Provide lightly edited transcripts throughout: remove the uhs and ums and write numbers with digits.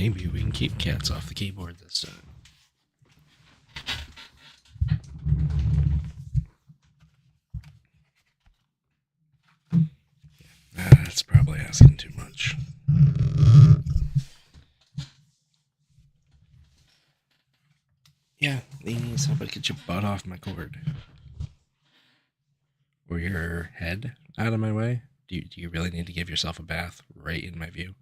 Maybe we can keep cats off the keyboard this time. That's probably asking too much. Yeah, you need somebody to get your butt off my cord. Or your head out of my way. Do you really need to give yourself a bath right in my view?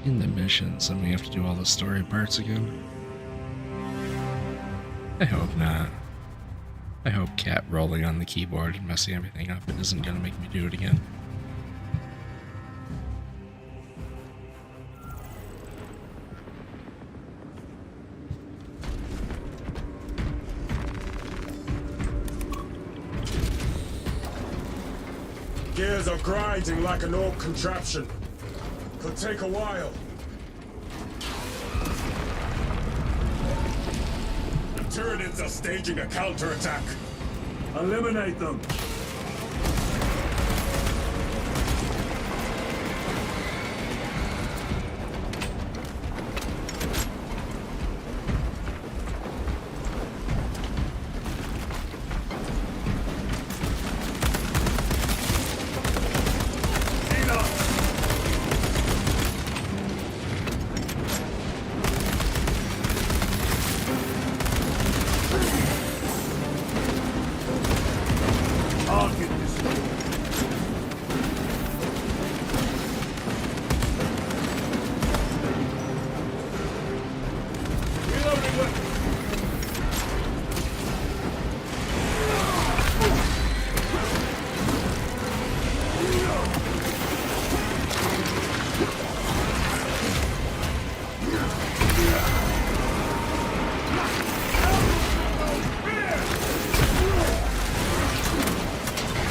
In the mission, so we have to do all the story parts again. I hope not. I hope cat rolling on the keyboard and messing everything up isn't gonna make me do it again. Gears are grinding like an old contraption. Could take a while. The Tyranids are staging a counterattack. Eliminate them.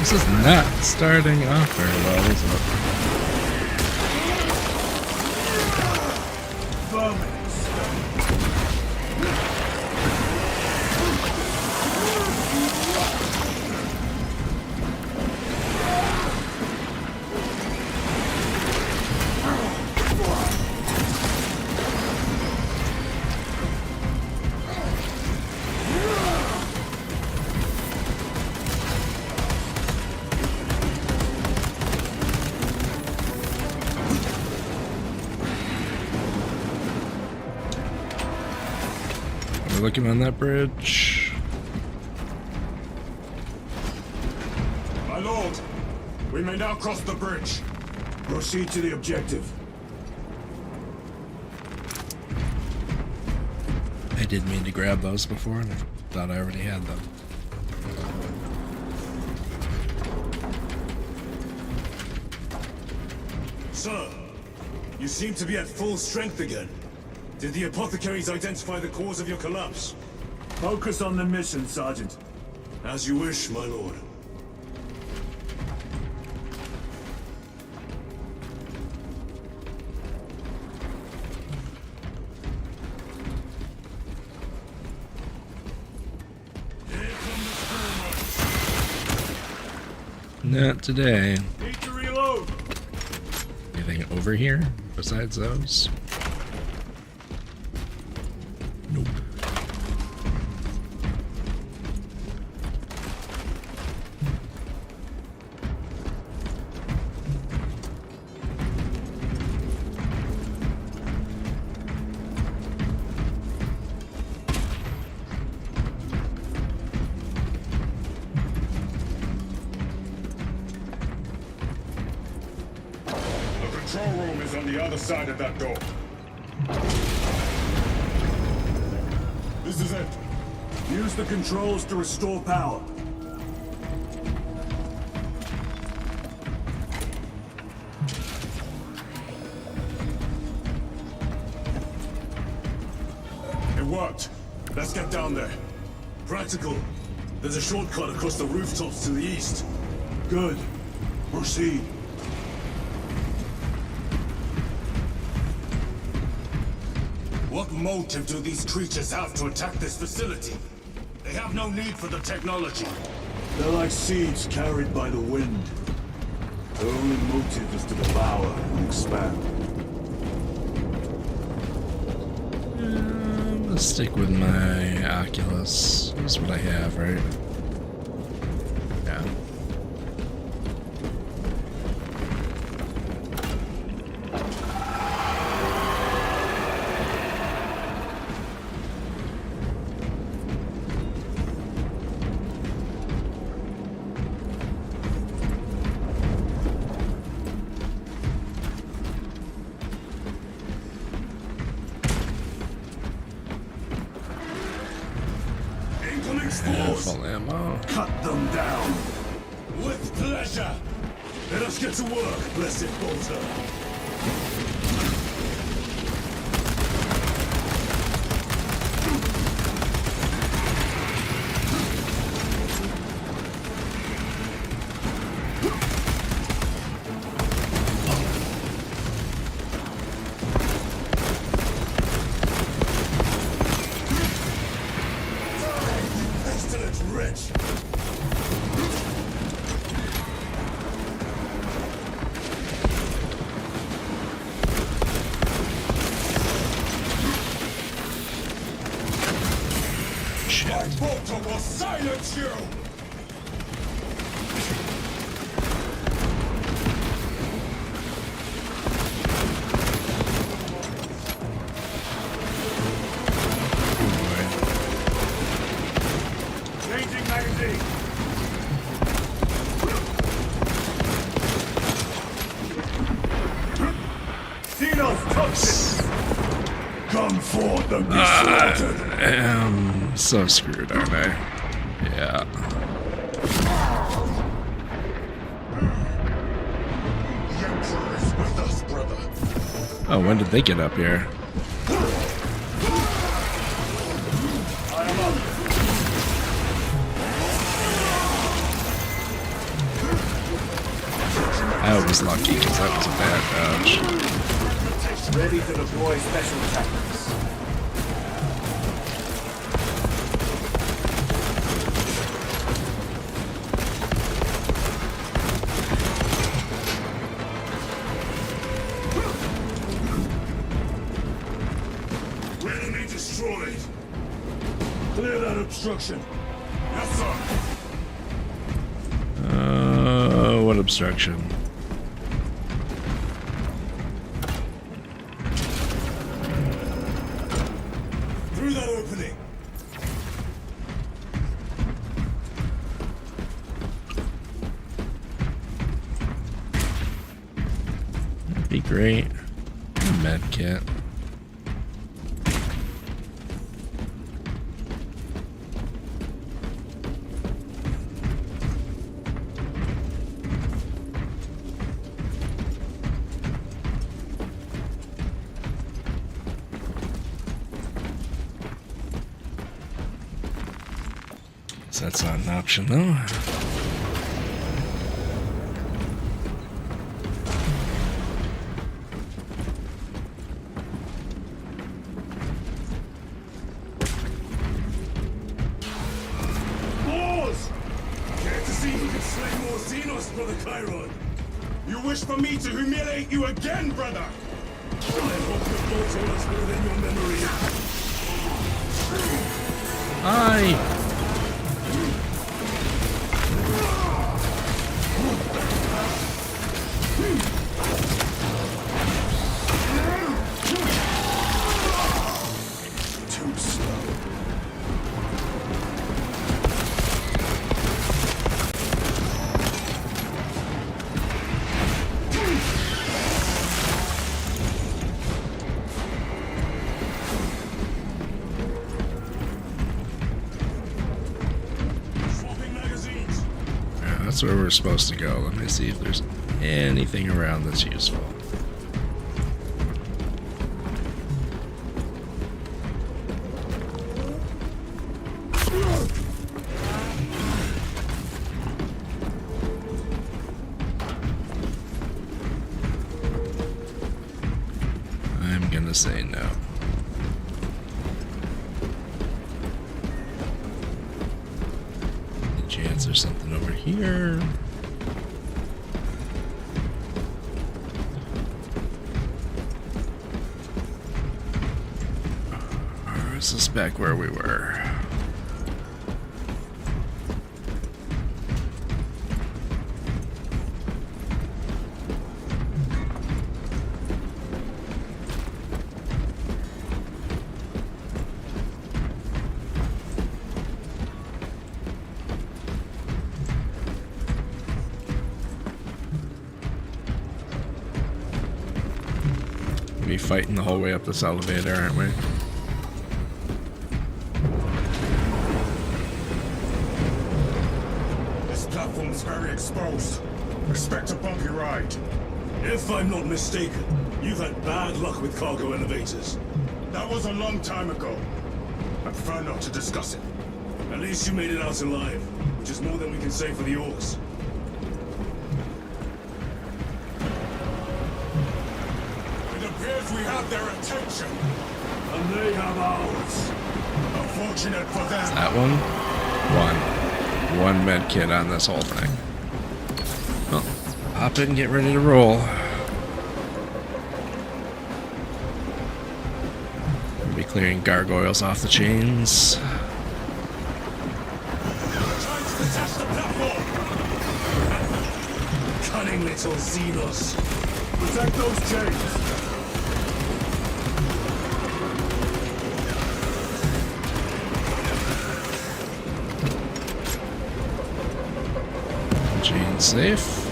This is not starting off very well, is it? We're looking on that bridge. My lord, we may now cross the bridge. Proceed to the objective. I did mean to grab those before, and I thought I already had them. Sir, you seem to be at full strength again. Did the apothecaries identify the cause of your collapse? Focus on the mission, Sergeant. As you wish, my lord. Not today. Need to reload. Anything over here besides those? is on the other side of that door. This is it. Use the controls to restore power. It worked. Let's get down there. Practical. There's a shortcut across the rooftops to the east. Good. Proceed. What motive do these creatures have to attack this facility? They have no need for the technology. They're like seeds carried by the wind. Their only motive is to devour and expand. Let's stick with my Oculus. That's what I have, right? Yeah. Full ammo. Cut them down. With pleasure. Let us get to work, blessed Bolter. Pestilent wretch. My bolter will silence you! Changing magazine! Xenos toxins! Come forth and be slaughtered! I am so screwed, aren't I? Yeah. The Emperor is with us, brother. Oh, when did they get up here? I am up. I was lucky because that was a bad dodge. Ready to deploy special tactics. Enemy destroyed. Clear that obstruction. Yes, sir. What obstruction? Through that opening. That'd be great. Med kit. So that's not an option though. Pause! Care to see who can slay more Xenos, Brother Chiron? You wish for me to humiliate you again, brother? I hope the bolter was within your memory. Hi. Too slow. That's where we're supposed to go. Let me see if there's anything around that's useful. I'm gonna say no. Any chance there's something over here? Or is this back where we were? Be fighting the whole way up this elevator, aren't we? This platform's very exposed. Expect a bumpy ride. If I'm not mistaken, you've had bad luck with cargo elevators. That was a long time ago. I prefer not to discuss it. At least you made it out alive, which is more than we can say for the orcs. It appears we have their attention, and they have ours. Unfortunate for them. That one? One med kit on this whole thing. Well, hop in and get ready to roll. We'll be clearing gargoyles off the chains. Time to detach the platform! Cunning little Xenos. Protect those chains! Chain safe.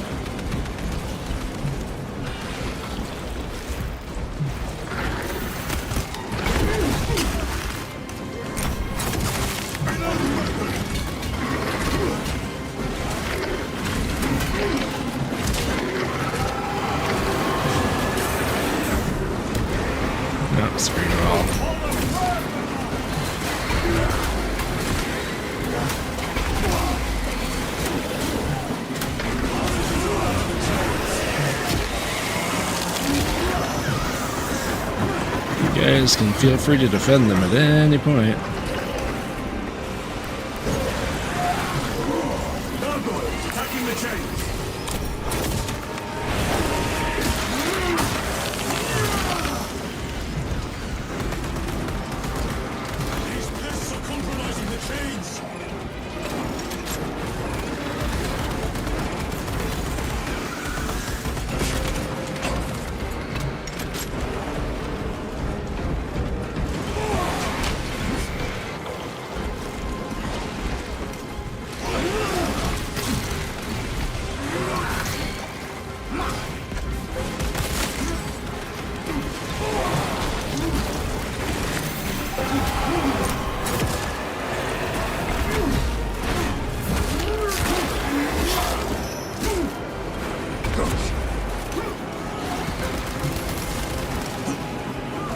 Not screen at all. You guys can feel free to defend them at any point. Gargoyles attacking the chains! These pests are compromising the chains!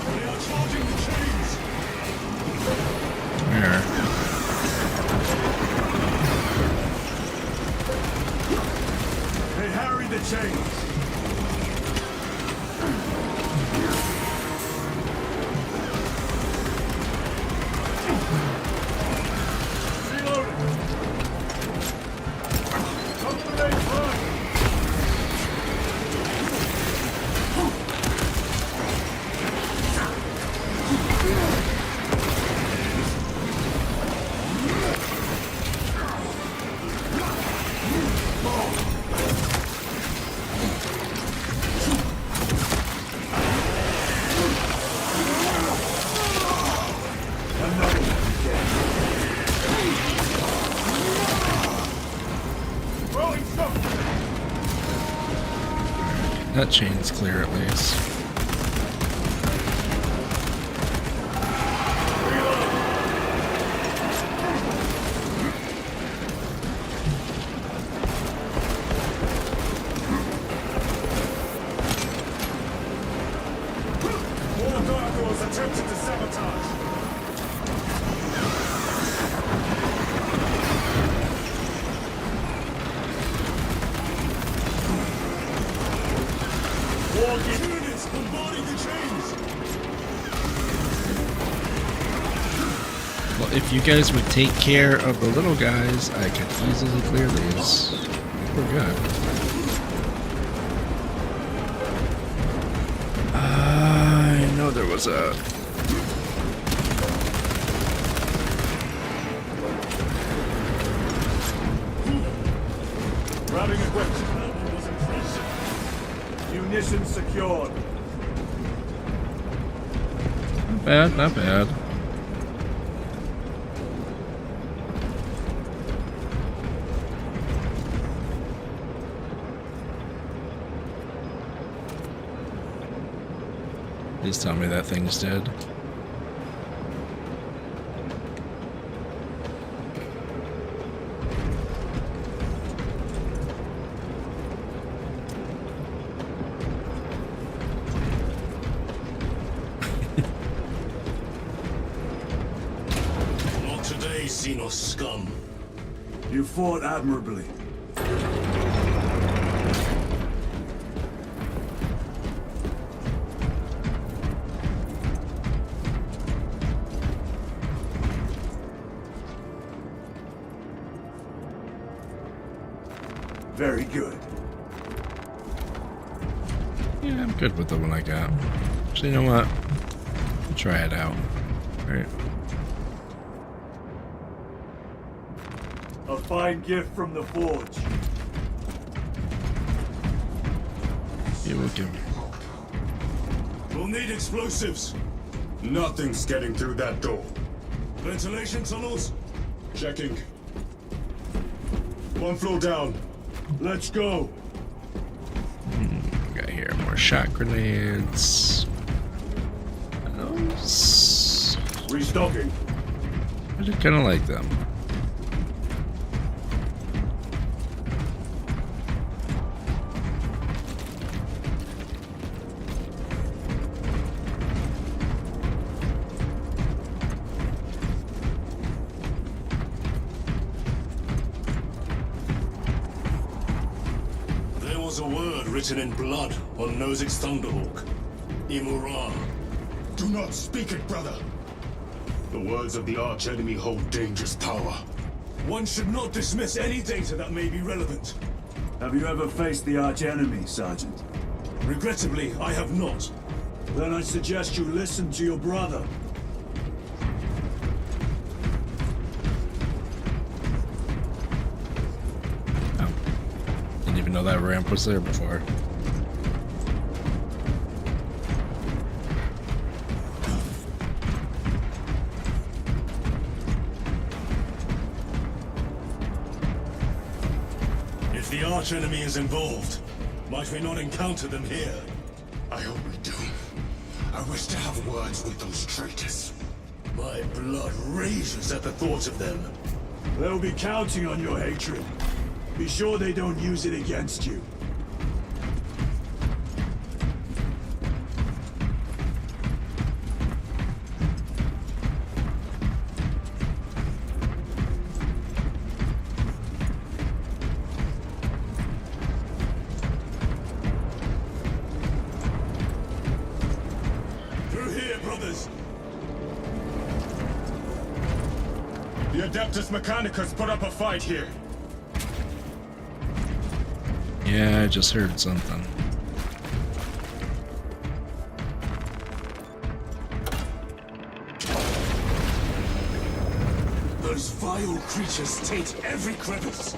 They are charging the chains! Where? They harry the chains! Reloading! Come to the front! Rolling stop! That chain's clear at least. If you guys would take care of the little guys, I could easily clear these. We're good. I know there was a... Grabbing equipment. Munitions secured. Not bad, not bad. Please tell me that thing's dead. Not today, Xenos scum. You fought admirably. Very good. Yeah, I'm good with the one I got. So you know what? I'll try it out. Alright. A fine gift from the Forge. Yeah, we'll give it. We'll need explosives. Nothing's getting through that door. Ventilation tunnels? Checking. One floor down. Let's go. We got here more shot grenades. Those. Restocking. I did kind of like them. There was a word written in blood on Nozick's Thunderhawk. Imura. Do not speak it, brother. The words of the archenemy hold dangerous power. One should not dismiss any data that may be relevant. Have you ever faced the archenemy, Sergeant? Regrettably, I have not. Then I suggest you listen to your brother. Oh. Didn't even know that ramp was there before. If the archenemy is involved, might we not encounter them here? I hope we do. I wish to have words with those traitors. My blood rages at the thought of them. They'll be counting on your hatred. Be sure they don't use it against you. Through here, brothers. The Adeptus Mechanicus put up a fight here. Yeah, I just heard something. Those vile creatures taint every crevice.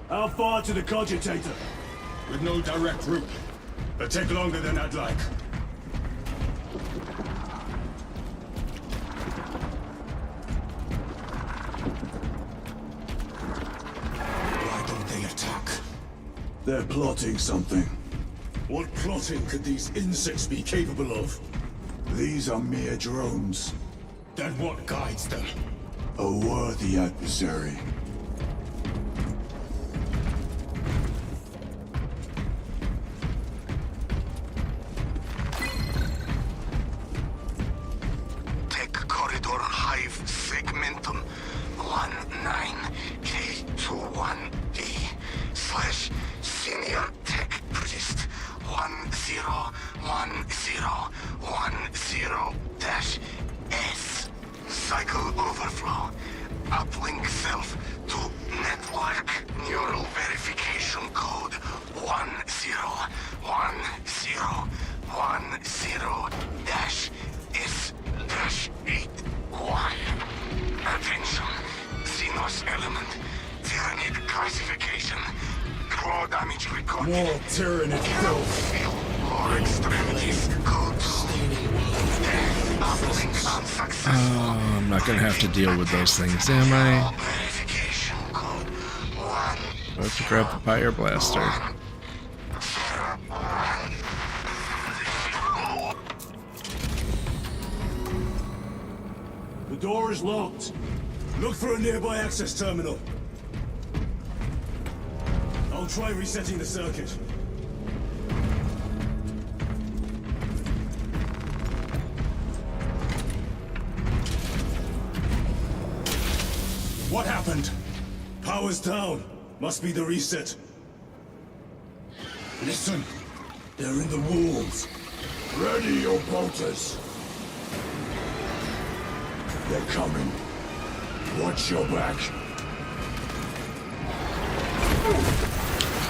How far to the Cogitator? With no direct route. It'll take longer than I'd like. Why don't they attack? They're plotting something. What plotting could these insects be capable of? These are mere drones. Then what guides them? A worthy adversary. Tech Corridor Hive Segmentum 19K21D / Tech Priest 101010-S. Cycle overflow Link self to network neural verification code 1010-S-8Y. Attention. Xenos element. Tyranid classification. Claw damage recorded. More Tyranid filth. More extremities. Code 2. Uplink unsuccessful. Oh, I'm not gonna have to deal with those things, am I? Verification code 1. I have to grab the fire blaster. The door is locked. Look for a nearby access terminal. I'll try resetting the circuit. What happened? Power's down. Must be the reset. Listen. They're in the walls. Ready your bolters. They're coming. Watch your back.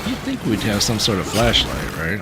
You'd think we'd have some sort of flashlight, right?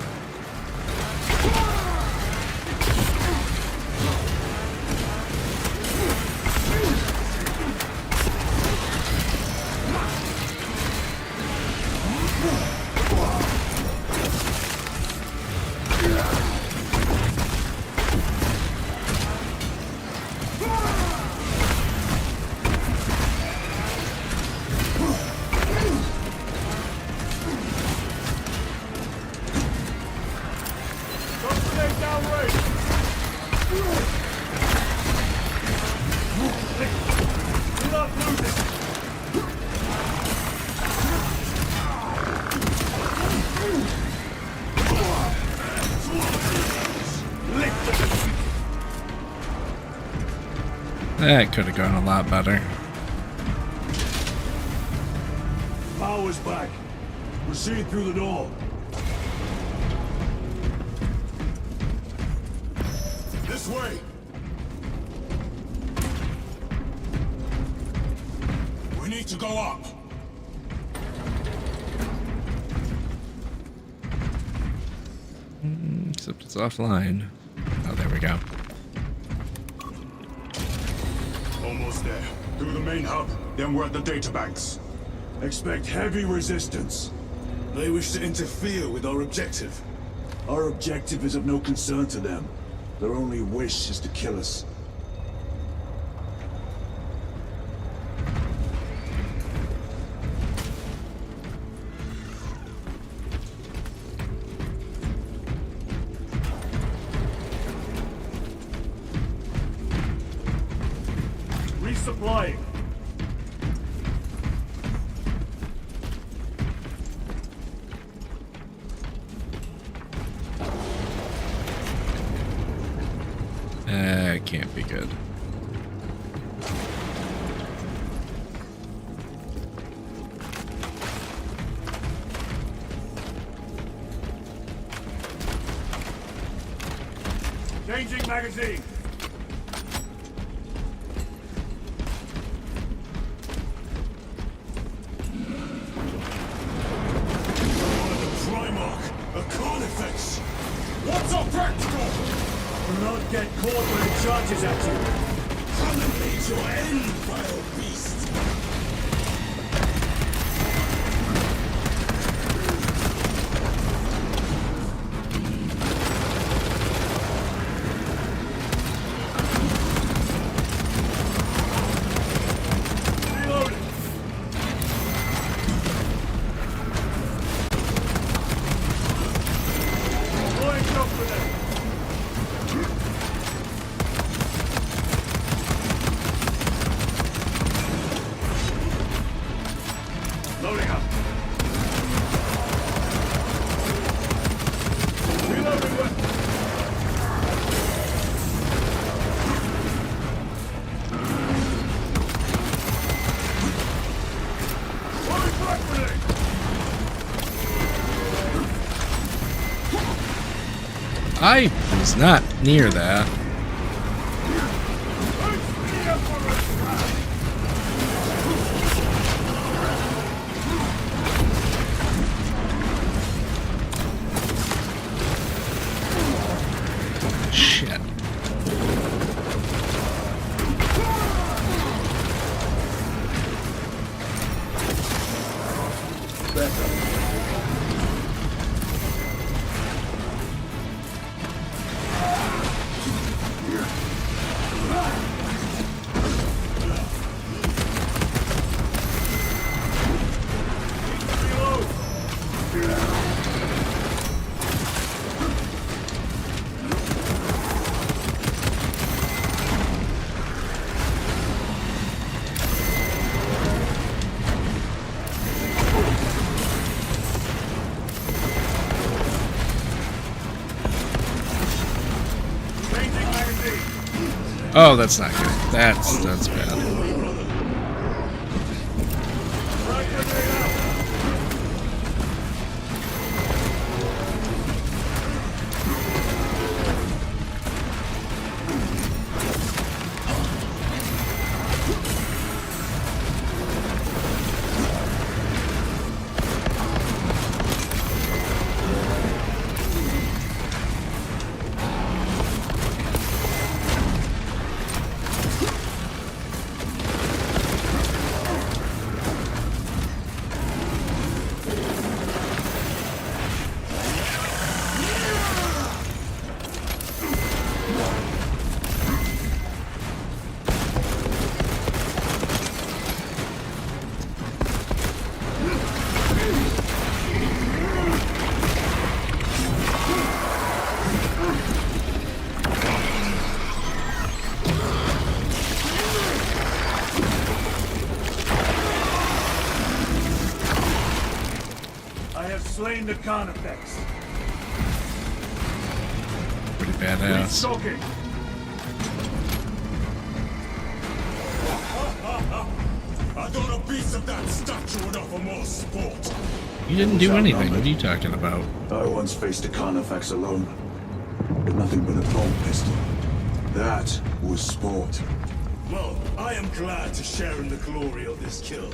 That could have gone a lot better. Power's back. Proceed through the door. This way. We need to go up. Except it's offline. Oh, there we go. Almost there. Through the main hub, then we're at the databanks. Expect heavy resistance. They wish to interfere with our objective. Our objective is of no concern to them. Their only wish is to kill us. Resupplying. Can't be good. Changing magazine. Primarch, a Carnifex. What's our practical? Do not get caught when it charges at you. Come and meet your end, vile beast. Reloading. Deploying jump for them. Loading up. Reloading weapon. Loading frag grenade. I was not near that. Speed up for us. Oh, that's not good. That's bad. I have slain the Carnifex. Pretty badass. Soaking. I thought a piece of that statue would offer more sport. You didn't do anything. What are you talking about? I once faced a Carnifex alone, with nothing but a bomb pistol. That was sport. Well, I am glad to share in the glory of this kill.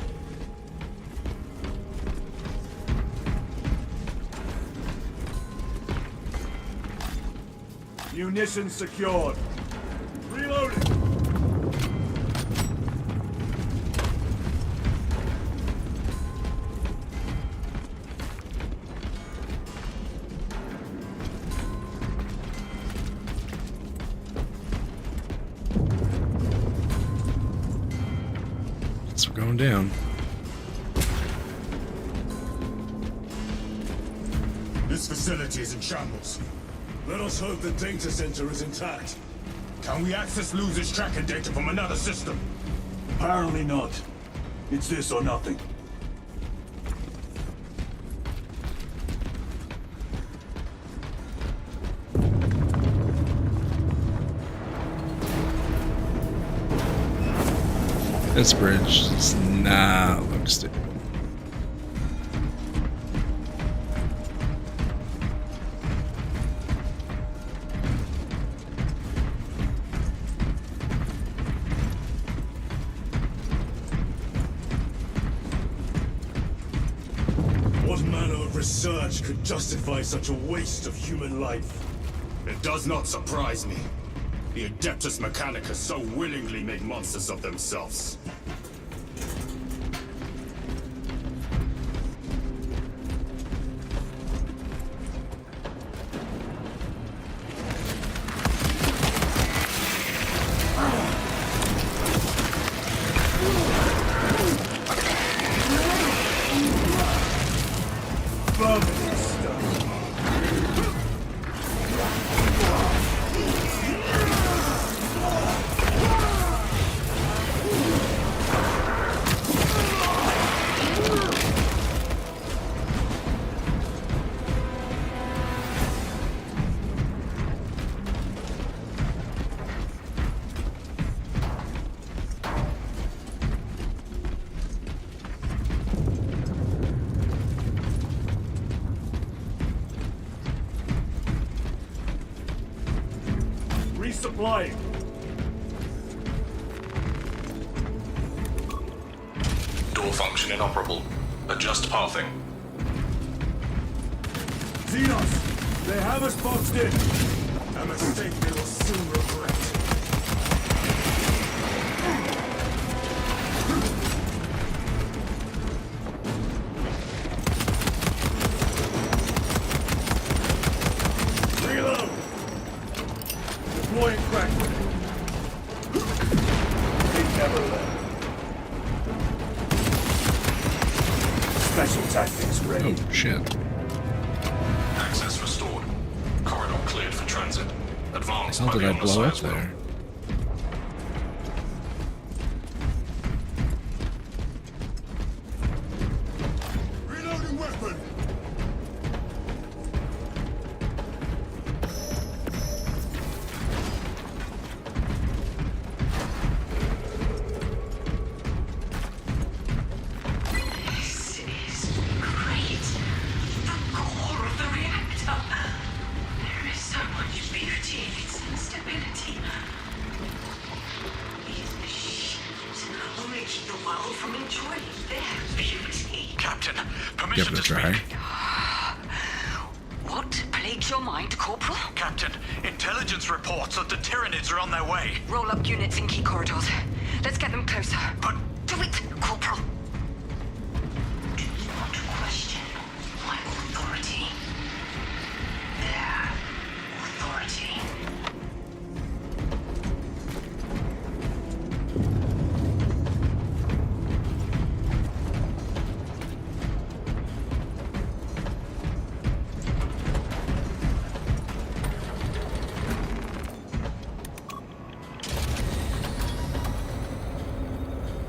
Munitions secured. Reloading. So we're going down. This facility is in shambles. Let us hope the data center is intact. Can we access Luz's tracking data from another system? Apparently not. It's this or nothing. This bridge does not look stupid. What manner of research could justify such a waste of human life? It does not surprise me. The Adeptus Mechanicus so willingly make monsters of themselves. Resupplying. Door function inoperable. Adjust pathing. Xenos, they have us boxed in. A mistake they will soon regret. Reload. Deploying crack grenade. They never left. Special tactics ready. Oh, shit. Access restored. Corridor cleared for transit. Advance How by did the I on the blow up side well. there? Reloading weapon! from enjoying their beauty. Captain, Give permission it a to try. speak. What plagues your mind, Corporal? Captain, intelligence reports that the Tyranids are on their way. Roll up units in key corridors. Let's get them closer. But Do it, Corporal. Do you want to question my authority? Their authority.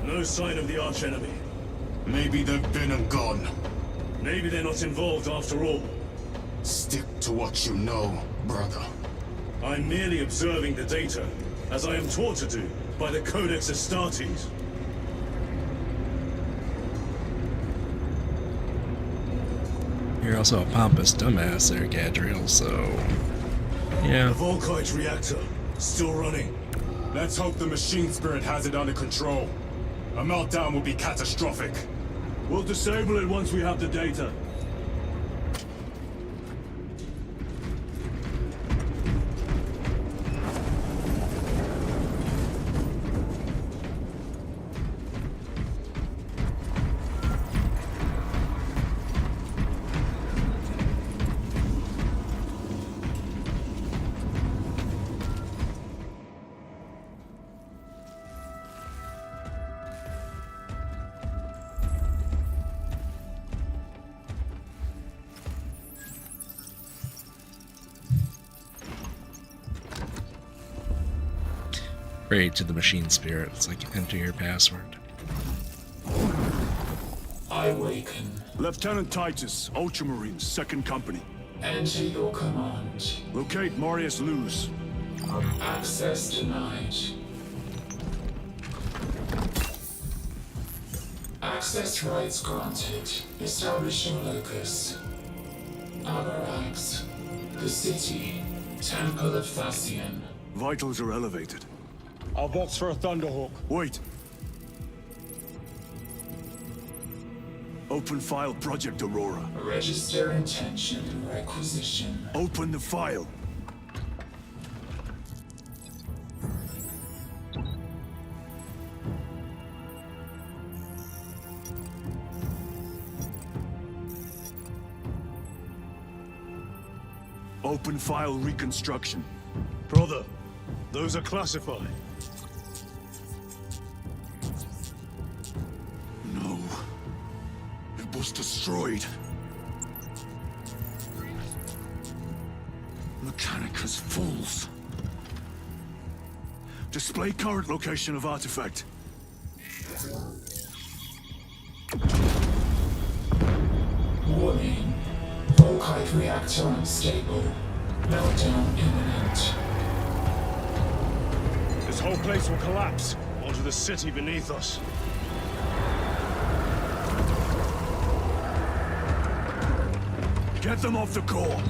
No sign of the archenemy. Maybe they've been and gone. Maybe they're not involved after all. Stick to what you know, brother. I'm merely observing the data, as I am taught to do by the Codex Astartes. You're also a pompous dumbass there, Gadriel, so... Yeah. The Volkite reactor, still running. Let's hope the machine spirit has it under control. A meltdown will be catastrophic. We'll disable it once we have the data. Pray to the machine spirit. It's like enter your password. I awaken. Lieutenant Titus, Ultramarines, 2nd Company. Enter your command. Locate Marius Luz. Access denied. Access rights granted. Establishing locus. Avarax. The city. Temple of Thasian. Vitals are elevated. I'll box for a Thunderhawk. Wait. Open file Project Aurora. Register intention requisition. Open the file. Open file reconstruction. Brother, those are classified. No. It was destroyed. Mechanicus fools. Display current location of artifact. Warning. Volkite reactor unstable. Meltdown imminent. This whole place will collapse onto the city beneath us. Get them off the core.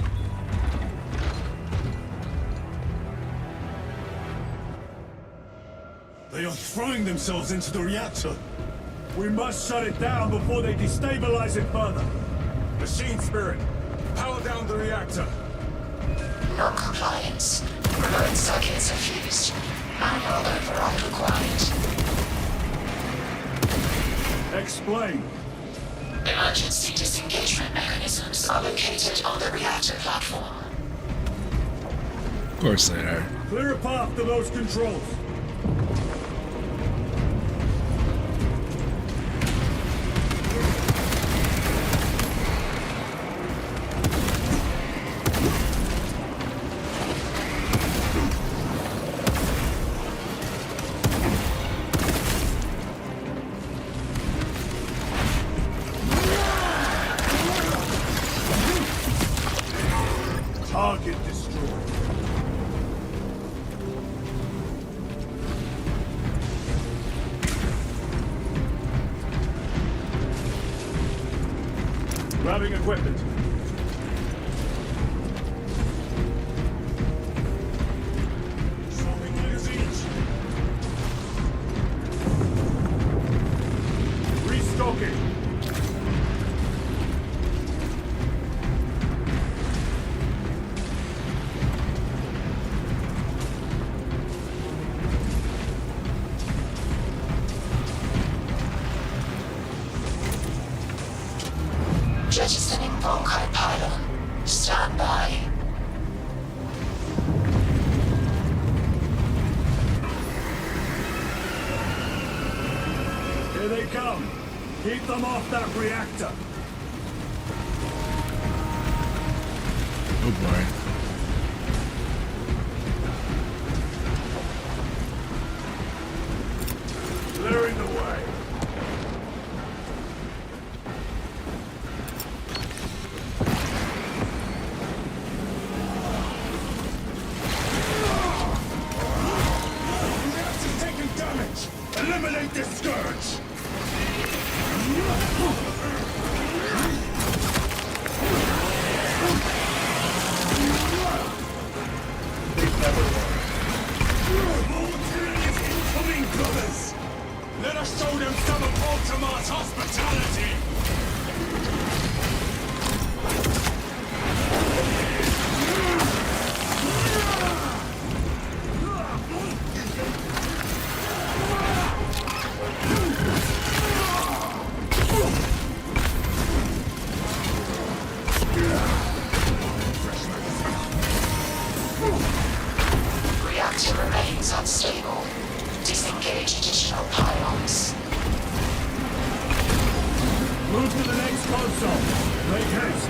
They are throwing themselves into the reactor. We must shut it down before they destabilize it further. Machine spirit, power down the reactor. No compliance. Remote circuits are fused. Manual override required. Explain. Emergency disengagement mechanisms are located on the reactor platform. Of course they are. Clear a path to those controls. Target destroyed. Grabbing equipment. Swapping magazines. Restocking. Jettisoning Volkite pylon. Stand by. Here they come. Keep them off that reactor. Oh boy. Clearing the way. Reactor's taking damage! Eliminate this scourge! More tyranny is incoming, brothers! Let us show them some of Ultimar's hospitality! Reactor remains unstable. Disengage additional pylons. Move to the next console. Make haste.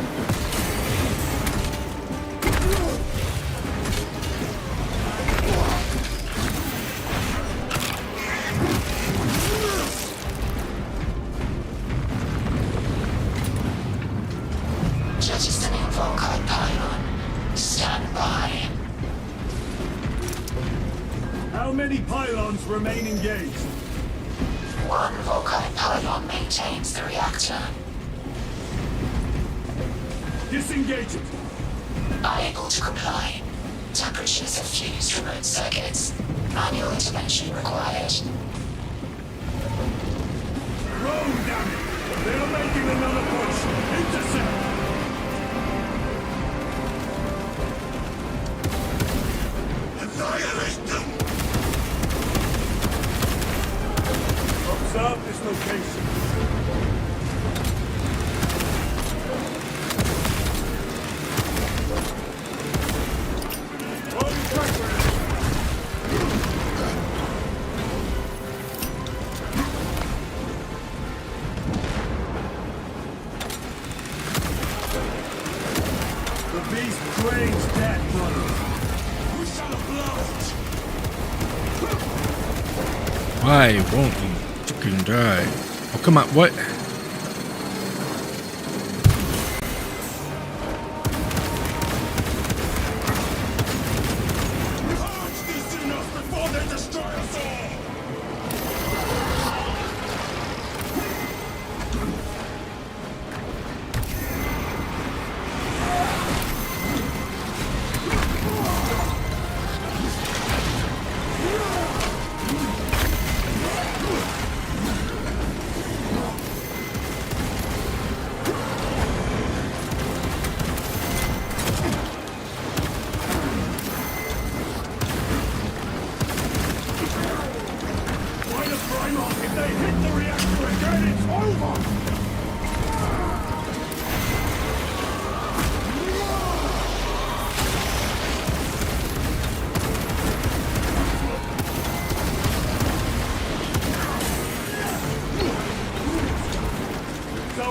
Jettisoning Volkite pylon. Stand by. How many pylons remain engaged? One Volkite pylon maintains the reactor. Disengage it. Unable to comply. Temperatures have fused remote circuits. Manual intervention required. Rome, damn it! They are making another push. Intercept. Annihilate them! Observe this location. On track. The beast craves death, brothers. We shall oblige! Why won't you fucking die? Oh, come on, what? Purge these sinners before they destroy us all! Why the Primarch? If they hit the reactor again, it's over! So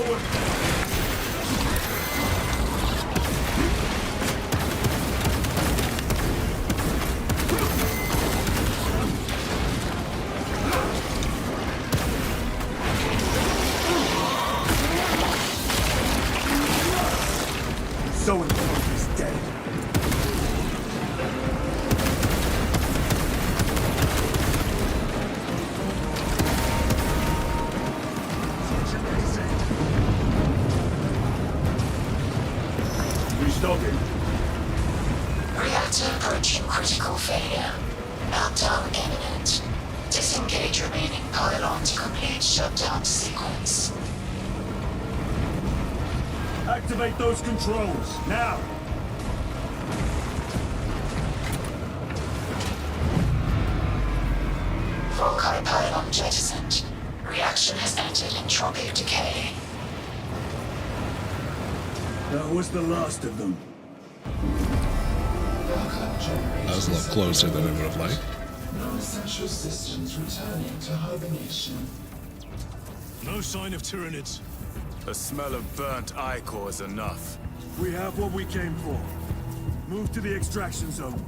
So important is dead. Restocking. Reactor approaching critical failure. Meltdown imminent. Disengage remaining pylon to complete shutdown sequence. Activate those controls, now! Volkai pylon jettisoned. Reaction has entered entropic decay. That was the last of them. Backup generators. That was a little closer than I would have liked. Non-essential systems returning to hibernation. No sign of Tyranids. The smell of burnt ichor is enough. We have what we came for. Move to the extraction zone.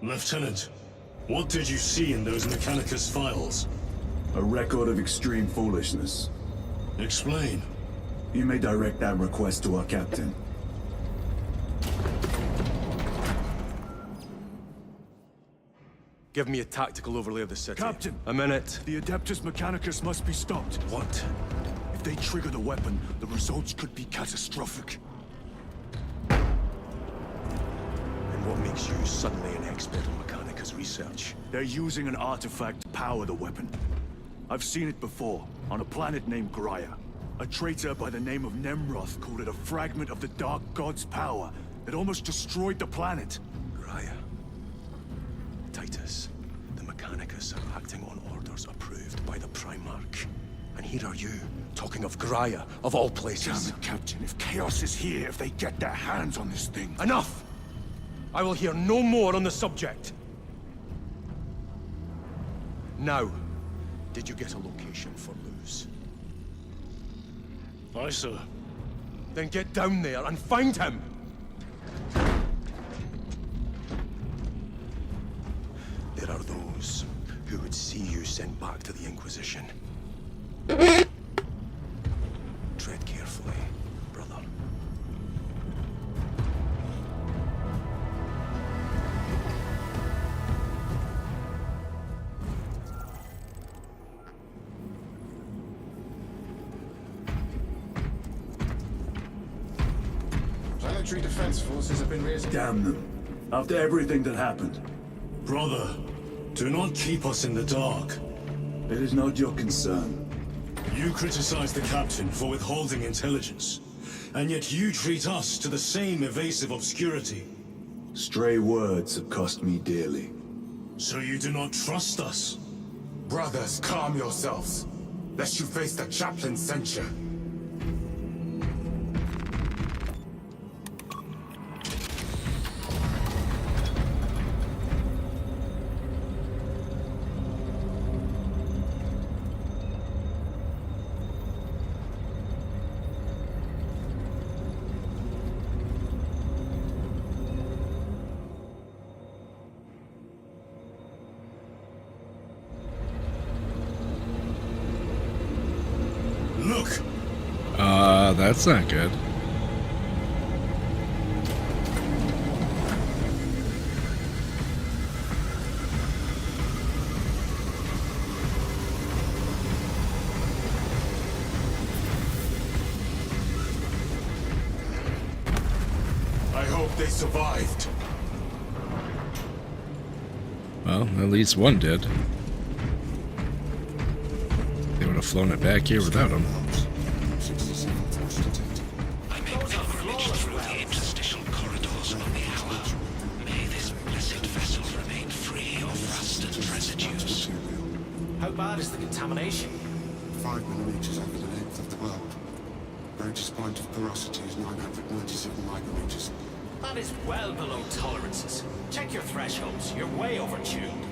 Lieutenant, what did you see in those Mechanicus files? A record of extreme foolishness. Explain. You may direct that request to our captain. Give me a tactical overlay of the city. Captain! A minute. The Adeptus Mechanicus must be stopped. What? If they trigger the weapon, the results could be catastrophic. And what makes you suddenly an expert in Mechanicus research? They're using an artifact to power the weapon. I've seen it before, on a planet named Graia. A traitor by the name of Nemroth called it a fragment of the Dark God's power that almost destroyed the planet. Graia. Titus, the Mechanicus are acting on orders approved by the Primarch. And here are you, talking of Graia, of all places. Damn it, Captain. If Chaos is here, if they get their hands on this thing... Enough! I will hear no more on the subject. Now, did you get a location for Luz? Aye, sir. Then get down there and find him! There are those who would see you sent back to the Inquisition. Tread carefully, brother. Planetary defense forces have been reassigned. Damn them. After everything that happened. Brother, do not keep us in the dark. It is not your concern. You criticize the captain for withholding intelligence, and yet you treat us to the same evasive obscurity. Stray words have cost me dearly. So you do not trust us? Brothers, calm yourselves, lest you face the chaplain's censure. Look! That's not good. I hope they survived. Well, at least one did. They would have flown it back here without him. I make pilgrimage through the interstitial corridors of the hour. May this blessed vessel remain free of rust and residues. How bad is the contamination? 5 millimeters over the length of the world. Greatest point of porosity is 997 micrometers. That is well below tolerances. Check your thresholds. You're way overtuned.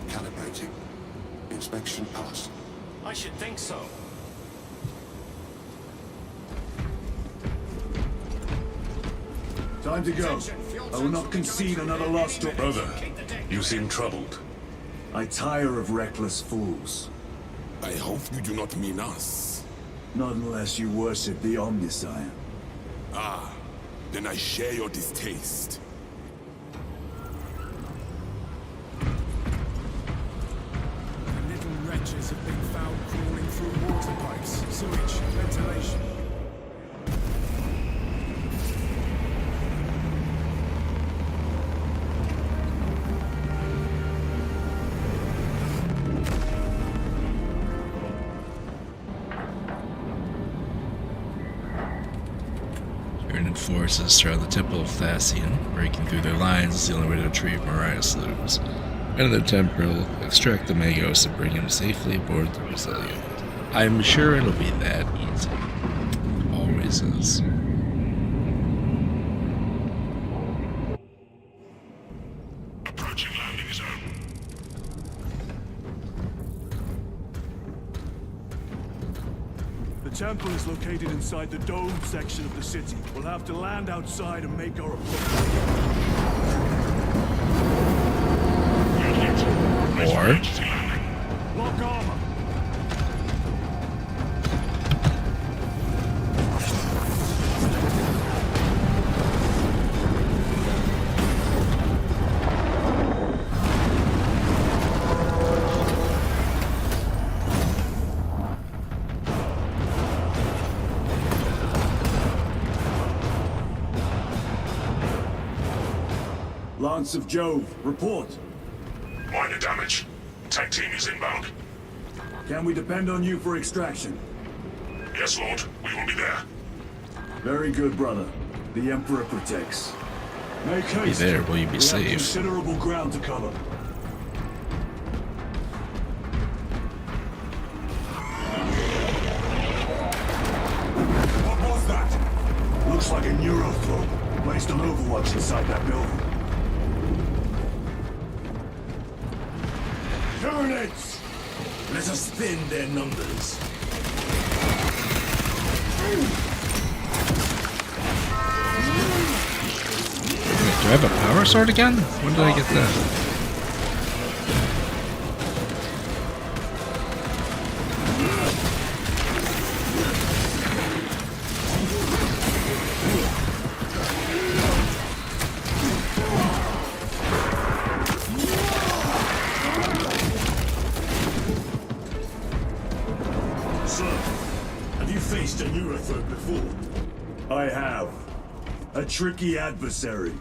Calibrating. Inspection passed. I should think so. Time to go. I will not concede another loss to... Brother, you seem troubled. I tire of reckless fools. I hope you do not mean us. Not unless you worship the Omniscient. Ah, then I share your distaste. The little wretches have been found crawling through water pipes, sewage, ventilation. Tyranid forces surround the Temple of Thasian. Breaking through their lines is the only way to retrieve Marius Luz. Enter the temple, extract the Magos, and bring him safely aboard the Resilient. I'm sure it'll be that easy. Always is. Approaching landing zone. The temple is located inside the domed section of the city. We'll have to land outside and make our approach. Or Lock armor. Lance of Jove, report. Minor damage. Tech team is inbound. Can we depend on you for extraction? Yes, Lord. We will be there. Very good, brother. The Emperor protects. Make haste. be there, will you be We safe? have considerable ground to cover. What was that? Looks like a Neurothrope. Placed on Overwatch inside that building. Tyranids! Let us thin their numbers. do I have a power sword again? When did I get that? Faced a Neurothrope before? I have. A tricky adversary.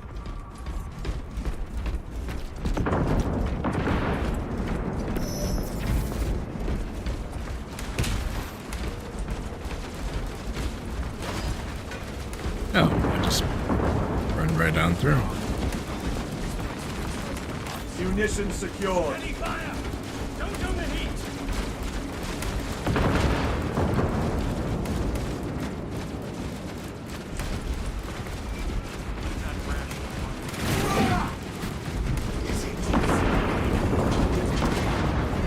Oh, I just run right on through. Munitions secured. Any fire! Don't do the heat!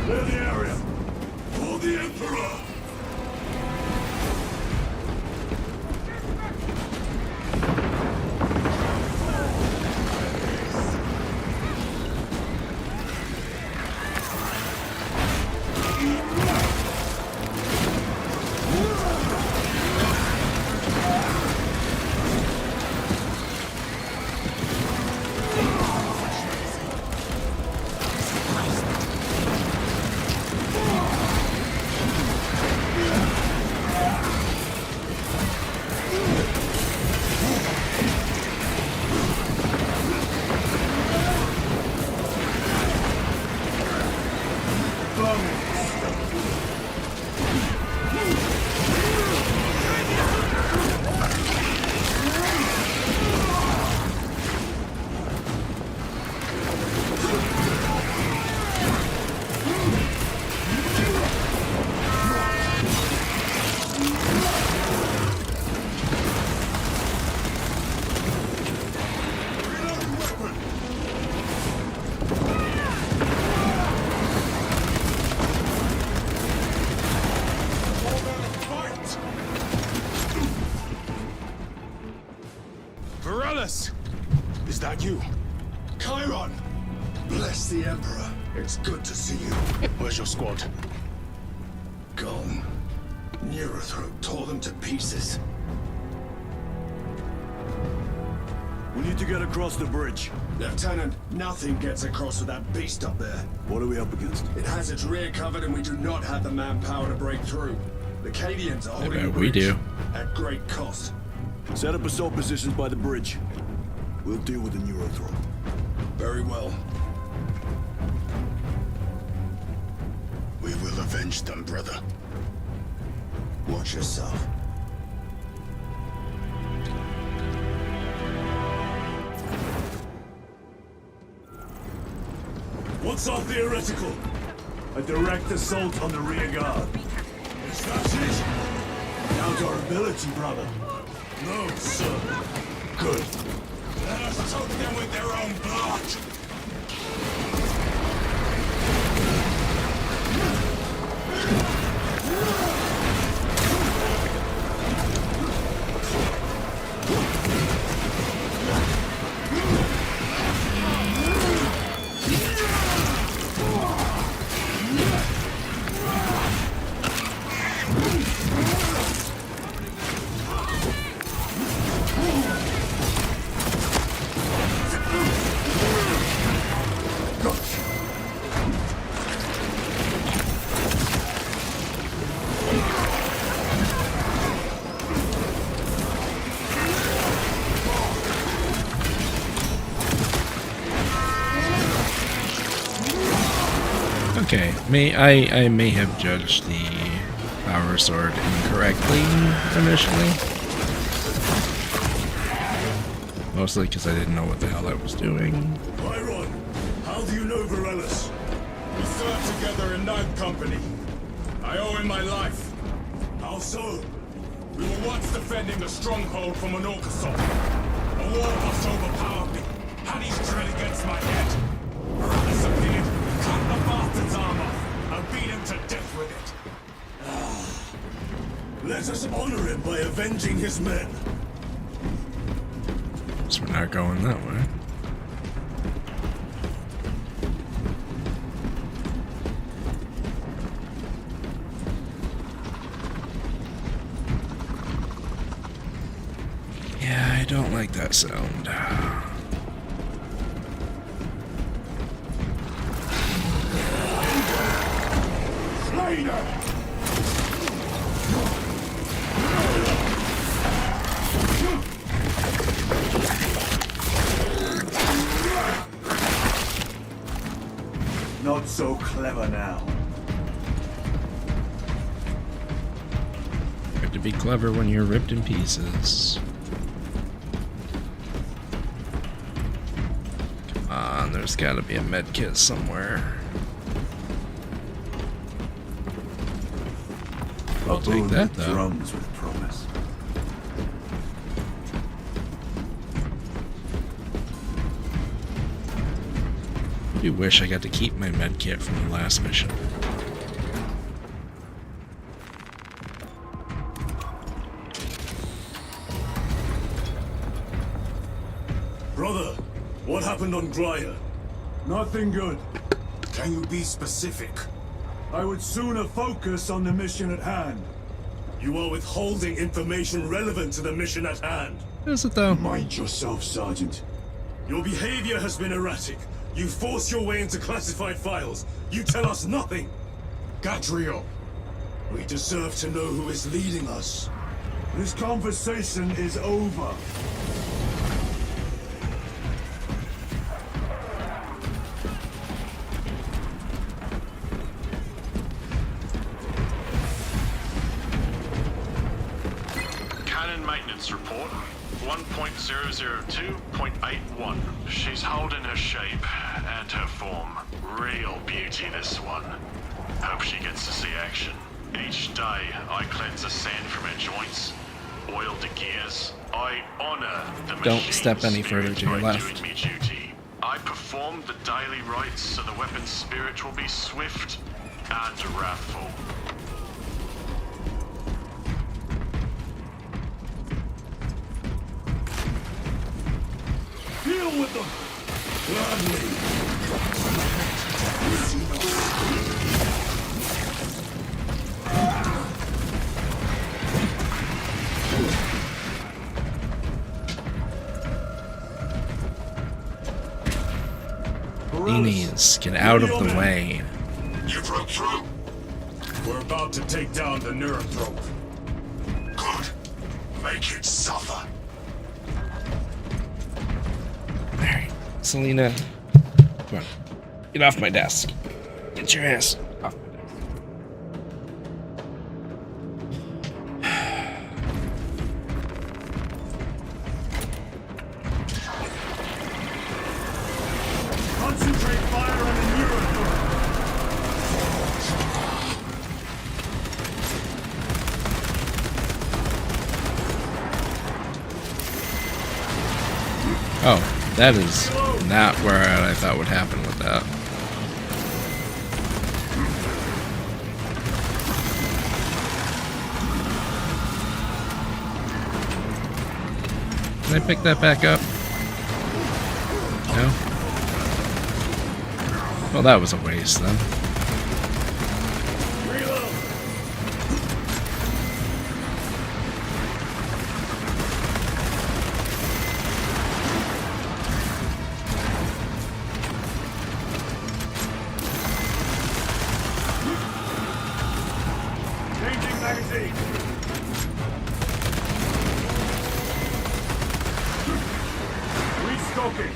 Clear the area. For the Emperor! Varellus! Is that you? Chiron! Bless the Emperor. It's good to see you. Where's your squad? Gone. Neurothroat tore them to pieces. We need to get across the bridge. Lieutenant, nothing gets across with that beast up there. What are we up against? It has its rear covered and we do not have the manpower to break through. The Cadians are holding the bet we bridge do. at great cost. Set up assault positions by the bridge. We'll deal with the Neurothroat. Very well. We will avenge them, brother. Watch yourself. What's our theoretical? A direct assault on the rear guard. Is that it? Doubt our ability, brother. No, sir. Good. Let us choke them with their own blood. Okay, I may have judged the power sword incorrectly initially. Mostly because I didn't know what the hell I was doing. Chiron, how do you know Varellus? We served together in Ninth Company. I owe him my life. How so? We were once defending a stronghold from an Orcasaur. A war must overpower me. Had his dread against my head. Varellus appeared, cut the bastard's arm off, and beat him to death with it. Let us honor him by avenging his men. So we're not going that way. Yeah, I don't like that sound. Not so clever now. Hard to be clever when you're ripped in pieces. Come on, there's gotta be a med kit somewhere. I'll take that though. Drums with promise. I do wish I got to keep my med kit from the last mission. Brother, what happened on Graya? Nothing good. Can you be specific? I would sooner focus on the mission at hand. You are withholding information relevant to the mission at hand. Is it though? Mind yourself, Sergeant. Your behavior has been erratic. You force your way into classified files. You tell us nothing. Gadriel. We deserve to know who is leading us. This conversation is over. Cannon maintenance report 1.002.81. She's holding her shape and her form. Real beauty, this one. Hope she gets to see action. Each day, I cleanse the sand from her joints, oil the gears. I honor the Don't machine's step any further spirit to your by left. doing me duty. I perform the daily rites so the weapon's spirit will be swift and wrathful. Deal with them! Enemies, get out of the way. You broke through? We're about to take down the Neurothrope. Good. Make it suffer. Alright, Selena. Come on. Get off my desk. Get your ass off my desk. Concentrate fire on the Neurothrope! Oh, that is not where I thought would happen with that. Can I pick that back up? No? Well, that was a waste then. Changing magazine! Restocking!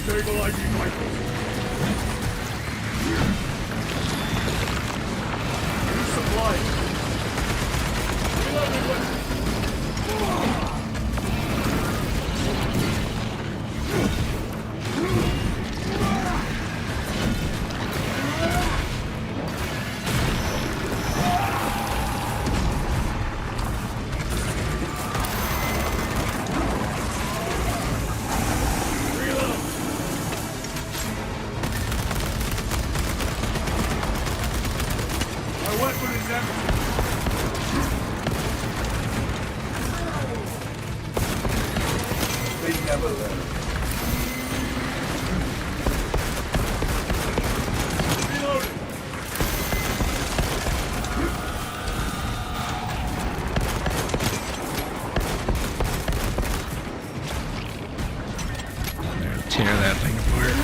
Stabilizing rifles. Resupplying. Reloading weapons. My weapon is empty. They never learn. Reloading. There, tear that thing apart.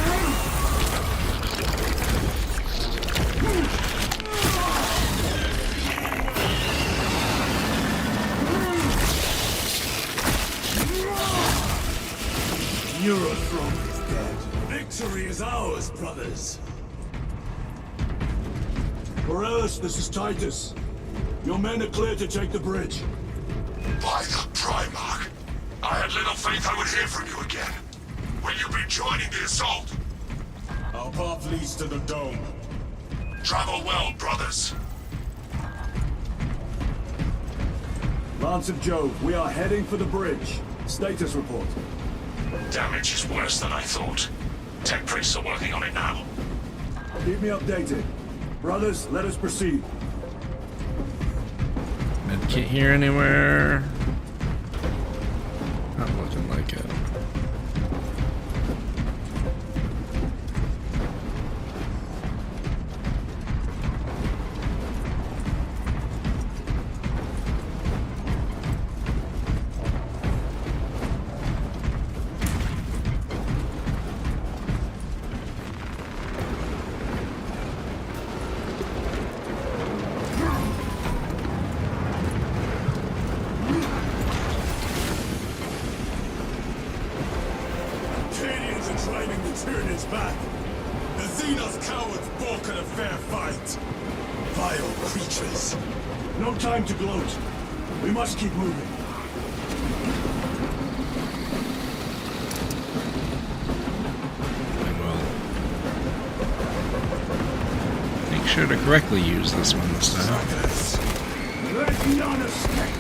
Neurothrope is dead. Victory is ours, brothers. Morales, this is Titus. Your men are clear to take the bridge. By the Primarch. I had little faith I would hear from you again. Will you be joining the assault? Our path leads to the dome. Travel well, brothers. Lance of Jove, we are heading for the bridge. Status report. Damage is worse than I thought. Tech priests are working on it now. Keep me updated. Brothers, let us proceed. Medkit here anywhere? Not looking like it. Captain is back. The Xenos cowards balk at a fair fight. Vile creatures. No time to gloat. We must keep moving. I will make sure to correctly use this one this time. Let none escape.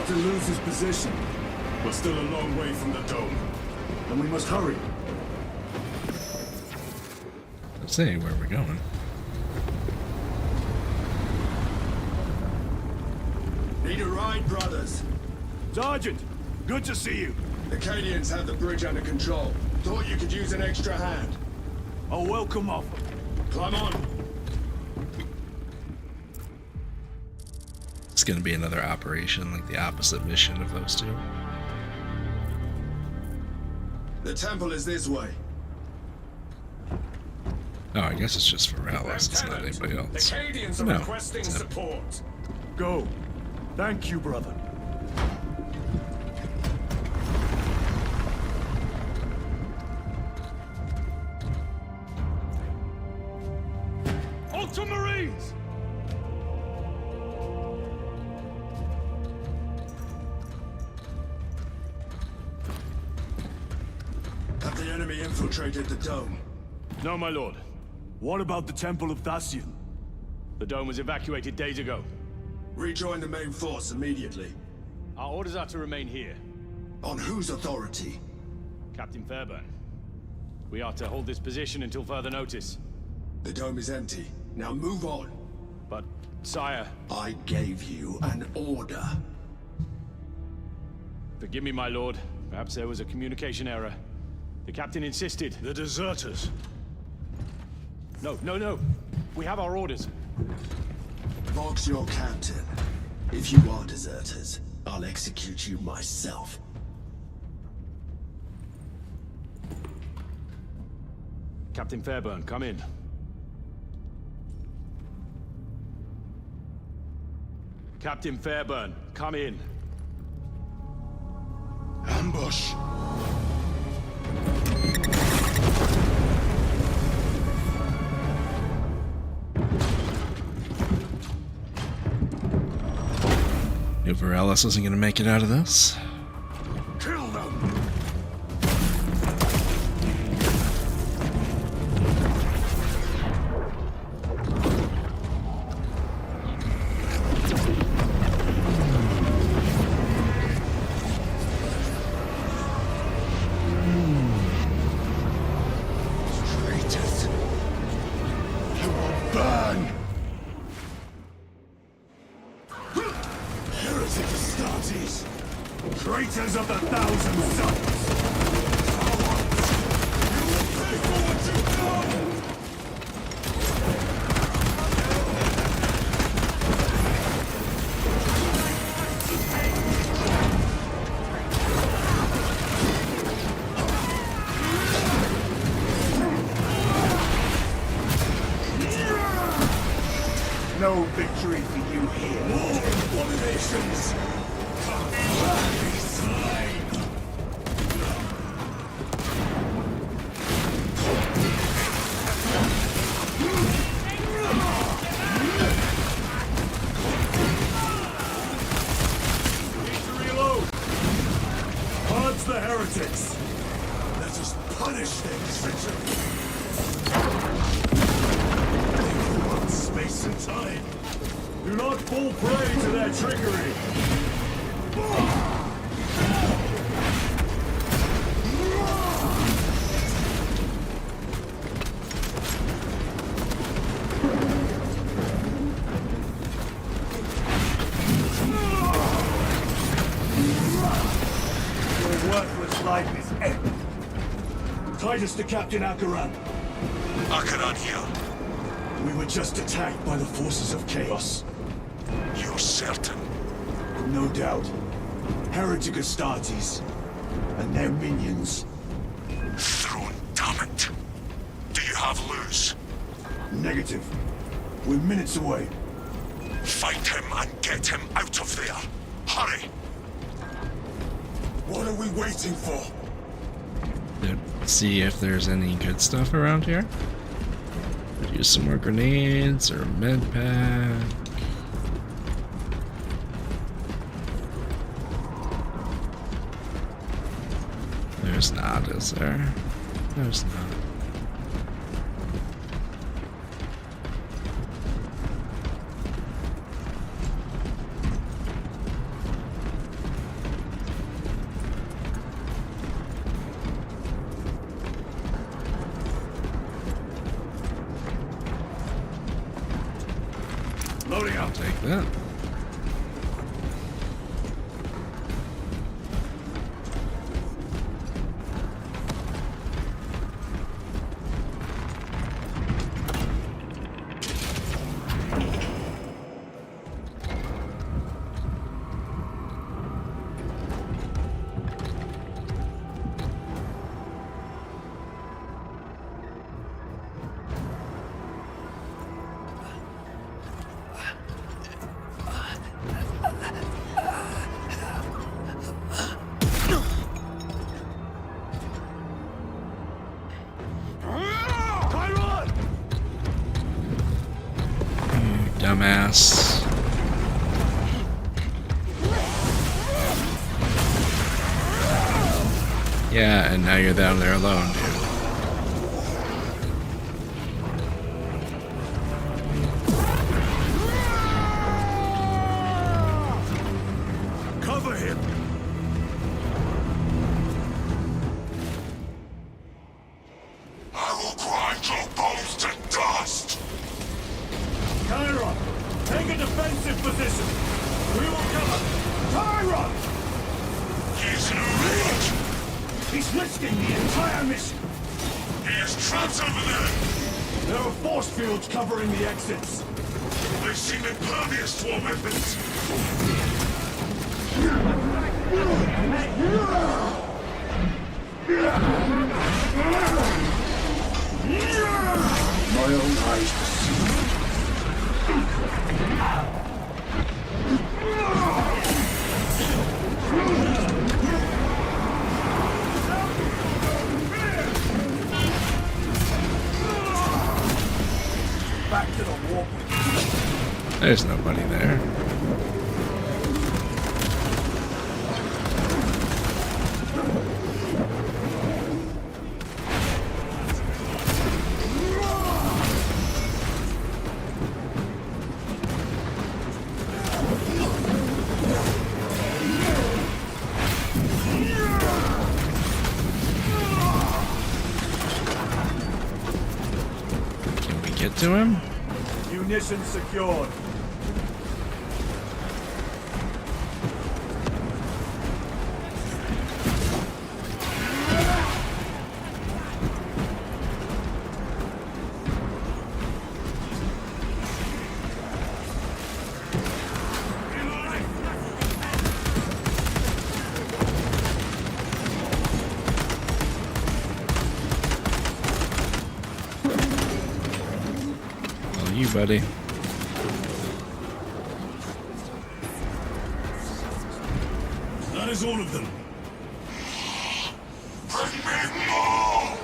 To lose his position. We're still a long way from the dome. And we must hurry. Let's see where we're going. Need a ride, brothers? Sergeant, good to see you. The Cadians have the bridge under control. Thought you could use an extra hand. A welcome offer. Climb on. It's going to be another operation, like the opposite mission of those two. The temple is this way. Oh, I guess it's just for Rallis, it's not anybody else. The Cadians are requesting support. Go. Thank you, brother. Ultramarines! Have the enemy infiltrated the dome? No, my lord. What about the Temple of Thasian? The dome was evacuated days ago. Rejoin the main force immediately. Our orders are to remain here. On whose authority? Captain Fairburn. We are to hold this position until further notice. The dome is empty. Now move on. But, sire... I gave you an order. Forgive me, my lord. Perhaps there was a communication error. The captain insisted. The deserters. No. We have our orders. Vox your captain. If you are deserters, I'll execute you myself. Captain Fairburn, come in. Captain Fairburn, come in. Ambush! Knew Varellis wasn't gonna make it out of this. Kill them! Traitors! You will burn! Heretic Astartes! Traitors of the Thousand Suns! Cowards! You will pay for what you've done! No victory for you here. More abominations! Odds the heretics! Let us punish their treachery. They want space and time. Do not fall prey to their trickery! Your worthless life is empty. Titus to Captain Akaran. Akaran here. We were just attacked by the forces of chaos. You're certain? No doubt. Heretic Astartes and their minions. Throne, damn it. Do you have Luz? Negative. We're minutes away. Find him and get him out of there. Hurry! What are we waiting for? Let's see if there's any good stuff around here. Could use some more grenades or a med pack. There's not, is there? There's not. Loading up. Take that. Dumbass. Yeah, and now you're down there alone, dude. Cover him! I will grind your bones to dust! Chiron! Take a defensive position! We will cover! Chiron! He's in a rage! He's risking the entire mission! He has traps over there! There are force fields covering the exits! They seem impervious to our weapons! My own eyes to see. Back to the warp. There's nobody there. Can we get to him? Munitions secured. Well, you, buddy. That is all of them. Bring me more!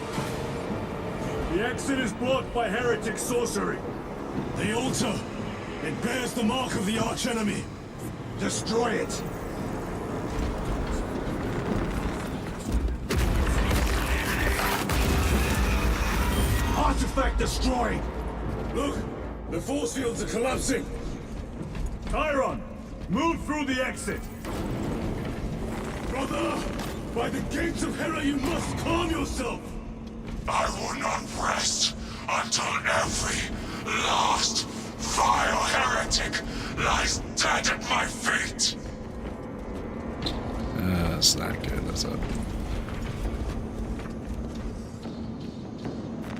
The exit is blocked by heretic sorcery. The altar! It bears the mark of the archenemy. Destroy it! Artifact destroyed! Look! The force fields are collapsing! Chiron, move through the exit. Brother! By the gates of Hera, you must calm yourself! I will not rest until every last vile heretic lies dead at my feet! That's not good, that's it.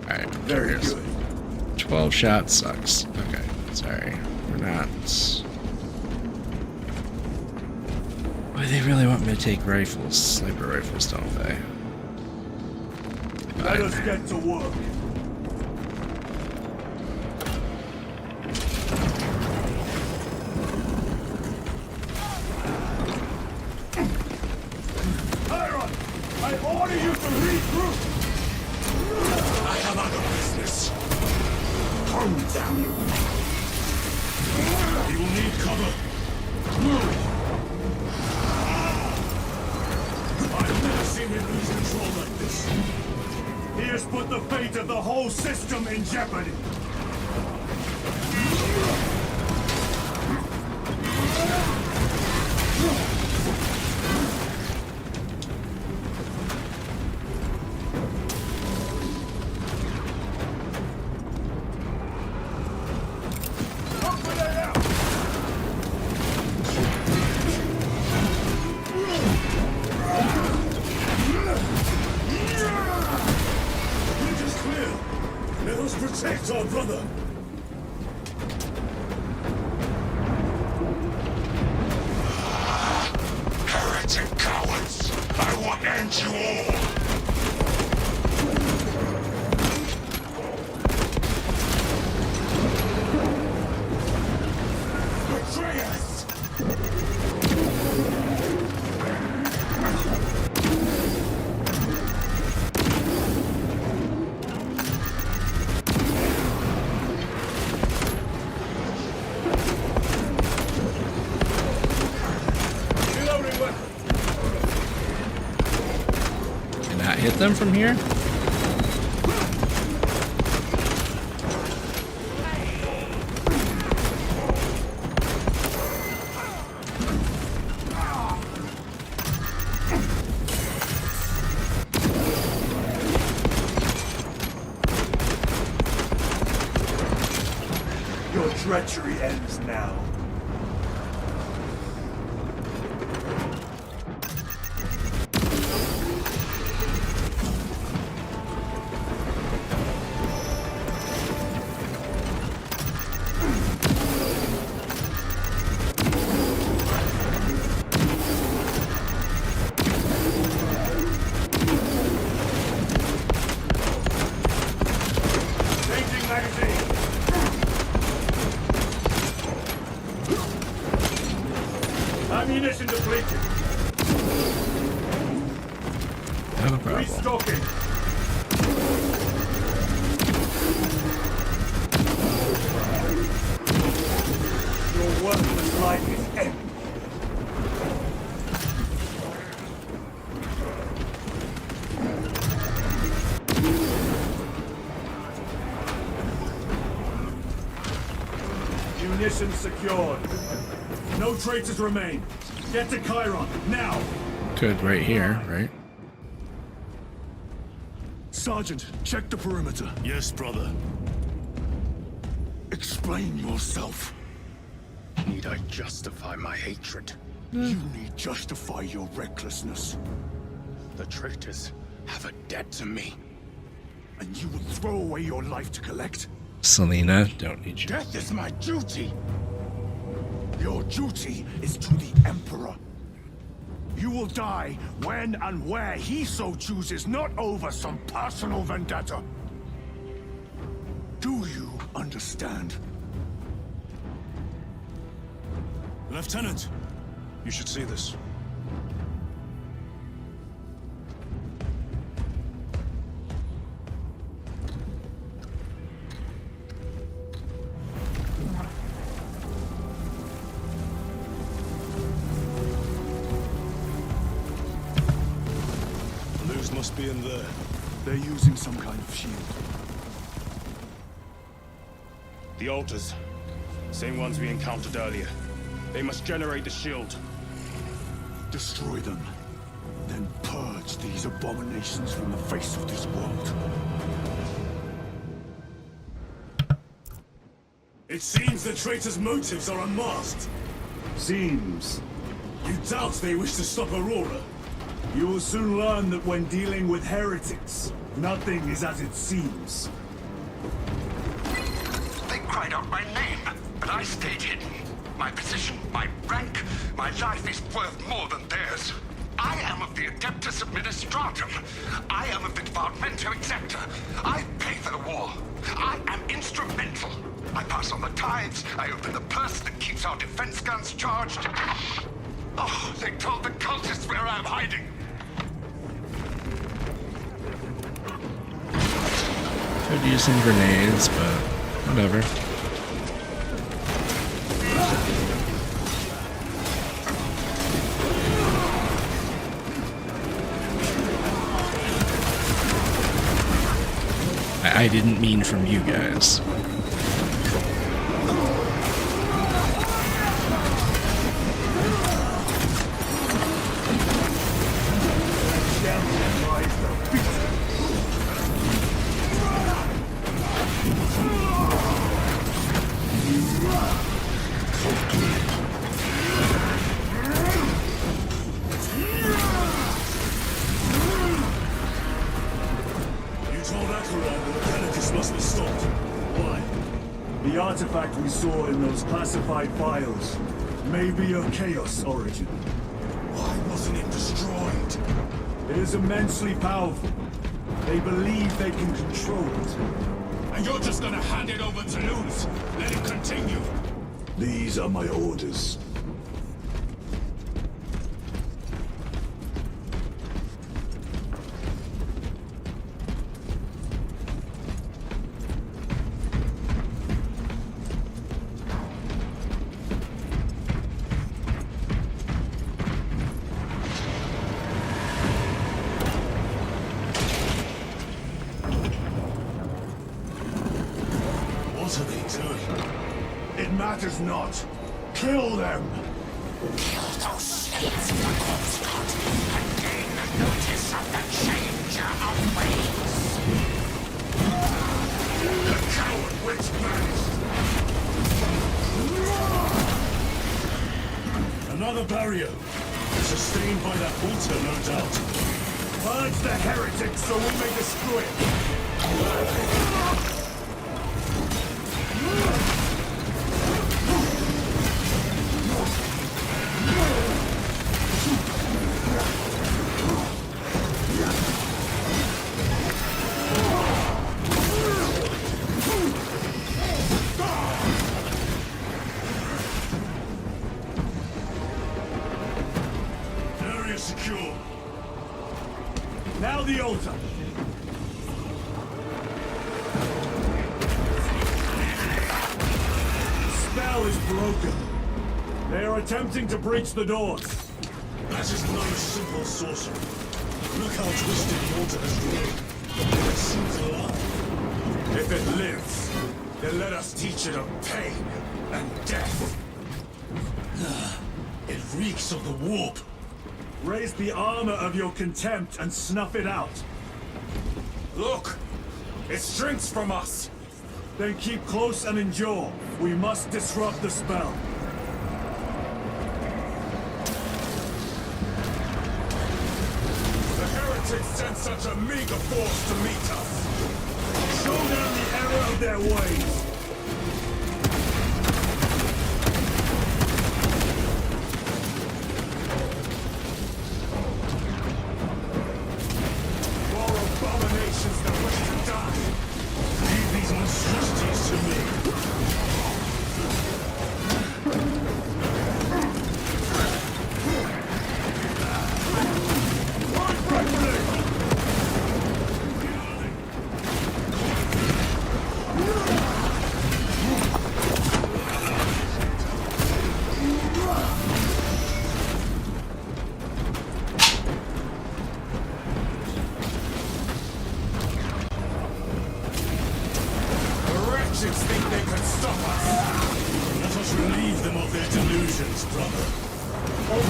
Alright, Very good. 12 shots sucks. Okay, sorry. We're not. Boy, they really want me to take rifles, sniper rifles, don't they? Let us get to work. Chiron! I order you to regroup! I have other business. Calm down. He will need cover. Move! I've never seen him lose control like this. He has put the fate of the whole system in jeopardy. Bridge is clear. Let us protect our brother. Heretic cowards! I will end you all! Betray us! Reloading weapon. Can I hit them from here? Your treachery ends now. Changing magazine. Ammunition depleted. Not a problem. Restocking. Your worthless life is ended. Munitions secured. No traitors remain. Get to Chiron, now! Good, right here, right? Sergeant, check the perimeter. Yes, brother. Explain yourself. Need I justify my hatred? You need justify your recklessness. The traitors have a debt to me. And you will throw away your life to collect? Selena, don't need you. Death is my duty! Your duty is to the Emperor. You will die when and where he so chooses, not over some personal vendetta. Do you understand? Lieutenant, you should see this. must be in there. They're using some kind of shield. The altars. Same ones we encountered earlier. They must generate the shield. Destroy them. Then purge these abominations from the face of this world. It seems the traitors' motives are unmasked. Seems. You doubt they wish to stop Aurora? You will soon learn that when dealing with heretics, nothing is as it seems. They cried out my name, but I stayed hidden. My position, my rank, my life is worth more than theirs. I am of the Adeptus Administratum. I am of the Departamento Exector. I pay for the war. I am instrumental. I pass on the tithes. I open the purse that keeps our defense guns charged. Oh, they told the cultists where I'm hiding. Could use some grenades, but whatever. I didn't mean from you guys. The artifact we saw in those classified files may be of Chaos origin. Why wasn't it destroyed? It is immensely powerful. They believe they can control it. And you're just gonna hand it over to Luz? Let it continue? These are my orders. What are they doing? It matters not. Kill them! Kill those slaves of the corpse god and gain notice of the changer of ways. The coward witch vanished! Another barrier. Sustained by that altar, no doubt. Purge the heretics so we may destroy it! Area secure. Now the altar! Spell is broken. They are attempting to breach the doors. That is no simple sorcery. Look how twisted the altar has grown. It seems alive. If it lives, then let us teach it of pain and death. It reeks of the warp. Raise the armor of your contempt and snuff it out. Look! It shrinks from us! Then keep close and endure. We must disrupt the spell. The heretics sent such a meager force to meet us! Show them the error of their ways! More abominations that wish to die! Leave these monstrosities to me!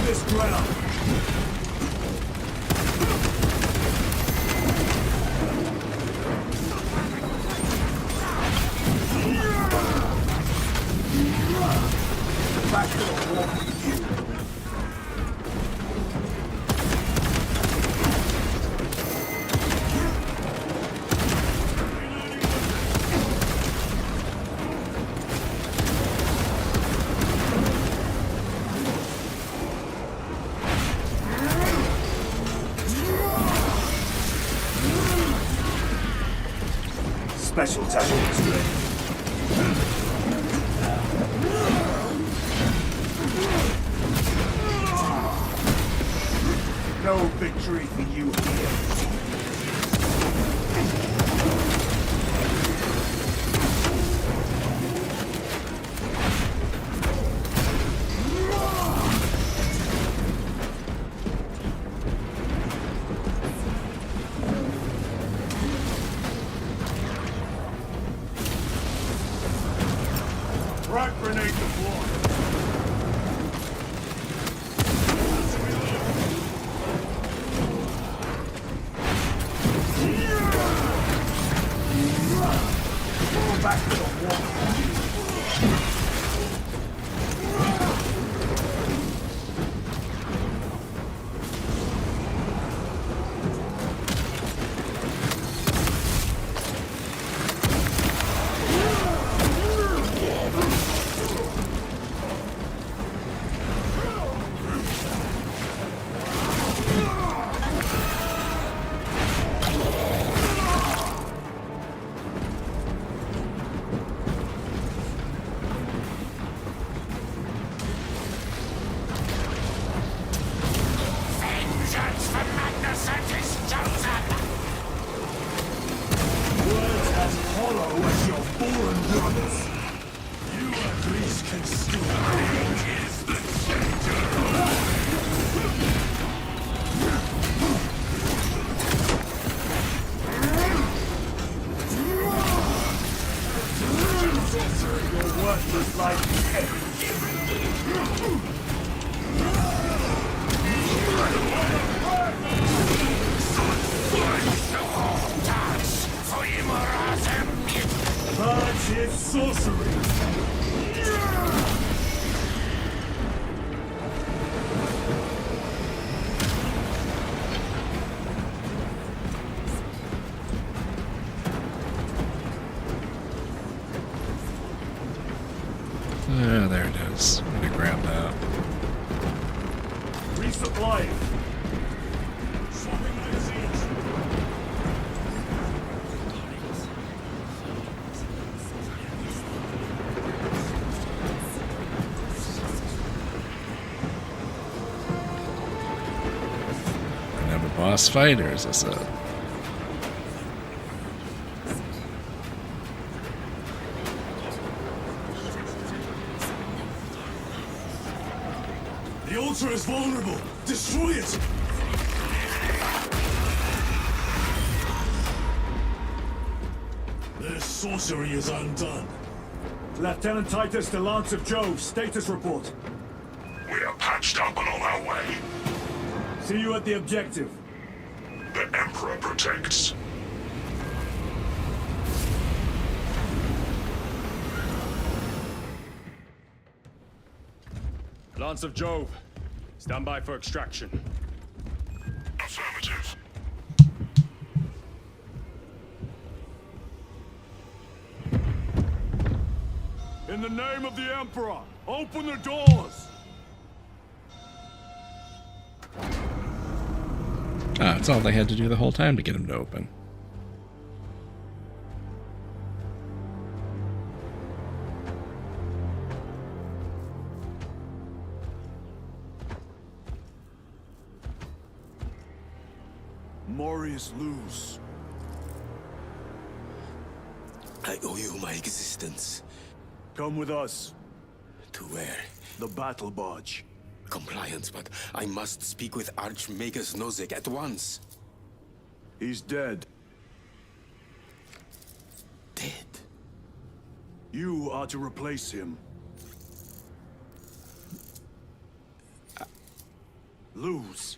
this ground! Back to the wall with you! Special tactics ready. No victory for you here. Frag grenade deployed. Back to the wall. Vengeance for Magnus and his chosen! Words as hollow as your foreign brothers. You at least can still rage is the Your worthless life Purge his sorcery! There it is. I'm gonna grab that. Resupply! And have a boss fighter, as I said. The altar is vulnerable! Destroy it! Their sorcery is undone. Lieutenant Titus to Lance of Jove, status report. We are patched up and on our way. See you at the objective. The Emperor protects. Lance of Jove, stand by for extraction. Affirmative. In the name of the Emperor, open the doors! Ah, that's all they had to do the whole time to get him to open. Morius Luz. I owe you my existence. Come with us. To where? The battle barge. Compliance, but I must speak with Archmagus Nozick at once. He's dead. Dead? You are to replace him. Lose.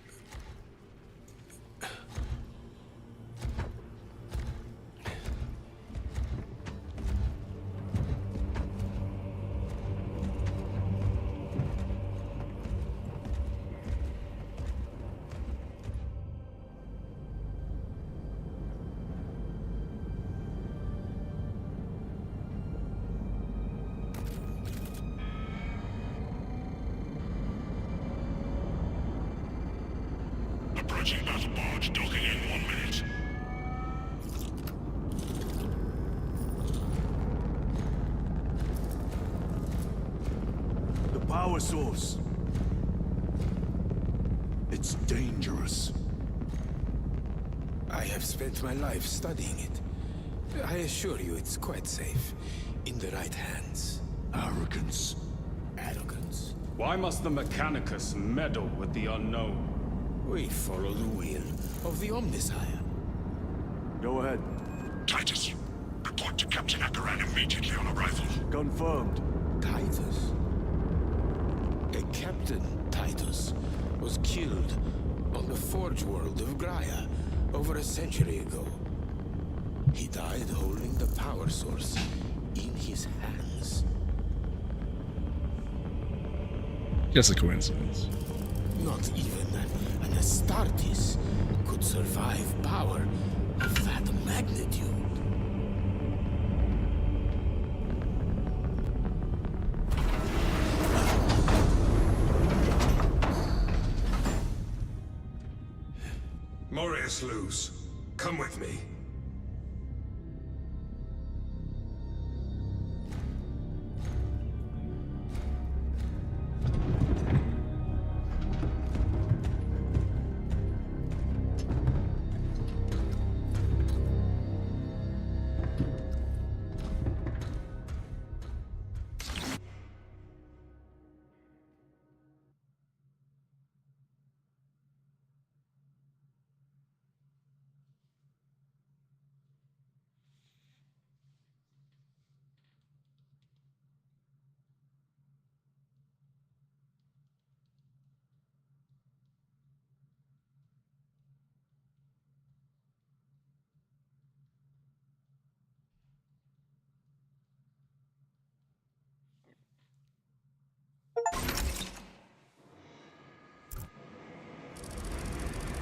Approaching battle barge, docking in 1 minute. The power source. It's dangerous. I have spent my life studying it. I assure you it's quite safe. In the right hands. Arrogance. Arrogance. Why must the Mechanicus meddle with the unknown? We follow the will of the Omnissiah. Go ahead. Titus, report to Captain Akaran immediately on arrival. Confirmed. Titus? A Captain Titus was killed on the Forge world of Graia over a century ago. He died holding the power source in his hands. Just a coincidence. Not even an Astartes could survive power of that magnitude. Morius Luz, come with me.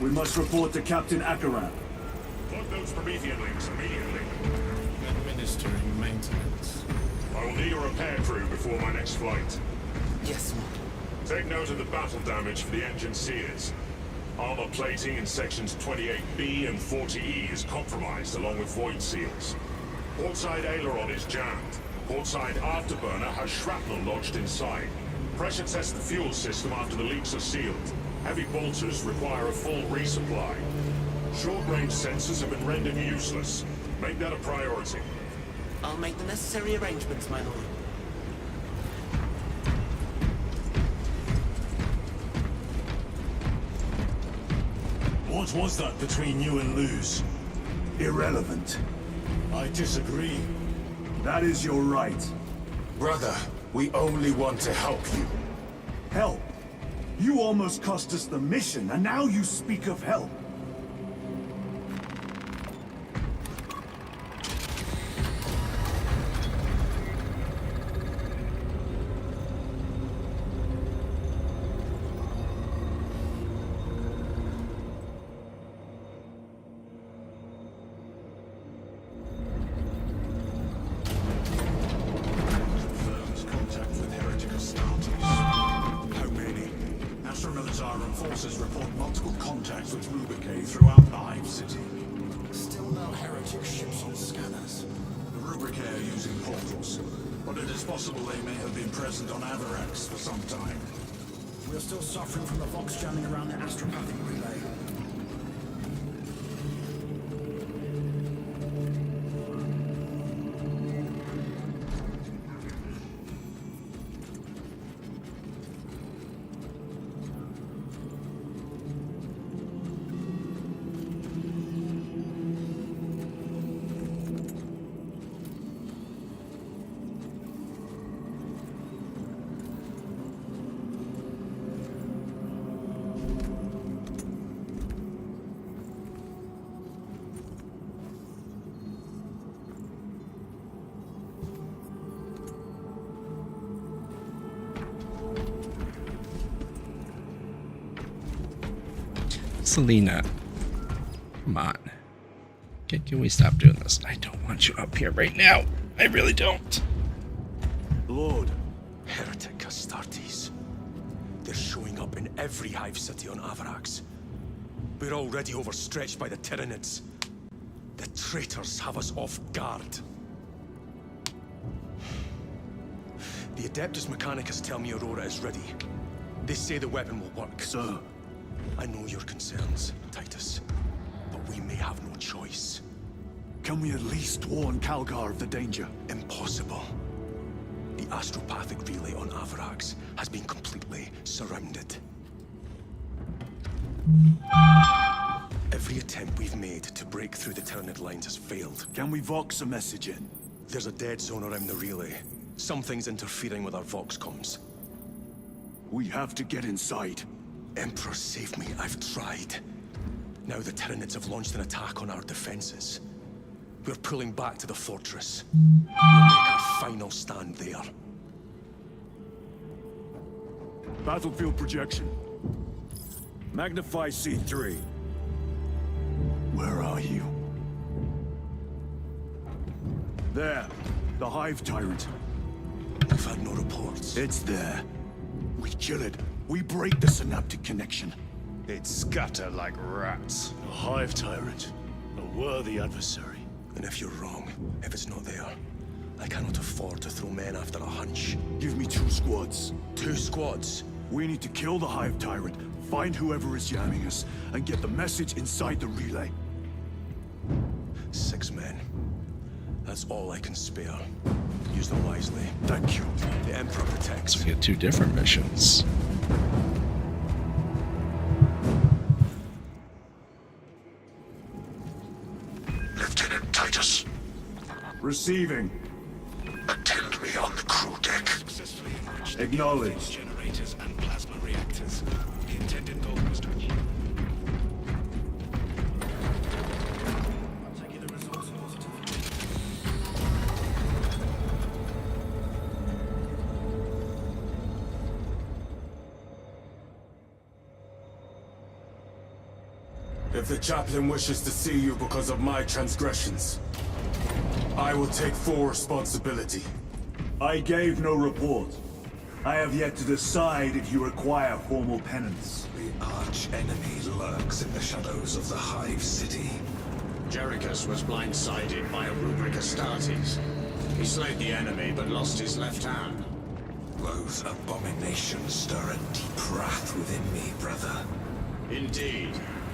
We must report to Captain Akaran. Plug those Promethean links immediately. Administering maintenance. I will need a repair crew before my next flight. Yes, Lord. Take note of the battle damage for the engine sears. Armor plating in sections 28B and 40E is compromised along with void seals. Portside aileron is jammed. Portside afterburner has shrapnel lodged inside. Pressure test the fuel system after the leaks are sealed. Heavy bolters require a full resupply. Short-range sensors have been rendered useless. Make that a priority. I'll make the necessary arrangements, my lord. What was that between you and Luz? Irrelevant. I disagree. That is your right. Brother, we only want to help you. Help? You almost cost us the mission, and now you speak of help. Contact with Heretic Astartes. How many? Astra Militarum forces report multiple contacts with Rubicae throughout the Hive City. Still no Heretic ships on scanners. The Rubicae are using portals, but it is possible they may have been present on Avarax for some time. We're still suffering from the Vox jamming around the astropathic relay. Selena. Come on. Can we stop doing this? I don't want you up here right now. I really don't. Lord. Heretic Astartes. They're showing up in every hive city on Avarax. We're already overstretched by the Tyranids. The traitors have us off guard. The Adeptus Mechanicus tell me Aurora is ready. They say the weapon will work. Sir. I know your concerns, Titus. But we may have no choice. Can we at least warn Calgar of the danger? Impossible. The astropathic relay on Avarax has been completely surrounded. Every attempt we've made to break through the Tyranid lines has failed. Can we Vox a message in? There's a dead zone around the relay. Something's interfering with our Vox comms. We have to get inside. Emperor, save me. I've tried. Now the Tyranids have launched an attack on our defenses. We're pulling back to the fortress. We'll make our final stand there. Battlefield projection. Magnify C3. Where are you? There. The Hive Tyrant. We've had no reports. It's there. We kill it. We break the synaptic connection. They'd scatter like rats. A Hive Tyrant. A worthy adversary. And if you're wrong, if it's not there, I cannot afford to throw men after a hunch. Give me 2 squads. 2 squads? We need to kill the Hive Tyrant, find whoever is jamming us, and get the message inside the relay. 6 men. That's all I can spare. Use them wisely. Thank you. The Emperor protects. So we get 2 different missions. Lieutenant Titus. Receiving. Attend me on the crew deck. Acknowledged. Generators and plasma reactors. The intended goal was to If the chaplain wishes to see you because of my transgressions, I will take full responsibility. I gave no report. I have yet to decide if you require formal penance. The arch-enemy lurks in the shadows of the Hive City. Jerichus was blindsided by a rubric Astartes. He slayed the enemy, but lost his left hand. Those abominations stir a deep wrath within me, brother. Indeed.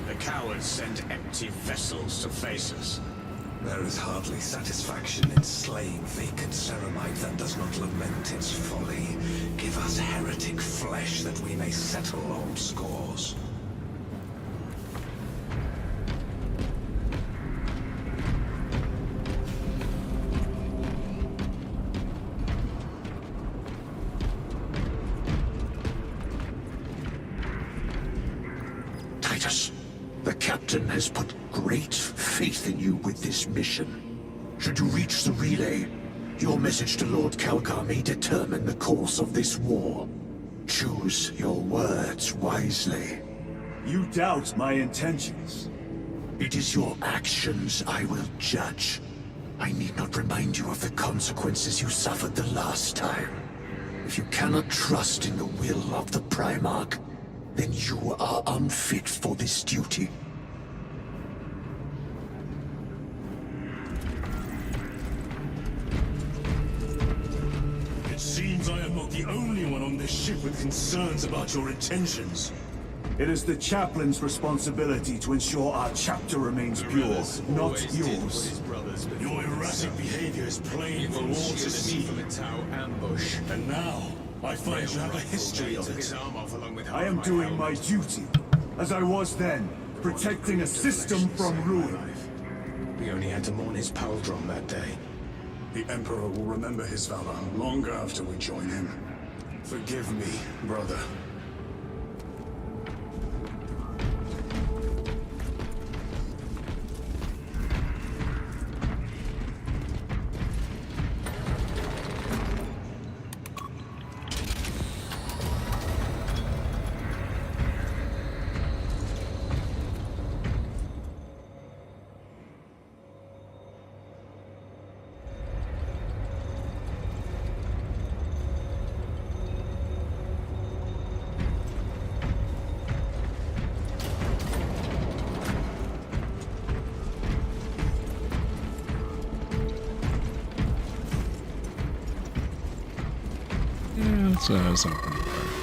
The cowards sent empty vessels to face us. There is hardly satisfaction in slaying vacant ceramite that does not lament its folly. Give us heretic flesh that we may settle old scores. Titus, the captain has put great faith in you with this mission. Should you reach the relay, your message to Lord Calgar may determine the course of this war. Choose your words wisely. You doubt my intentions. It is your actions I will judge. I need not remind you of the consequences you suffered the last time. If you cannot trust in the will of the Primarch, then you are unfit for this duty. It seems I am not the only one on this ship with concerns about your intentions. It is the chaplain's responsibility to ensure our chapter remains pure, not yours. Your erratic behavior is plain for all to see. And now, I find you have a history of it. I am doing my duty, as I was then, protecting a system from ruin. We only had to mourn his pauldron that day. The Emperor will remember his valor long after we join him. Forgive me, brother. So I was open for.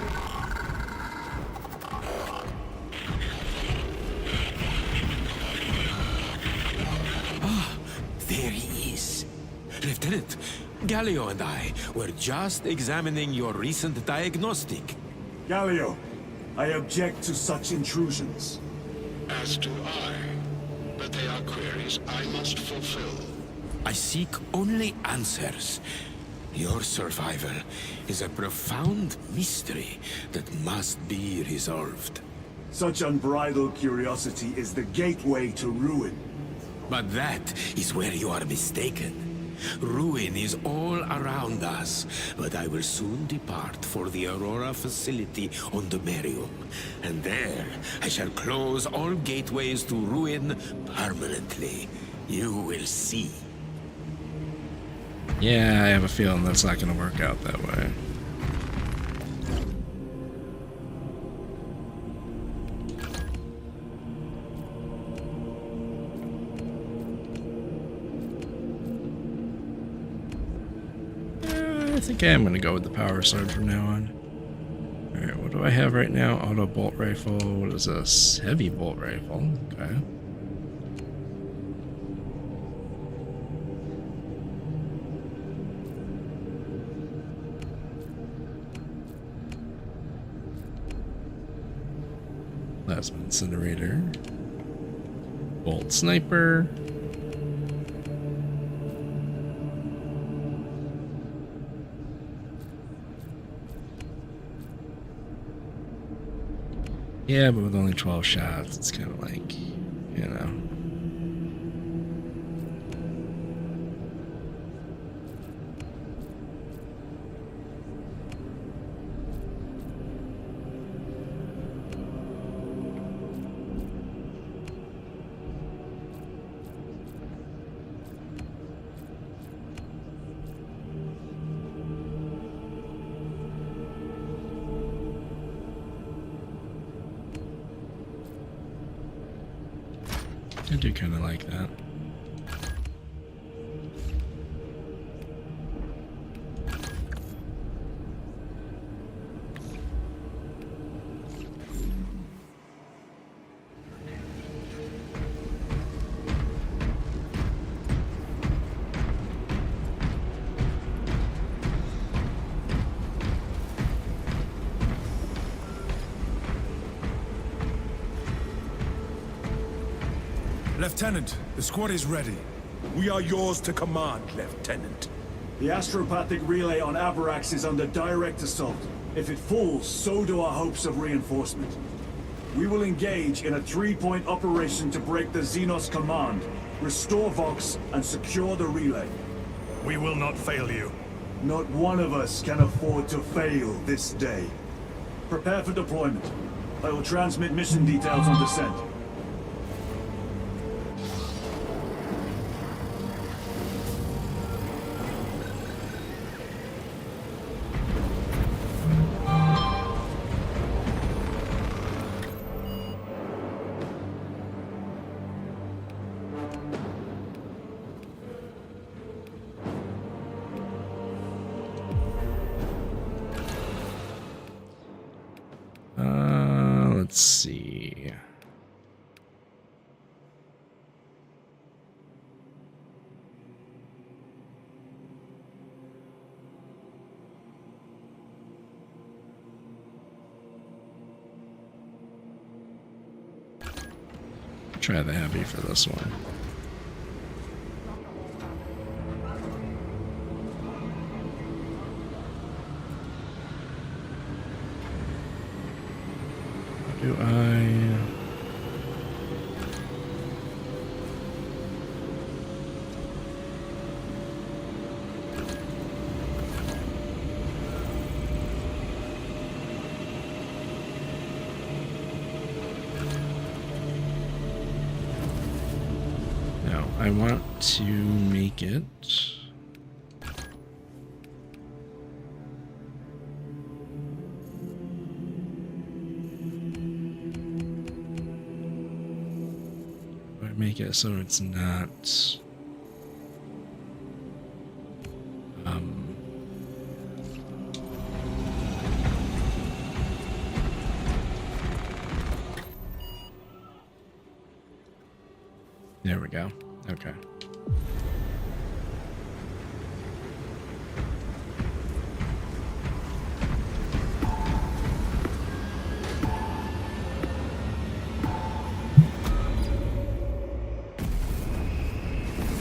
There he is. Lieutenant, Galio and I were just examining your recent diagnostic. Galio, I object to such intrusions. As do I. But they are queries I must fulfill. I seek only answers. Your survival is a profound mystery that must be resolved. Such unbridled curiosity is the gateway to ruin. But that is where you are mistaken. Ruin is all around us, but I will soon depart for the Aurora facility on Demerium. And there, I shall close all gateways to ruin permanently. You will see. Yeah, I have a feeling that's not going to work out that way. I think I am going to go with the power sword from now on. Alright, what do I have right now? Auto bolt rifle. What is this? Heavy bolt rifle. Okay. Plasma incinerator. Bolt sniper. Yeah, but with only 12 shots, it's kind of like, you know. I do kind of like that. Lieutenant, the squad is ready. We are yours to command, Lieutenant. The astropathic relay on Avarax is under direct assault. If it falls, so do our hopes of reinforcement. We will engage in a 3-point operation to break the Xenos command, restore Vox, and secure the relay. We will not fail you. Not one of us can afford to fail this day. Prepare for deployment. I will transmit mission details on descent. Let's see. Try the heavy for this one. Do I... No, I want to make it... make it so it's not There we go. Okay.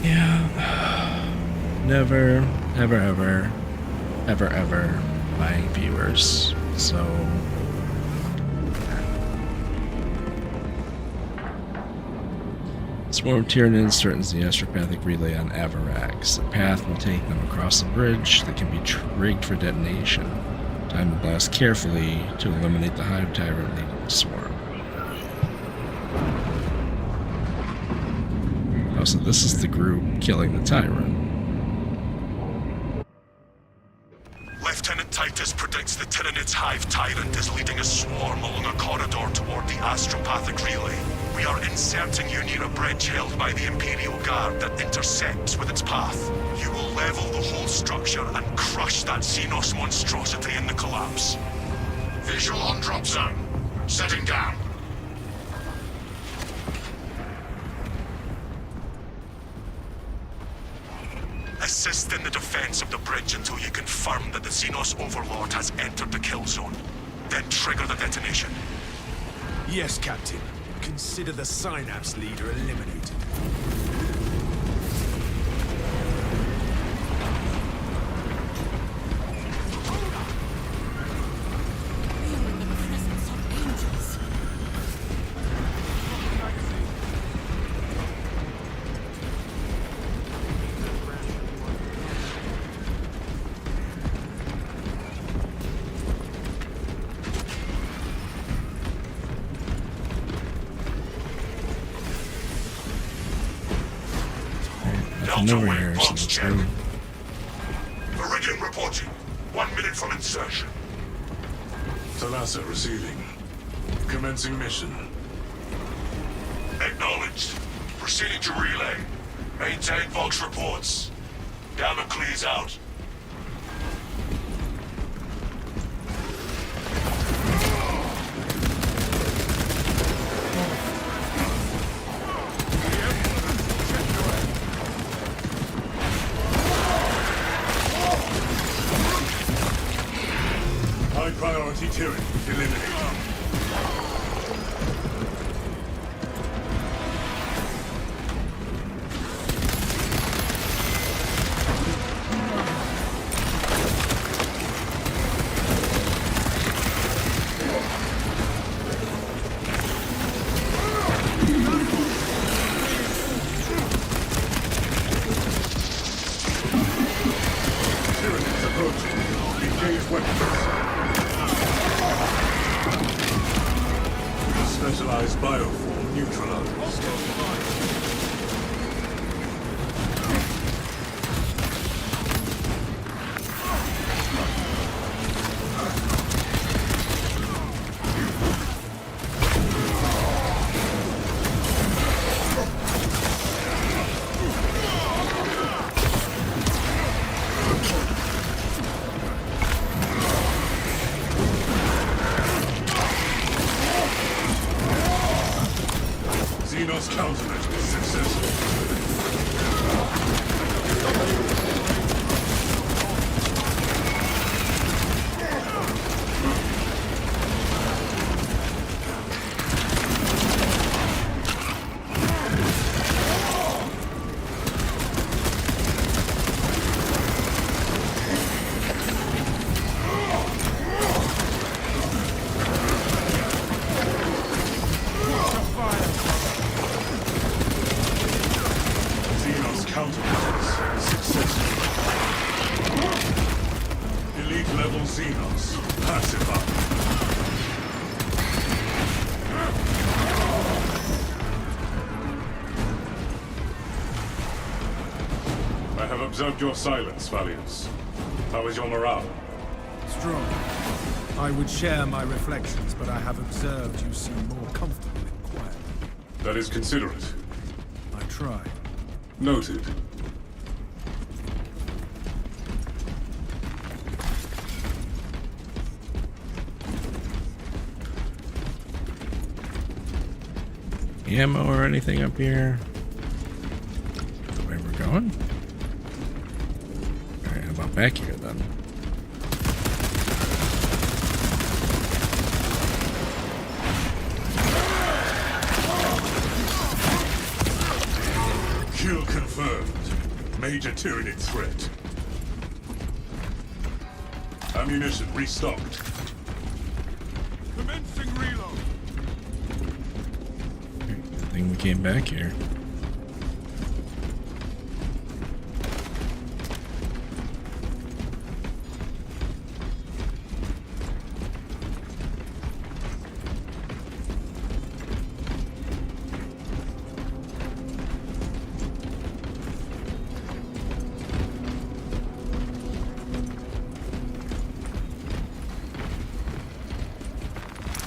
Yeah. Never, ever buying viewers. So Swarm Tyranids threatens the astropathic relay on Avarax. The path will take them across a bridge that can be rigged for detonation. Time to blast carefully to eliminate the hive tyrant leading the swarm. Oh, so this is the group killing the tyrant. Lieutenant Titus predicts the Tyranid's hive tyrant is leading a swarm along a corridor toward the astropathic relay. We are inserting you near a bridge held by the Imperial Guard that intersects with its path. You will level the whole structure and crush that Xenos monstrosity in the collapse. Visual on drop zone. Setting down. Assist in the defense of the bridge until you confirm that the Xenos Overlord has entered the kill zone. Then trigger the detonation. Yes, Captain. Consider the Synapse leader eliminated. Nowhere, so it's true. Iridium reporting. 1 minute from insertion. Thalassa receiving. Commencing mission. Acknowledged. Proceeding to relay. Maintain Vox reports. Damocles out. High-priority Tyranid eliminated. Tyranids approaching. Engage weapons. Specialized bioform neutralized. Xenos countermeasure is successful. Xenos countermeasures successful. Elite level Xenos pacified. I have observed your silence, Valiance. How is your morale? Strong. I would share my reflections, but I have observed you seem more comfortable and quiet. That is considerate. I try. Noted. Ammo or anything up here? going? Alright, how about back here then? Kill confirmed. Major Tyranid threat. Ammunition restocked. Commencing reload. Good thing we came back here.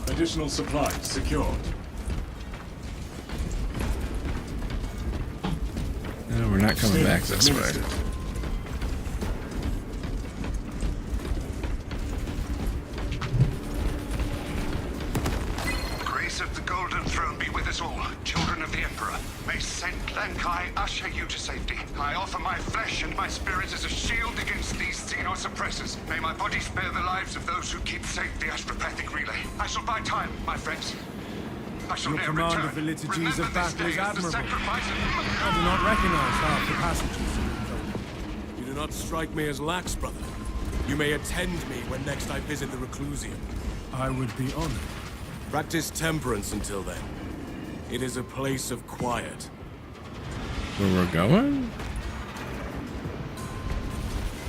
Additional supplies secured. No, we're not coming back this way. Grace of the Golden Throne be with us all, children of the Emperor. May Saint Lankai usher you to safety. I offer my flesh and my spirit as a shield against these Xenos oppressors. May my body spare the lives of those who keep safe the astropathic relay. I shall buy time, my friends. I shall Your ne'er command return. of the liturgies Remember of this battle day is as the admirable. sacrifice I do not recognize half the passages. You do not strike me as lax, brother. You may attend me when next I visit the Reclusium. I would be honored. Practice temperance until then. It is a place of quiet. Where we're going?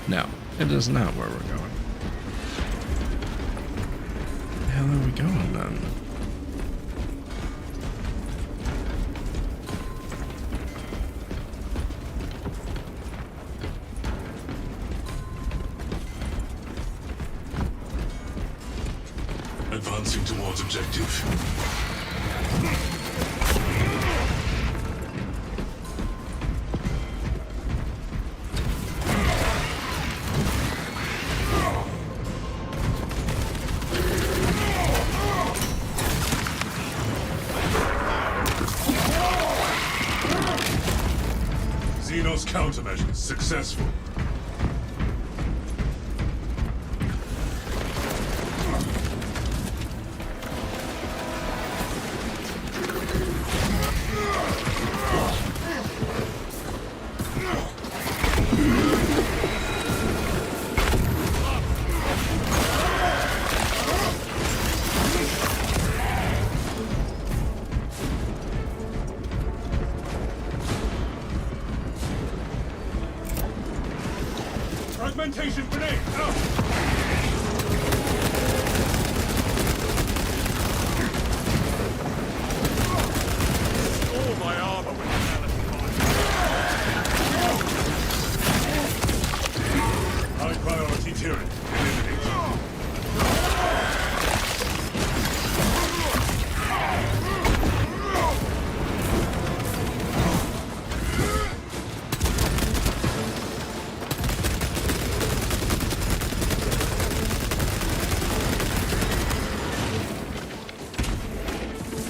No, it is not where we're going. Where the hell are we going then? Advancing towards objective. Xenos countermeasures successful. Fragmentation grenade out! All my armor with high priority Tyranid eliminated.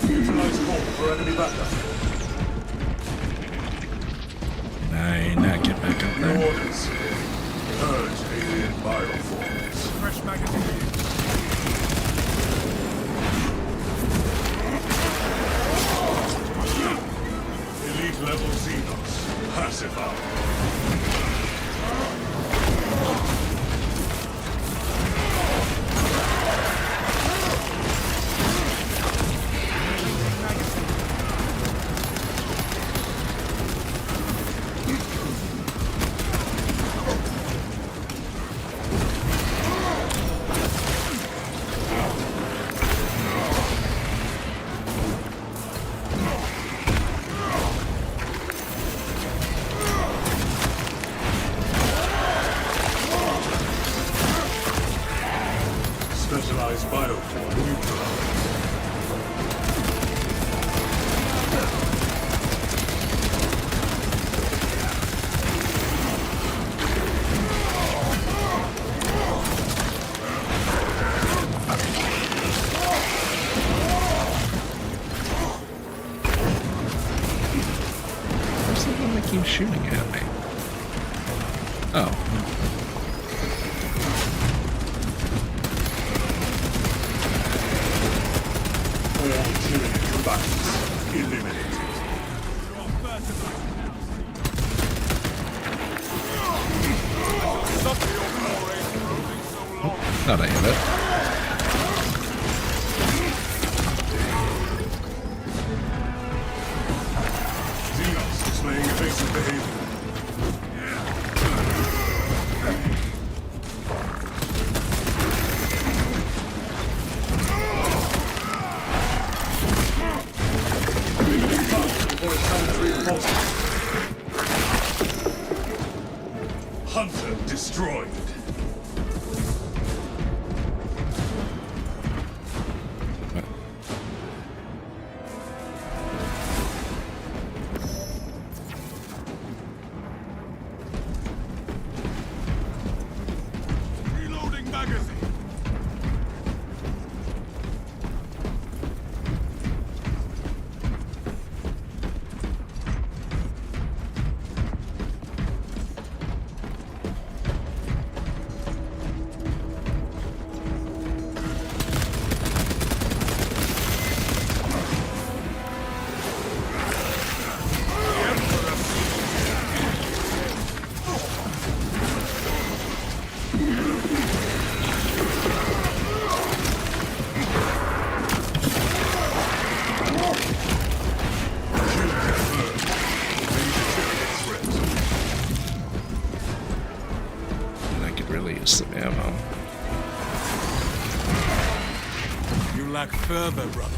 Utilize core for enemy backup. Can I not get back up No there? orders. Purge alien bioforms. Fresh magazine. Elite level Xenos. Pacified. Specialized bioform neutralized. Where's the one that keeps shooting at me? Oh. All Tyranid combatants eliminated. Thought I hit it. Xenos displaying evasive behavior. Hunter destroyed. Reloading magazine. And I could really use some ammo. You lack fervor, brother.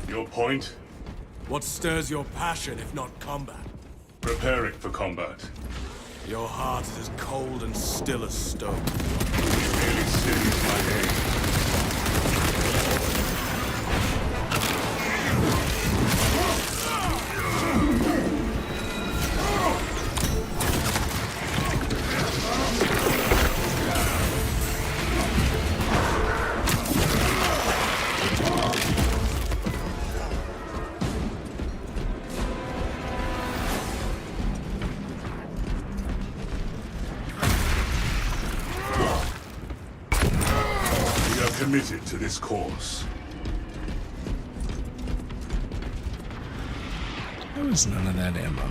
Your point? What stirs your passion if not combat? Preparing for combat. Your heart is as cold and still as stone. Really steadies my aim. Committed to this course. There was none of that ammo.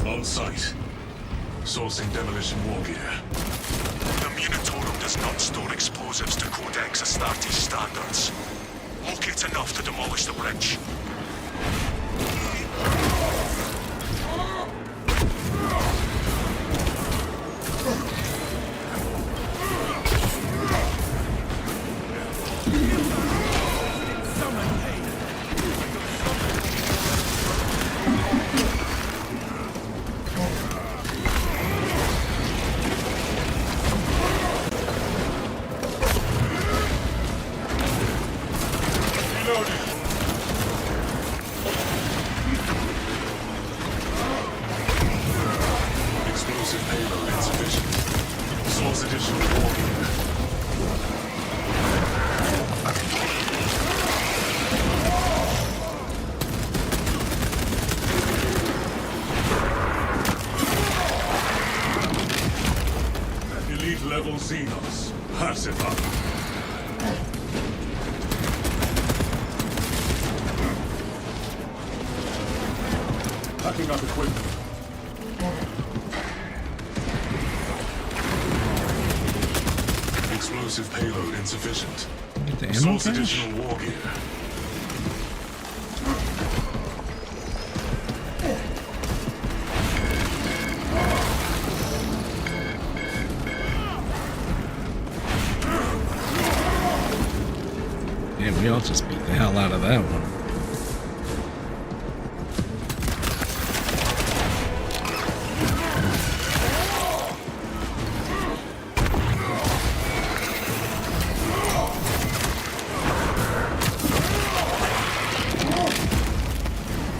On site. Sourcing demolition war gear. The Munitorum does not store explosives to Codex Astartes standards. Locate enough to demolish the bridge. Explosive payload insufficient. Source additional war gear. Elite level Xenos. Pacify. Packing up equipment. Explosive payload insufficient. Get the ammo Source cache? additional war gear. Yeah, we all just beat the hell out of that one.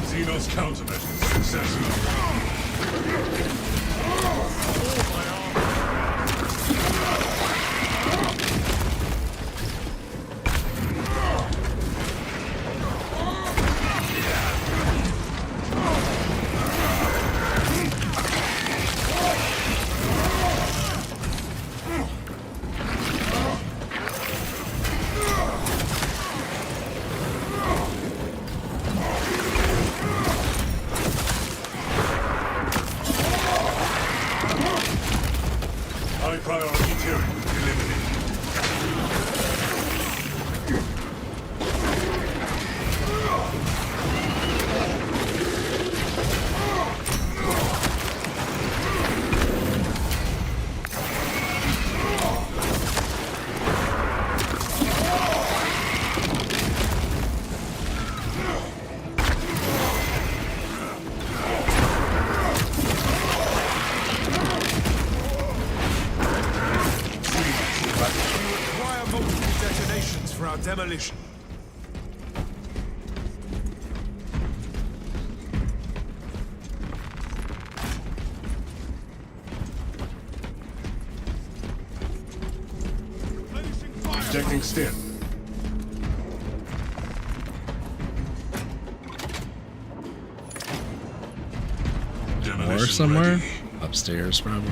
Xenos countermeasures successful. High priority Tyranid eliminated. Demolition. Checking stim. More somewhere? Upstairs, probably.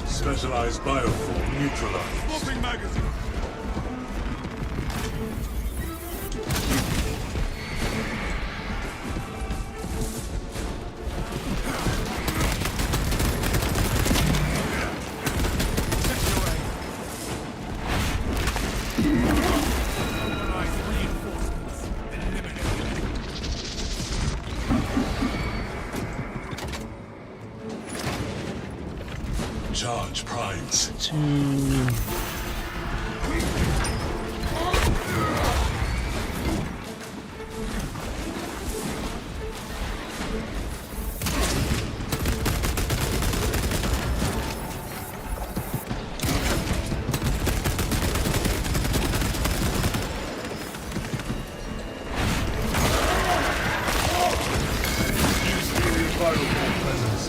Specialized bioform neutralized. Swapping magazine. Charge primes.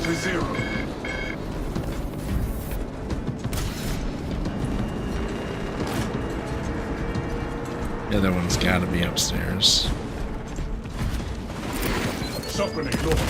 To 0. The other one's gotta be upstairs. Shock grenade launched.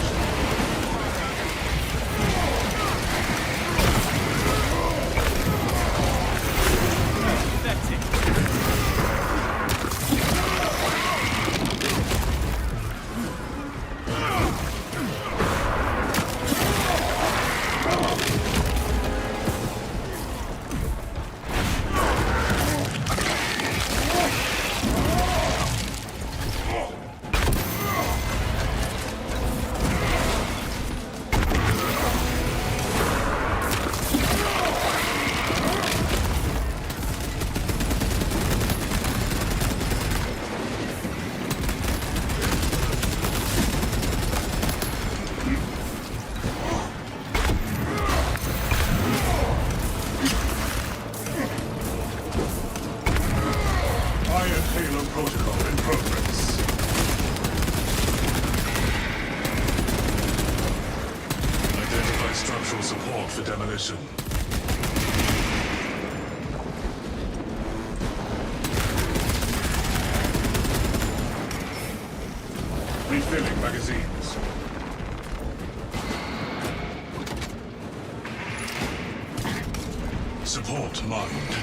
Protocol in progress. Identify structural support for demolition. Refilling magazines. Support mined.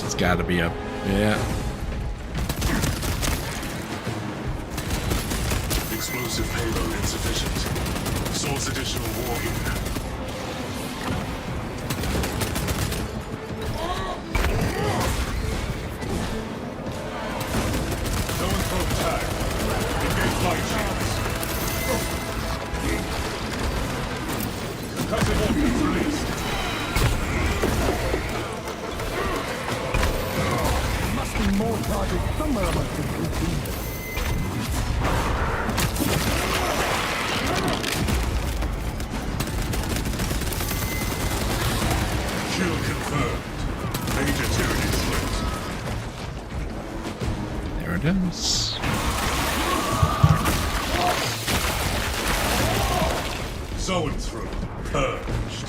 It's gotta be up. Yeah. Explosive payload insufficient. Source additional war gear. No one throw tag. Engage light shields. Concussive ordnance released. More targets somewhere amongst the two teams. Kill confirmed. Major Tyranid split. There it is. Sown through. Purged.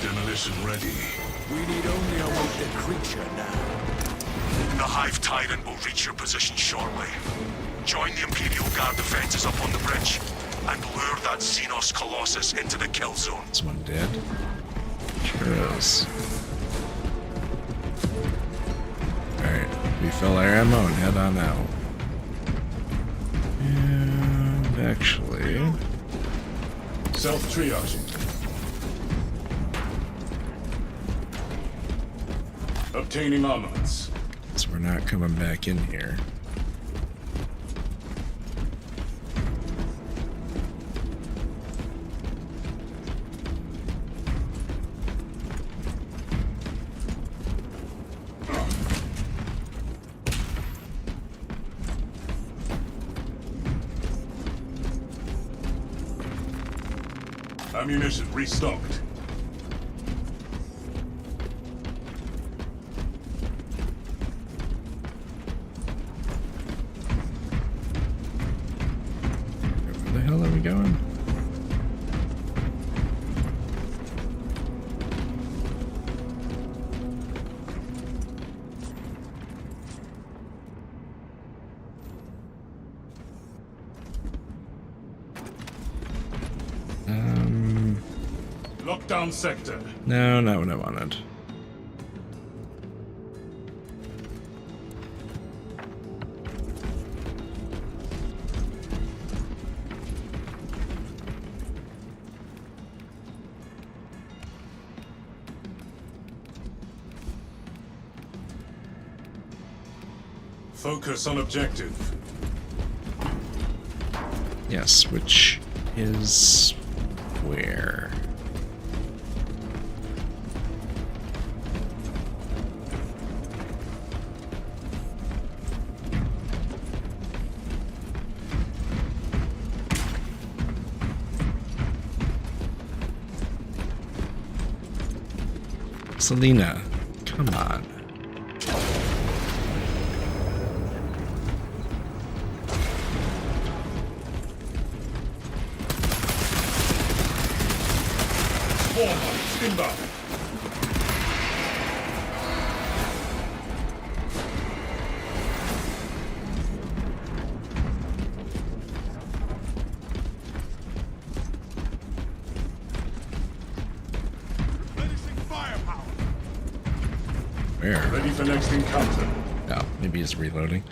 Demolition ready. We need only await the creature now. The Hive Tyrant will reach your position shortly. Join the Imperial Guard defenses up on the bridge, and lure that Xenos Colossus into the kill zone. Is one dead? Sure is. Alright, refill our ammo and head on out. And actually... Self-triaging. Obtaining armaments. So we're not coming back in here. Ammunition restocked. Where the hell are we going? Lockdown sector. No, not what I wanted. Focus on objective. Yes, which is where? Selena, come on. Inbound. Where? Ready for next encounter. Oh, maybe he's reloading.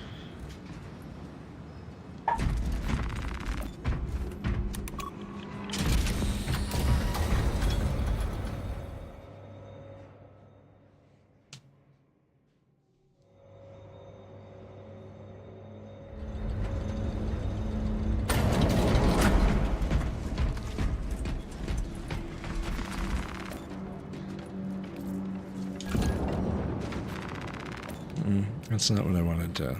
That's not what I wanted to.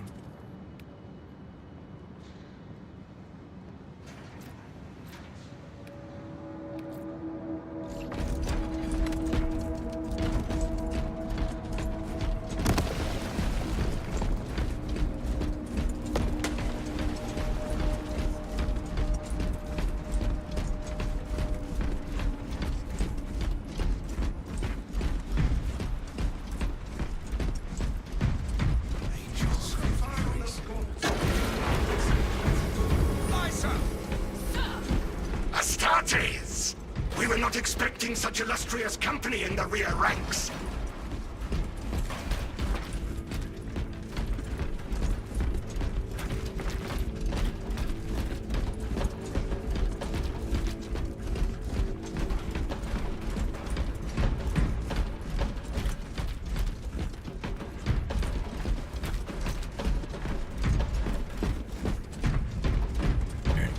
Astartes! We were not expecting such illustrious company in the rear ranks.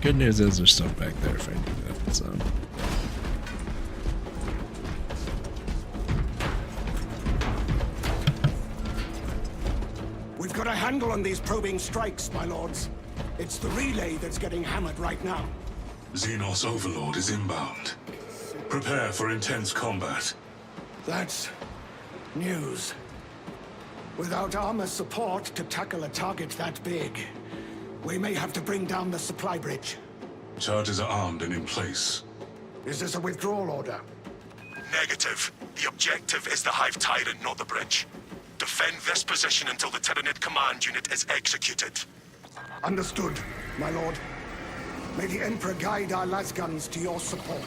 Good news is there's stuff back there if I need that, so. We've got a handle on these probing strikes, my lords. It's the relay that's getting hammered right now. Xenos Overlord is inbound. Prepare for intense combat. That's News. Without armor support to tackle a target that big, we may have to bring down the supply bridge. Charges are armed and in place. Is this a withdrawal order? Negative. The objective is the Hive Tyrant, not the bridge. Defend this position until the Tyranid command unit is executed. Understood, my lord. May the Emperor guide our lasguns to your support.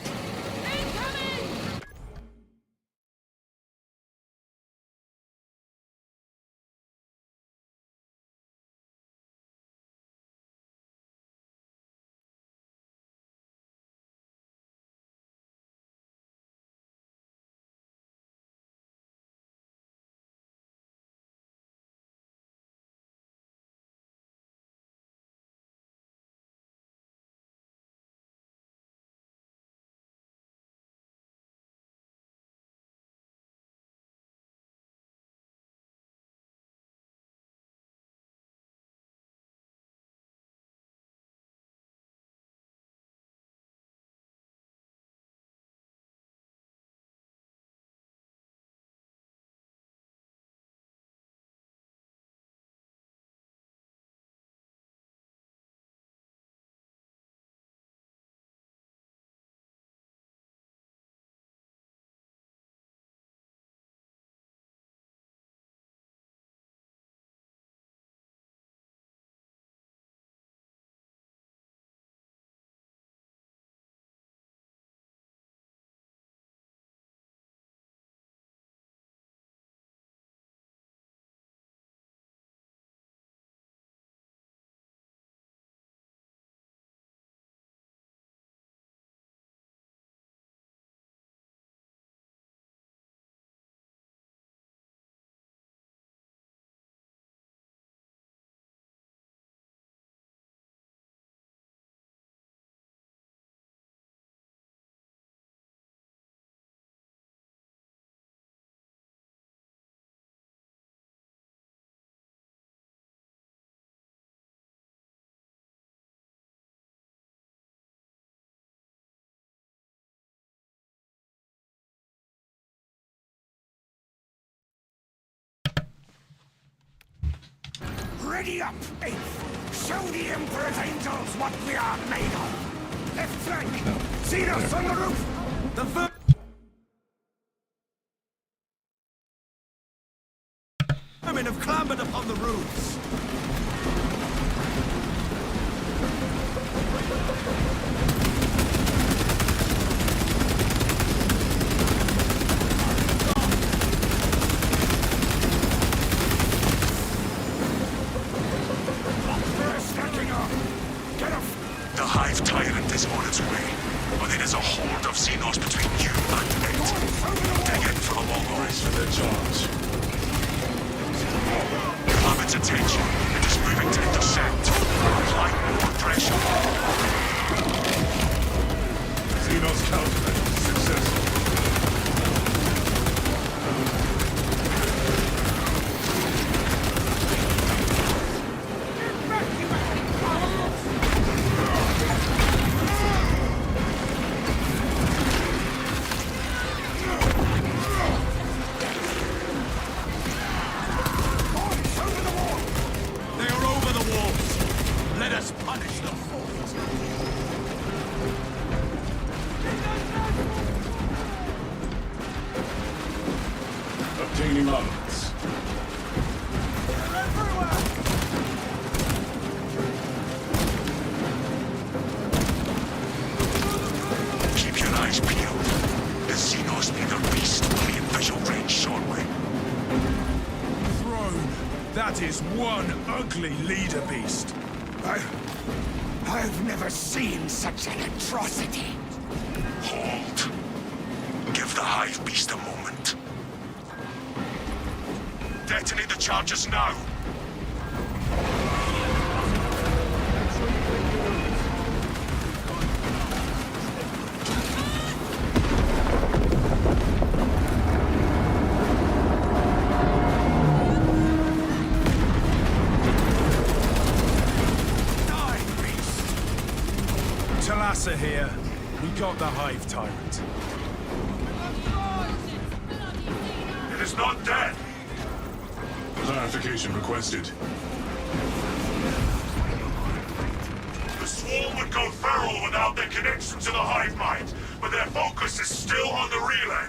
Ready up, Eighth! Show the Emperor's angels what we are made of! Left flank! Xenos on the roof! The vermin have clambered upon the roofs! The Hive Tyrant is on its way, but there is a horde of Xenos between you and it. Dig in for the long haul. For their charge. Have its attention. It is moving to intercept. Apply more pressure. Xenos countermeasures successful. Obtaining armaments. Keep your eyes peeled. The Xenos Leader Beast will be in visual range shortly. Throne! That is one ugly leader beast. I've never seen such an atrocity. Hold. Give the Hive Beast a moment. Detonate the charges now. Talassa here. We got the Hive Tyrant. is not dead. Clarification requested. The swarm would go feral without their connection to the hive mind, but their focus is still on the relay.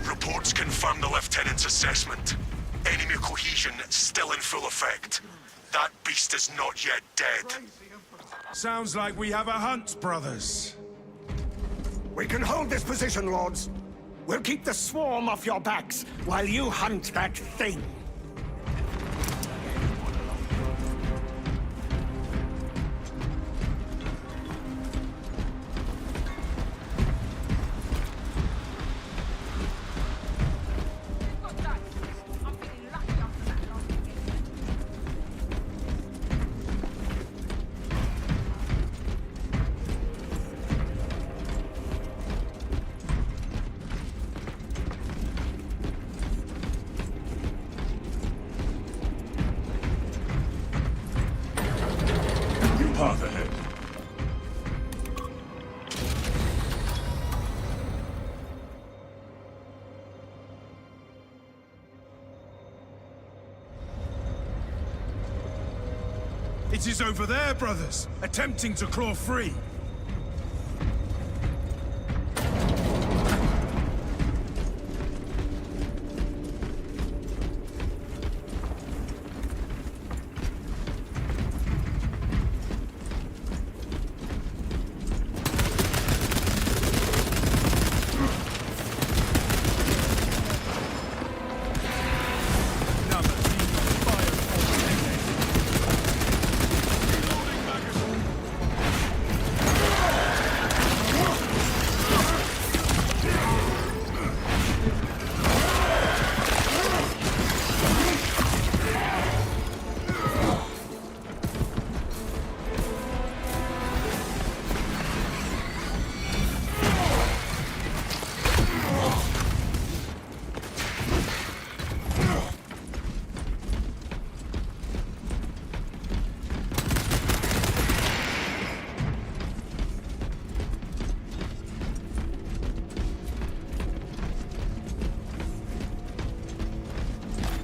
Reports confirm the Lieutenant's assessment. Enemy cohesion still in full effect. That beast is not yet dead. Sounds like we have a hunt, brothers. We can hold this position, Lords. We'll keep the swarm off your backs while you hunt that thing. Path ahead. It is over there, brothers, attempting to claw free.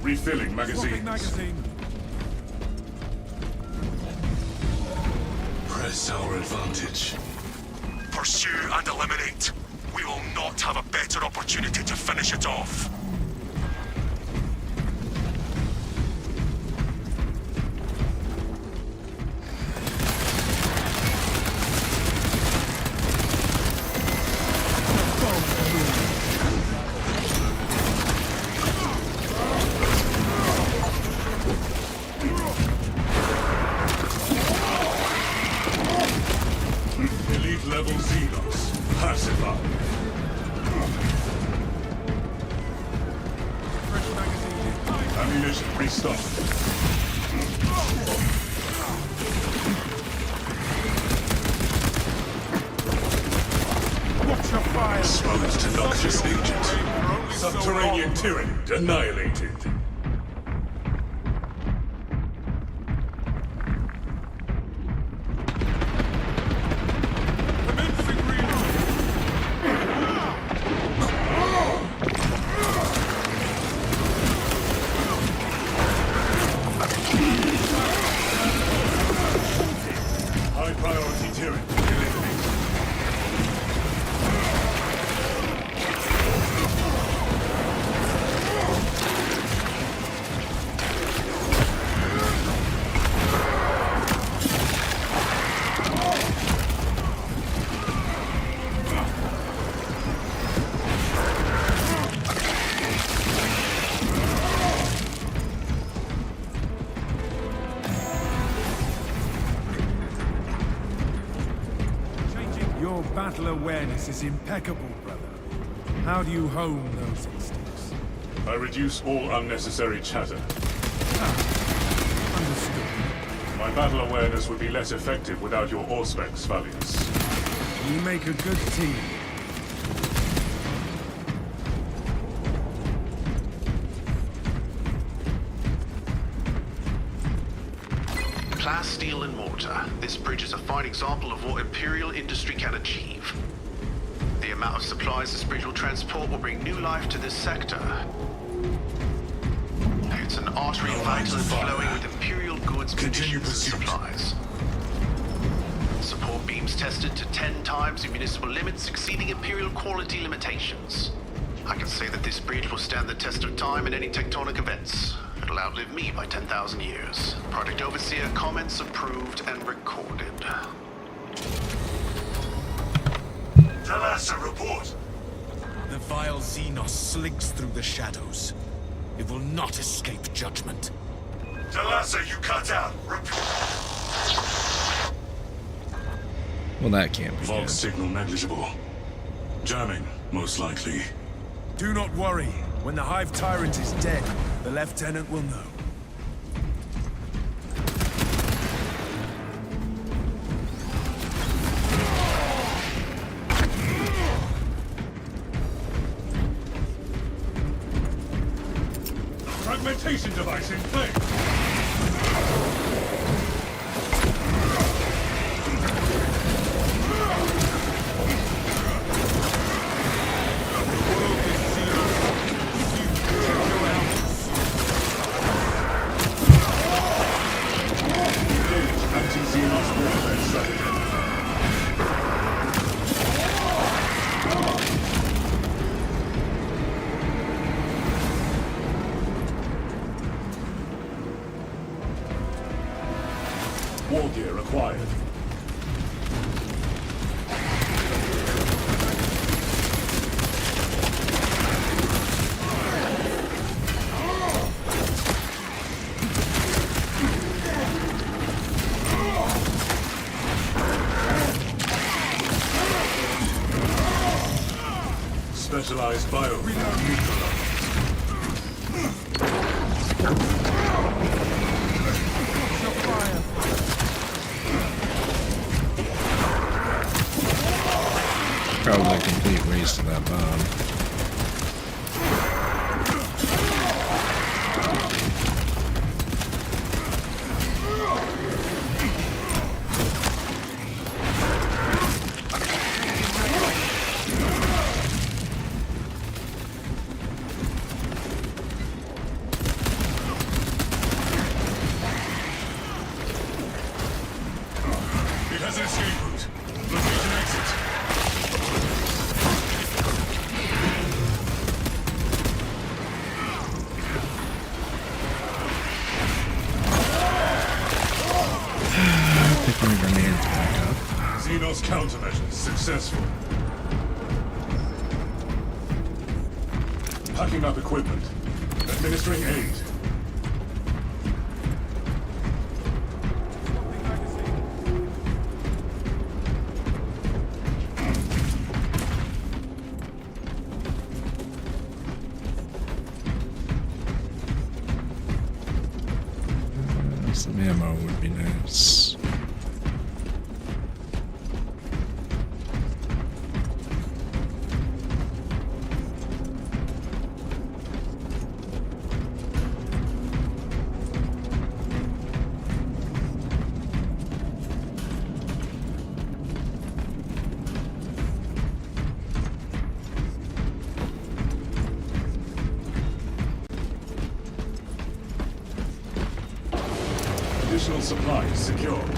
Refilling magazine. Press our advantage. Pursue and eliminate. We will not have a better opportunity to finish it off. Elite level Xenos. Pacify. Ammunition restocked. Watch your fire! Exposed to noxious agent. Subterranean tyrant annihilated. High priority tyrant eliminated. Your battle awareness is impeccable, brother. How do you hone those instincts? I reduce all unnecessary chatter. Understood. My battle awareness would be less effective without your Auspex, Valius. We make a good team. Class Steel and Mortar. This bridge is a fine example of what Imperial industry can achieve. The The amount of supplies this bridge will transport will bring new life to this sector. It's an artery vital and flowing with Imperial goods, munitions, and supplies. Support beams tested to 10 times the municipal limits, exceeding Imperial quality limitations. I can say that this bridge will stand the test of time and any tectonic events. It'll outlive me by 10,000 years. Project Overseer comments approved and recorded. Talassa, report. The vile Xenos slinks through the shadows. It will not escape judgment. Talassa, you cut out. Well, that can't be Vox good. signal negligible. Jamming, most likely. Do not worry. When the Hive Tyrant is dead, the Lieutenant will know. Fragmentation device in place. War gear acquired. Specialized bio-reader neutralized. Probably a complete waste of that bomb. It has an escape route. Location exit. Pick my grenades back up. Xenos countermeasures successful. Packing up equipment. Administering aid. Some ammo would be nice. Additional supplies secured.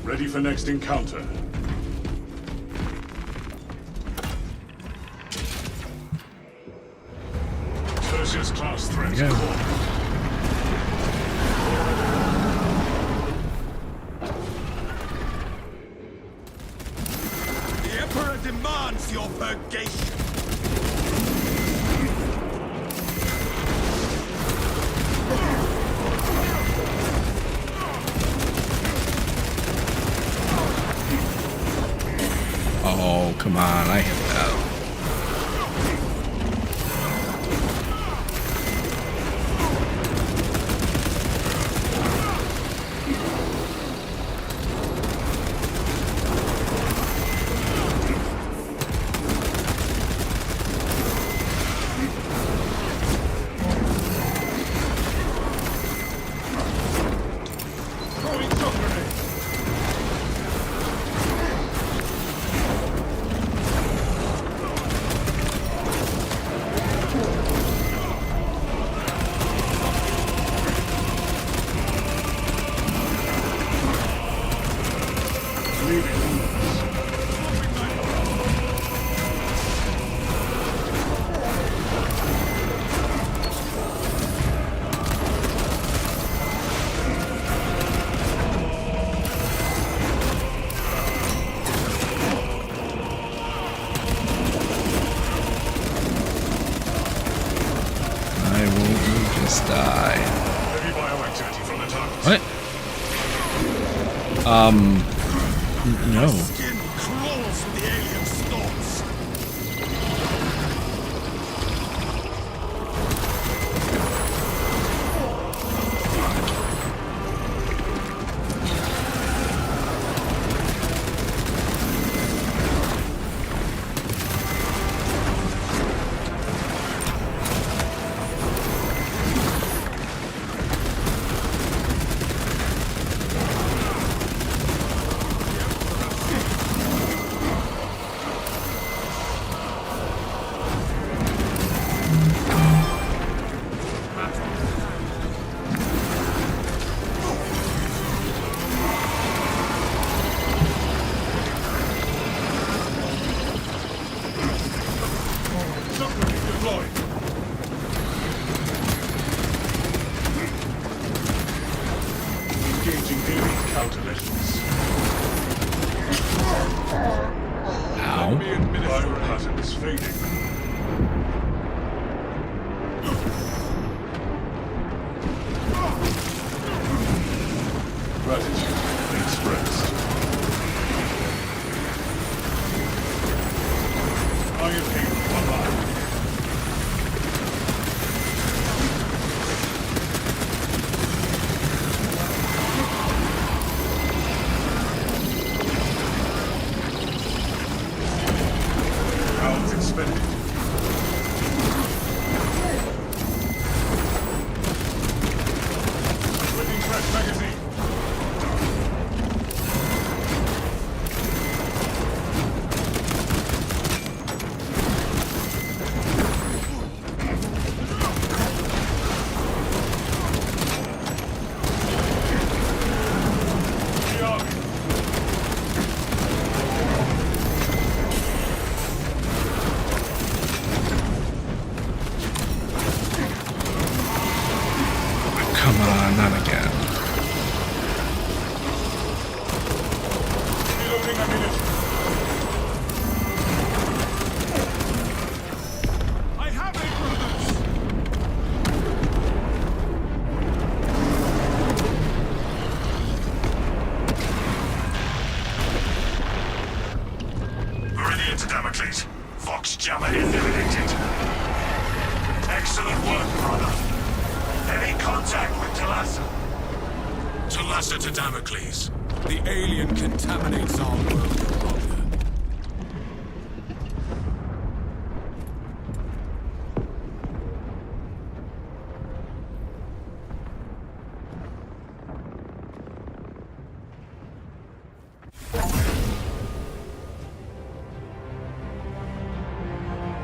Ready for next encounter. Tertius class threats There we go. caught. The Emperor demands your purgation. Oh, come on, I hit that. Throwing shock grenade. I won't you just die. Heavy bioactivity from the target. What? No. Skin crawls from the alien stalks. Engaging enemy counter-measures. Ow. Biohazard is fading. Gratitude expressed. I appeal online. Rounds expended. Switching fresh magazine. Come on, not again. Reloading ammunition. I have it, brothers! Meridian to Damocles. Vox Jammer eliminated. Excellent work, brother. Any contact with Talassa? Talassa to Damocles. The alien contaminates our world no longer.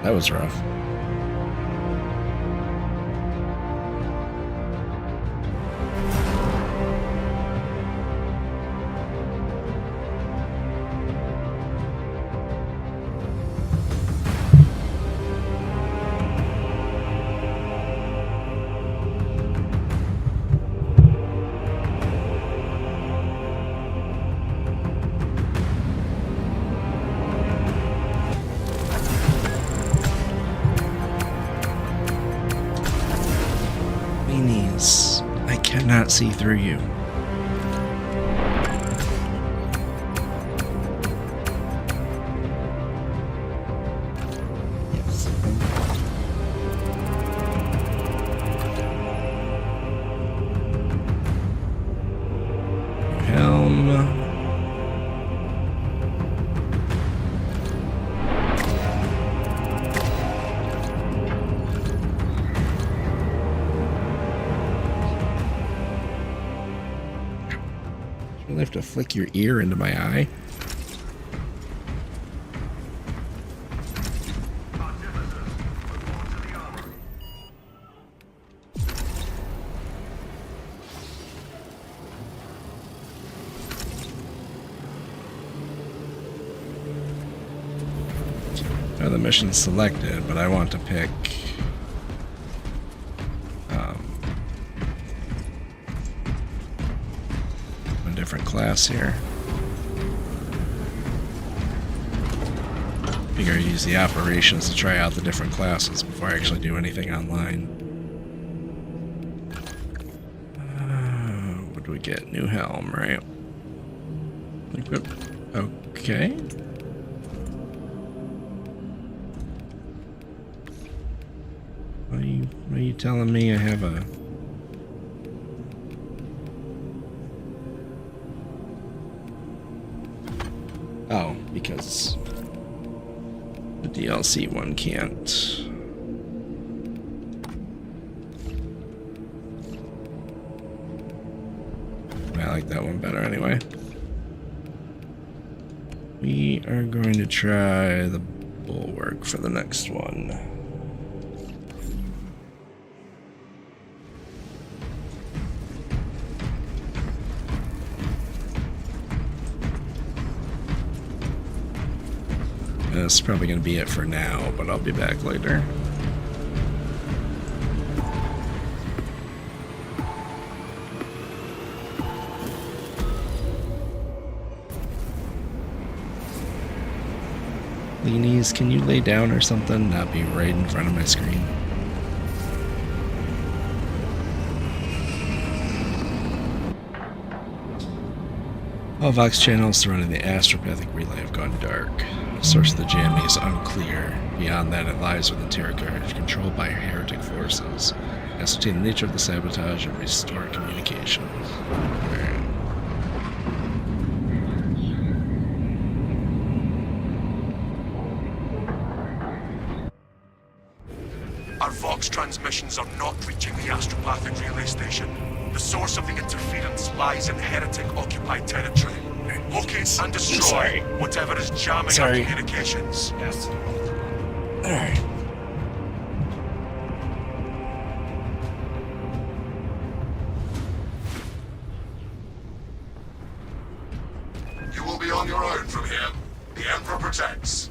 That was rough. Weenies, I cannot see through you. Yes. Helm. I have to flick your ear into my eye. Now the mission's selected, but I want to pick a different class here. Figure I use the operations to try out the different classes before I actually do anything online. What do we get? New helm, right? Equip. Okay. What are you telling me? I have a... Oh, because the DLC one can't. I like that one better anyway. We are going to try the Bulwark for the next one. That's probably going to be it for now, but I'll be back later. Leanies, can you lay down or something? Not be right in front of my screen. All Vox channels surrounding the astropathic relay have gone dark. The source of the jam is unclear. Beyond that, it lies within Terracarnage, controlled by heretic forces. Ascertain the nature of the sabotage and restore communications. Alright. Our Vox transmissions are not reaching the astropathic relay station. The source of the interference lies in heretic-occupied territory. Locate and destroy whatever is jamming our communications. Yes. Alright. You will be on your own from here. The Emperor protects.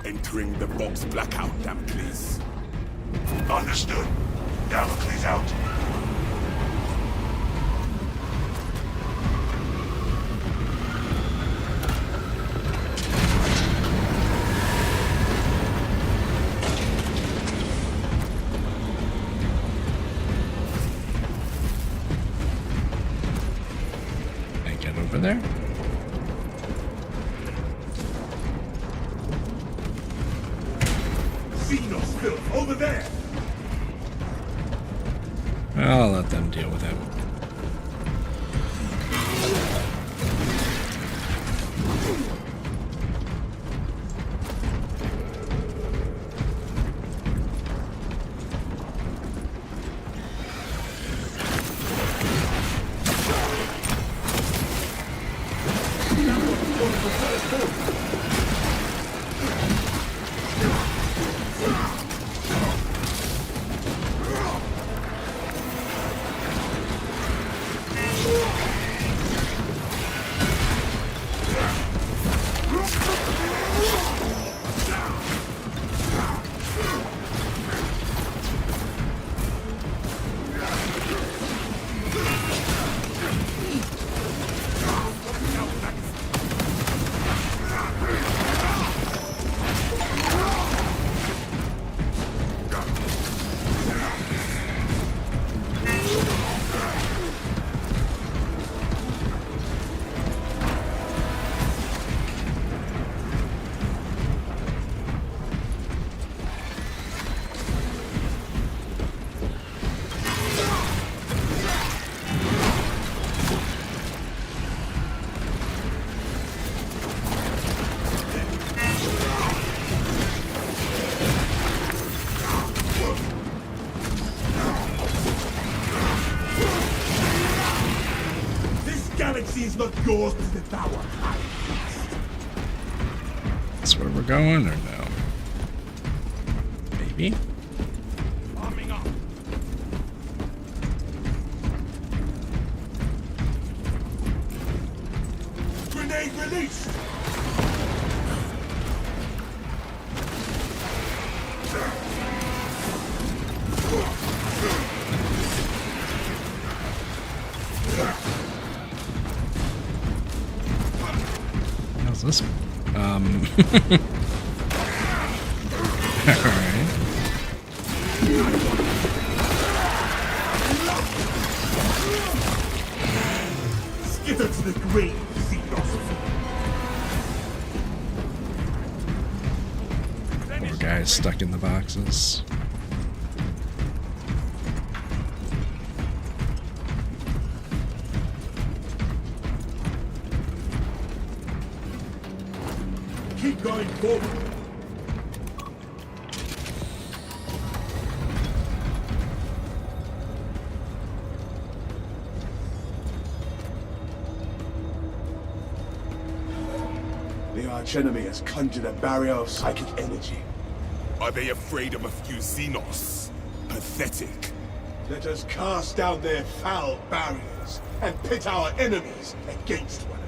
Entering the Vox blackout, Damocles. Understood. Damocles out. Over there. Xenos filth over there. I'll let them deal with it. Is not yours to devour. That's where we're going, or no? Maybe. Arming up. Grenade released. How's this? Alright. Skitter to the grave, Xenos. More guys stuck in the boxes. Keep going forward. The archenemy has conjured a barrier of psychic energy. Are they afraid of a few Xenos? Pathetic. Let us cast down their foul barriers and pit our enemies against one another.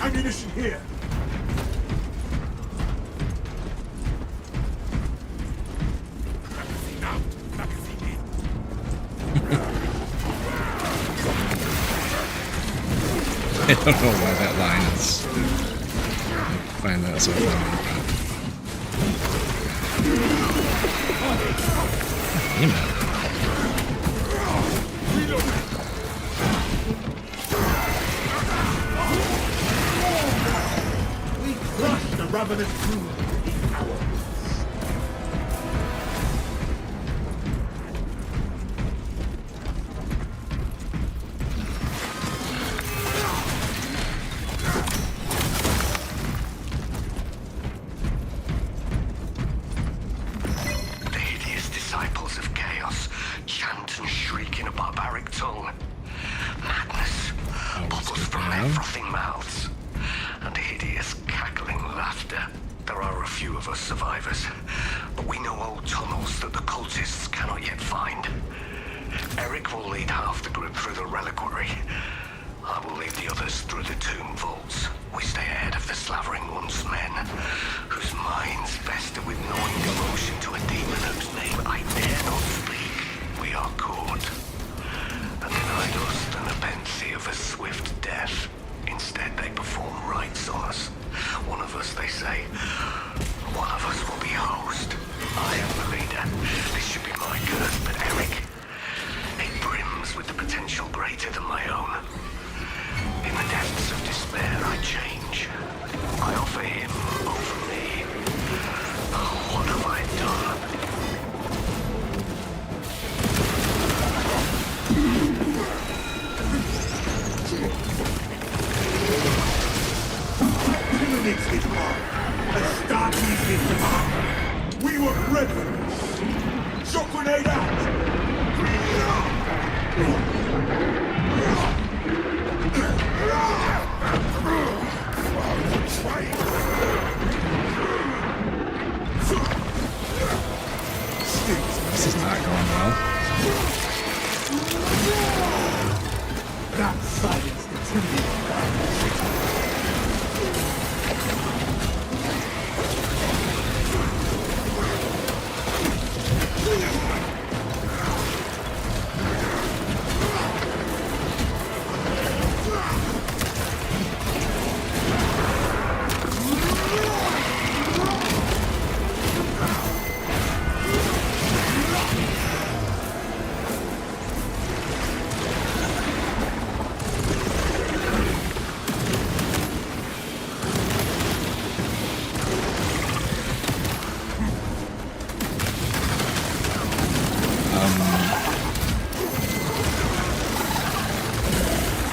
Ammunition here! Magazine out! Magazine in! I don't know why that line is. I find that so funny. We crush the ravenous brood in our midst. The hideous disciples of chaos chant and shriek in a barbaric tongue. Madness bubbles from their frothing mouths, and hideous cackling laughter. There are a few of us survivors, but we know old tunnels that the cultists cannot yet find. Eric will lead half the group through the reliquary. I will lead the others through the tomb vaults. We stay ahead of the Slavering One's men, whose minds fester with gnawing devotion to a demon whose name I dare not speak. We are caught, and denied us the nepenthe of a swift death. Instead, they perform rites on us. One of us, they say. One of us will be host. I am the leader. This should be my curse, but Eric, it brims with the potential greater than my own. In the depths of despair, I change. I offer him over me. Oh, what have I done? Tyranids hit hard. Astartes hit hard. We were ready. Shock grenade This is not going well. That silenced the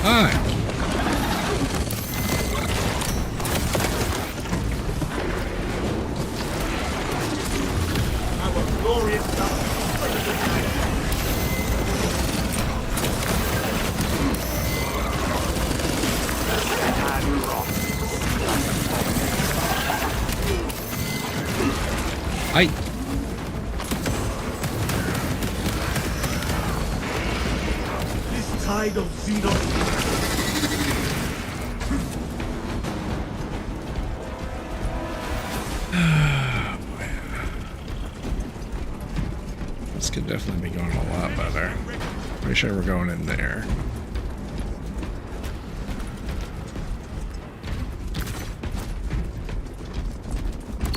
Hi. Our glorious Hi. This time side of Xenos. This could definitely be going a lot better. Pretty sure we're going in there.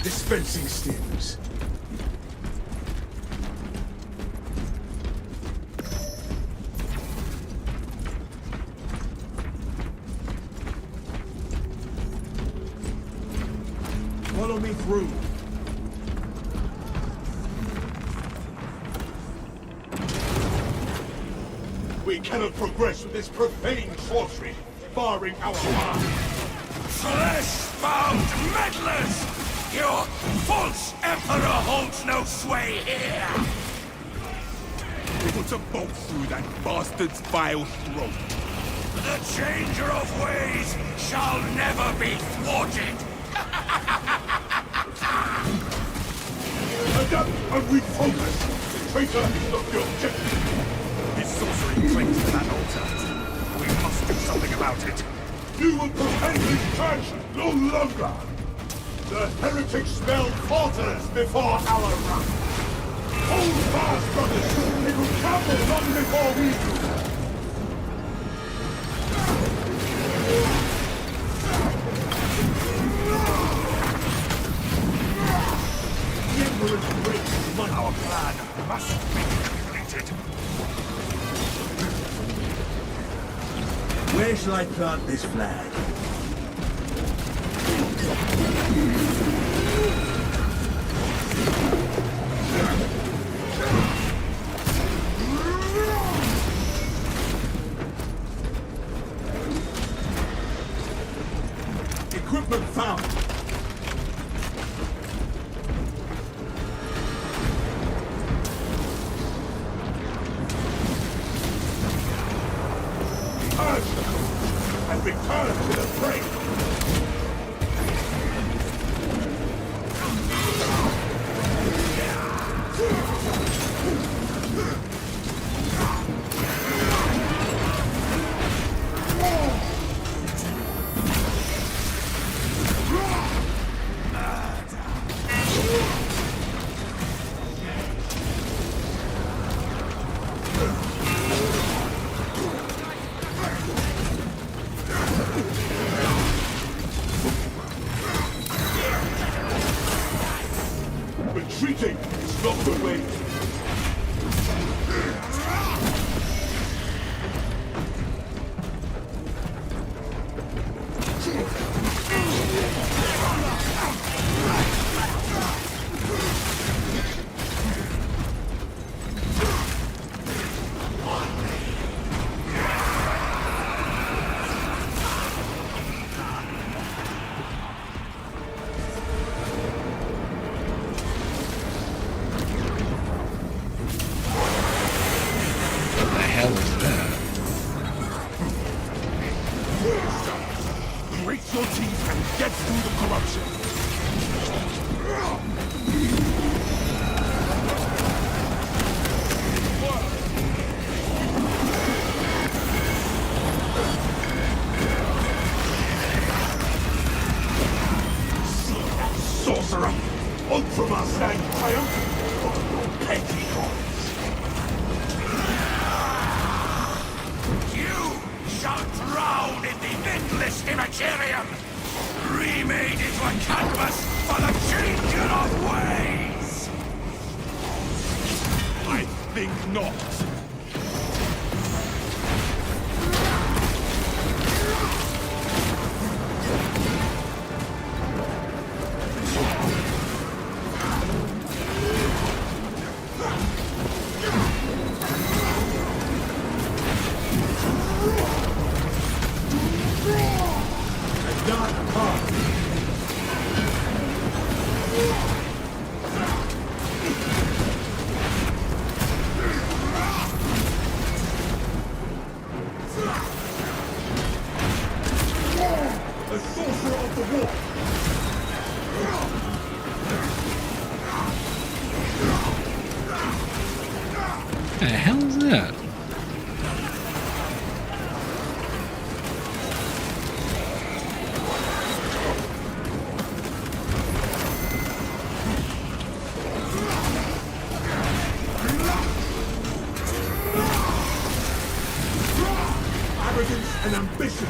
Dispensing stims. Follow me through. We cannot progress with this profane sorcery, barring our path. Flesh-bound meddlers! Your false emperor holds no sway here! Put a bolt through that bastard's vile throat. The changer of ways shall never be thwarted! Adapt and refocus! The traitor is not the objective. His sorcery clings to that altar. We must do something about it. You will prevent his church no longer! The heretics smell falters before our wrath! Hold fast, brothers! It will trample long before we do! The Emperor's grace, our plan must be completed. Where shall I plant this flag? Equipment found. And return to the fray! Retreating is not the way. Break your teeth and get through the corruption. Sorcerer! Ultramas and triumph! Petty gods! You shall drown in the endless Imagerium, remade into a canvas for the changer of ways! I think not. The sorcerer of the war! The hell is that? arrogance and ambition.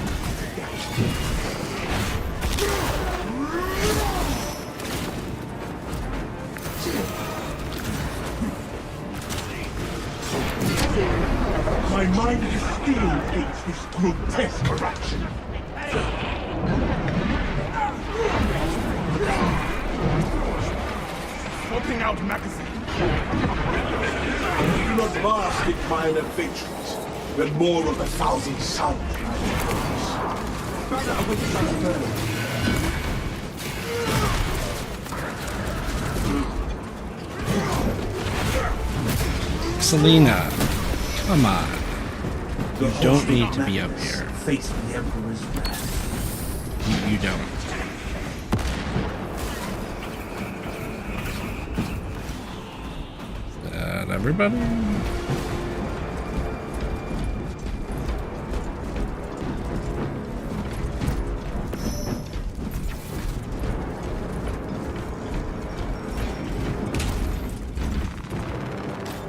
My mind still hates this grotesque corruption. Swapping out magazine. Do not bask in minor victories, when more of 1,000 sound. Rather await some further. Selena, come on. You don't need to be up here. Face the Emperor's wrath. You don't. Is that everybody?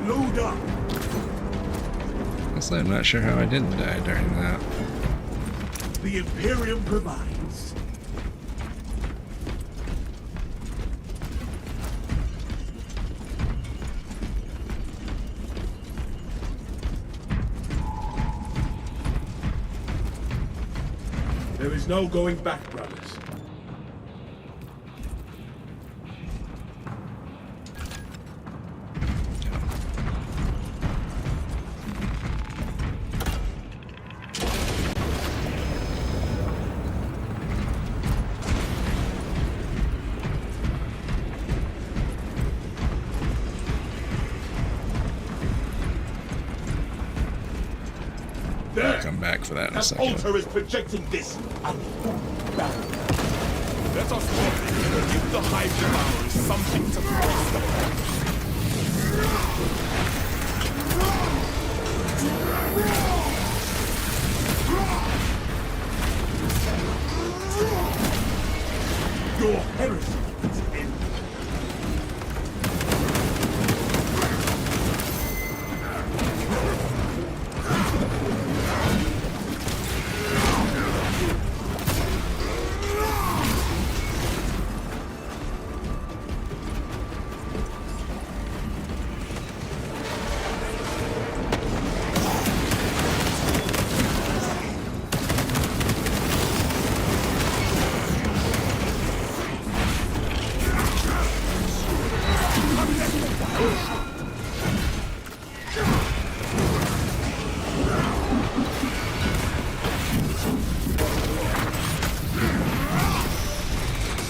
Load up. Honestly, I'm not sure how I didn't die during that. The Imperium provides. There is no going back, brothers. I'll come back for that in a That second. altar is projecting this. Let us give the Hive Devourers something to feast upon. Your heresy is ended.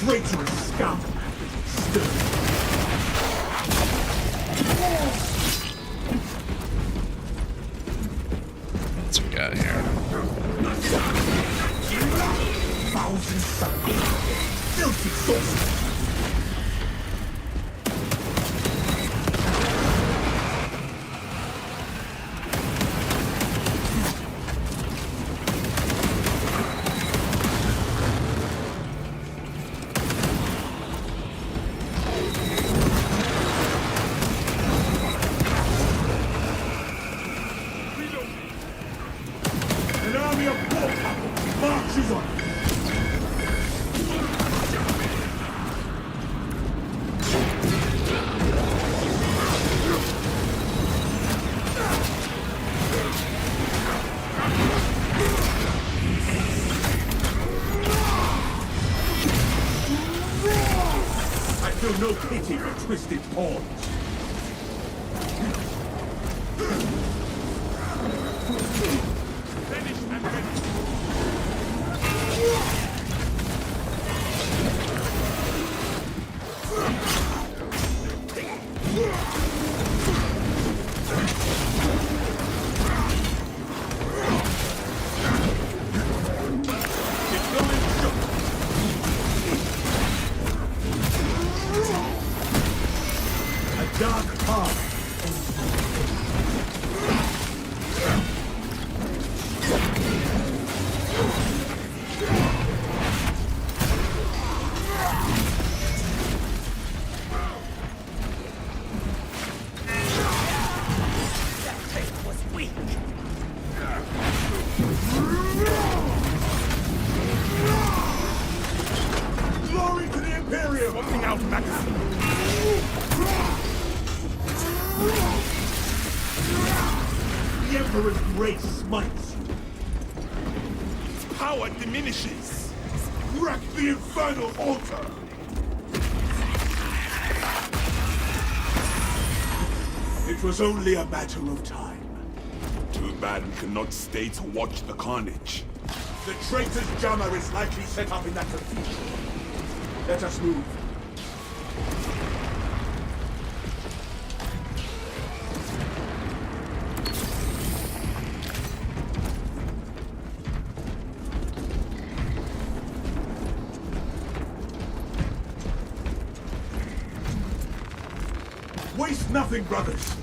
Traitorous scum! What's we got here? Thousand sons! Filthy sorcerer! An army of warcraft marches on! I feel no pity for twisted pawns. A dark path. Glory to the Imperium! Looking out, Max! The Emperor's grace smites you. Its power diminishes! Wreck the infernal altar! It was only a matter of time. Two men cannot stay to watch the carnage. The traitor's jammer is likely set up in that cathedral. Let us move. Waste nothing, brothers.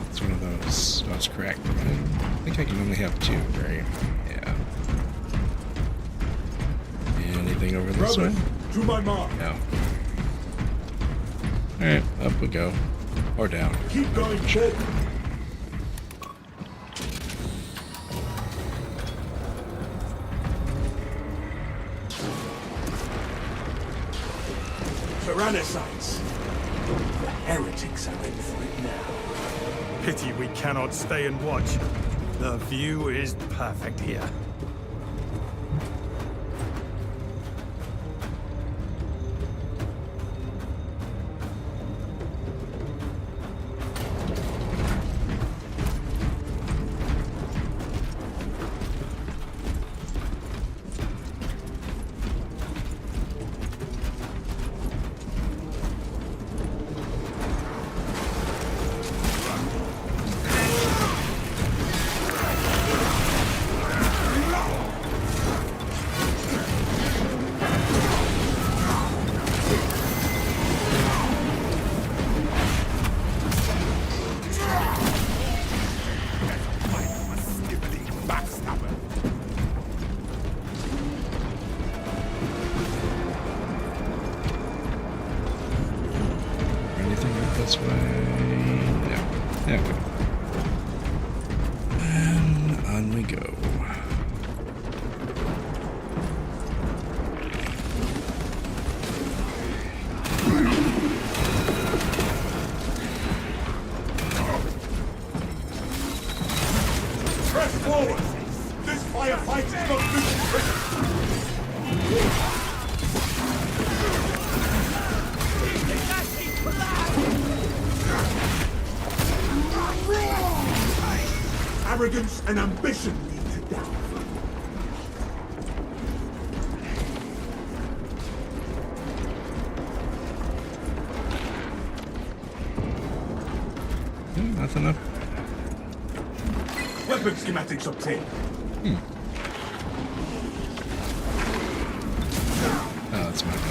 It's one of those. Oh, it's correct. I think I can only have two, right? Yeah. Anything over this Brothers, way? to my mark. No. Alright, up we go. Or down. Keep going forward. Tyrannocytes. The heretics are in for it now. Pity we cannot stay and watch. The view is perfect here. This way. No. There we go. And on we go. Press forward! This firefight is not Arrogance and ambition lead to down. Nothing up. Weapon schematics obtained. Oh, that's my gun.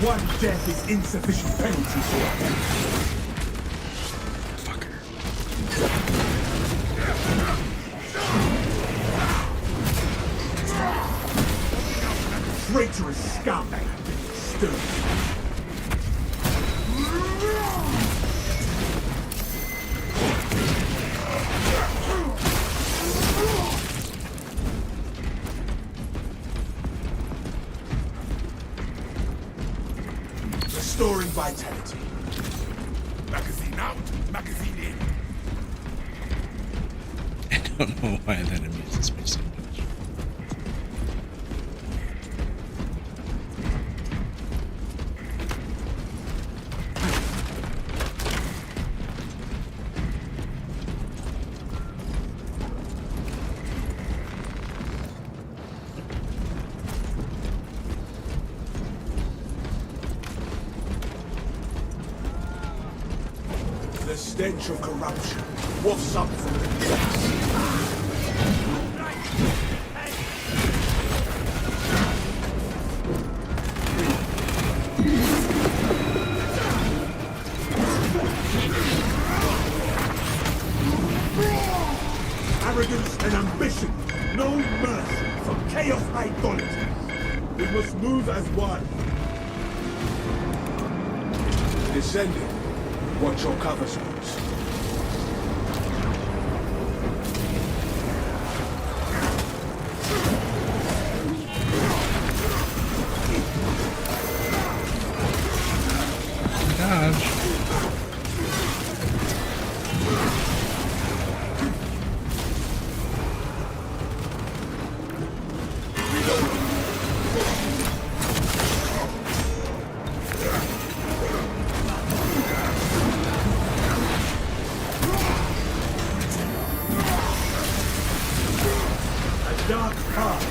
One death is insufficient penalty for offense. vitality. Magazine out, magazine in. I don't know why that amuses me so much. The stench of corruption wafts up from the depths. Arrogance and ambition, no mercy for chaos idolaters. We must move as one. Descending. Watch your cover zones. Dodge. Dark path.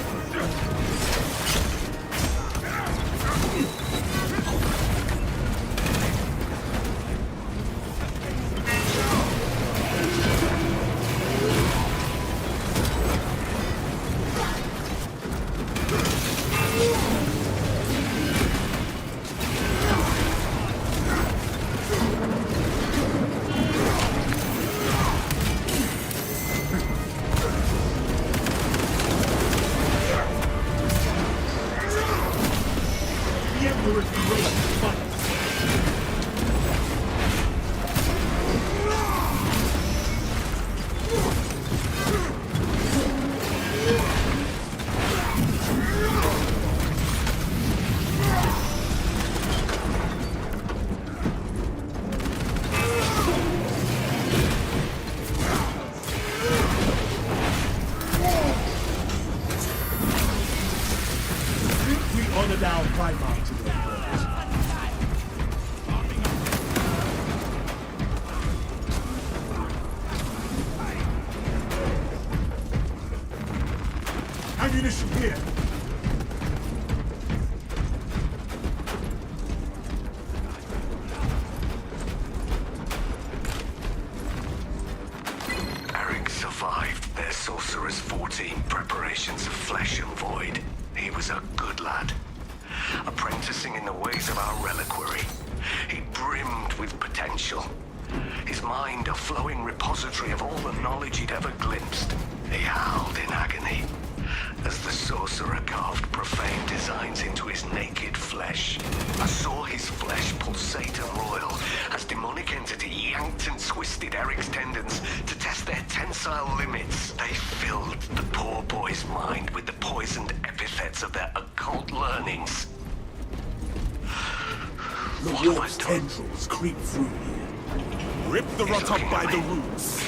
The Emperor's great fight. We honor our Primarch to the Emperors. Ammunition here. Eric survived their Sorcerer's 14 preparations of flesh and void. He was a good lad, apprenticing in the ways of our reliquary. He brimmed with potential. His mind a flowing repository of all the knowledge he'd ever glimpsed. He howled in agony as the Sorcerer carved profane designs into his naked flesh. I saw his flesh pulsate and roil as demonic entity yanked and twisted Eric's tendons to test their tensile limits. They filled the poor boy's mind with the poisoned epithets of their occult learnings. The warp's tendrils creep through here. Rip the rot up by the roots.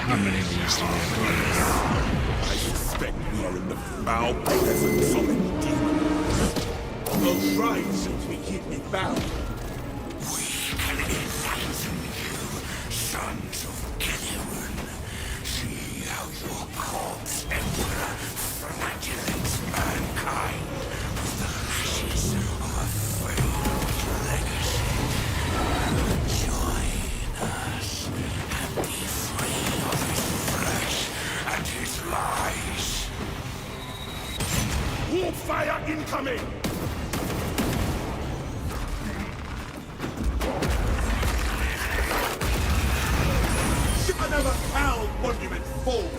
How many of these do we have? I suspect we are in the foul presence of a demon. Those shrines seem to be keeping me bound. We can enlighten you, sons of Kennewan. See how your corpse emperor flagellates mankind with the ashes of a failed legacy. Join us and be free of his flesh and his lies. Warp fire incoming! Another foul monument fall!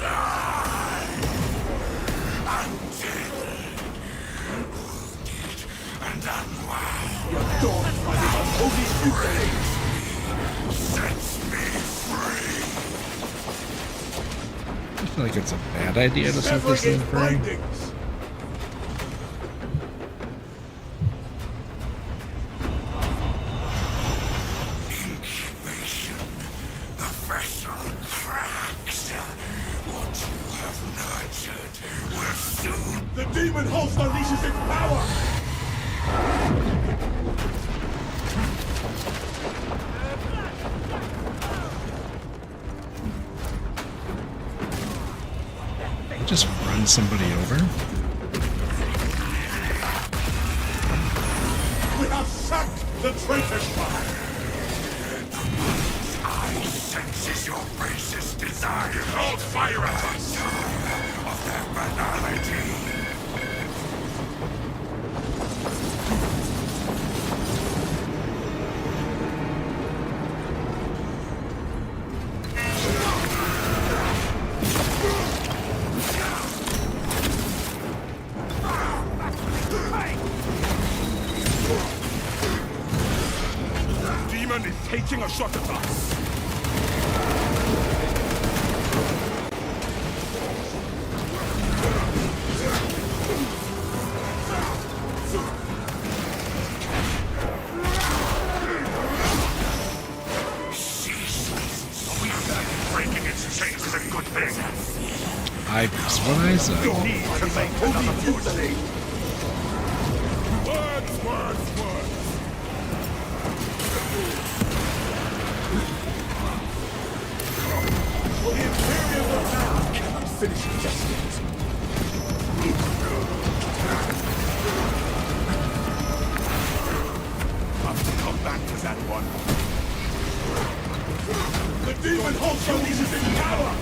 You're daunted by this unholy fusillade! I feel like it's a bad idea to set this in frame. The demon host unleashes its power! Just run somebody over? We have sacked the traitor's fire! I senses your racist desire. Hold fire at us! Of their banality. Demon is taking a shot at us! Breaking its chains is a good thing. That's what I said. We need to make another fusillade! Words, words, words! For the Imperium will now cannot finish it just yet. Have to come back to that one. The demon also uses its power!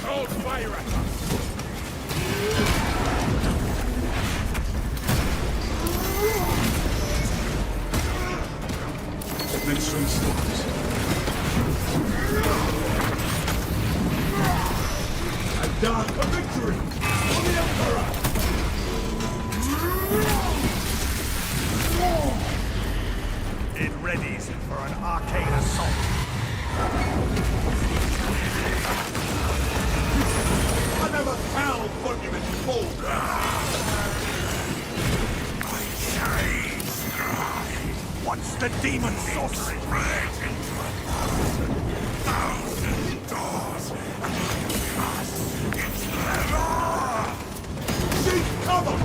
Hold fire at us! Administering storms. And done a victory for the Emperor! It readies for an arcane assault. I never found monument bold! What's the demon sorcery? Thousand doors, and its level. Seek cover!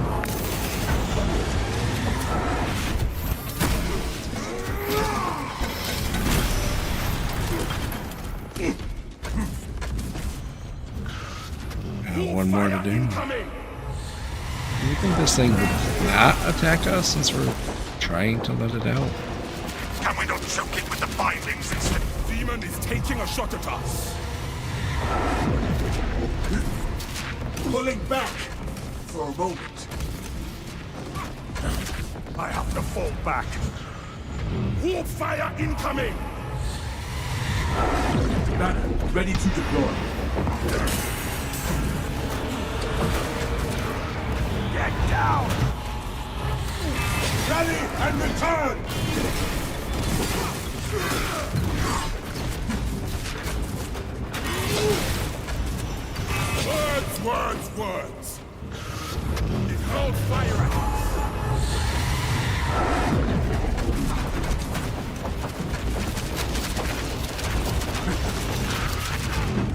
One more to do. Do you think this thing would not attack us since we're trying to let it out? Can we not choke it with the bindings instead? Demon is taking a shot at us. Pulling back for a moment. I have to fall back. Warp fire incoming! Banner, ready to deploy. Get down! Rally and return! Words, words, words! It held fire at us!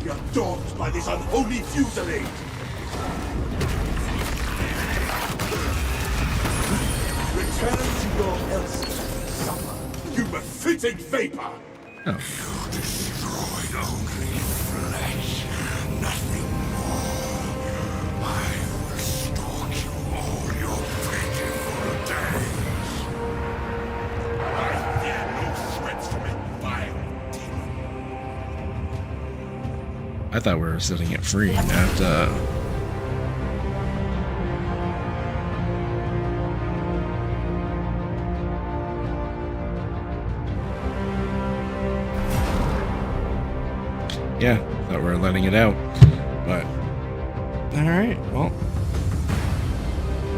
We are daunted by this unholy fusillade! Return to your Elspeth, summer, you befitting vapor! Oh. You destroyed only flesh, nothing more. I will stalk you all your pitiful days. I fear no threats from a vile demon. I thought we were setting it free, not yeah, thought we were letting it out. But alright, well,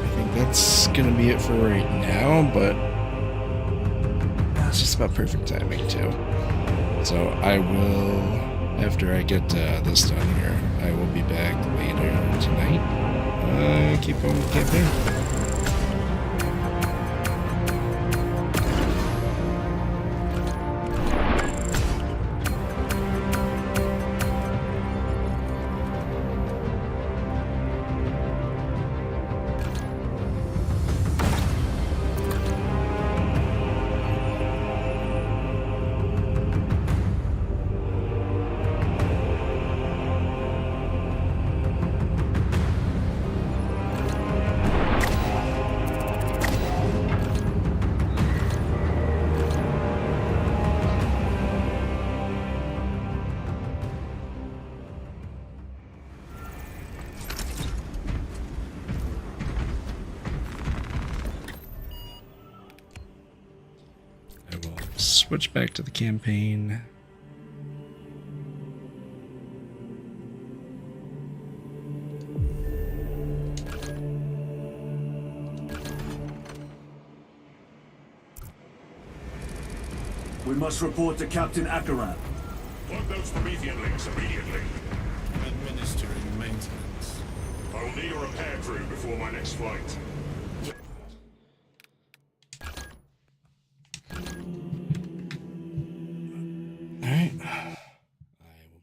I think that's gonna be it for right now, but it's just about perfect timing too. So I will, after I get this done here, I will be back later tonight. Keep going with the campaign. Switch back to the campaign. We must report to Captain Akaran. Plug those Promethean links immediately. Administering maintenance. I will need a repair crew before my next flight.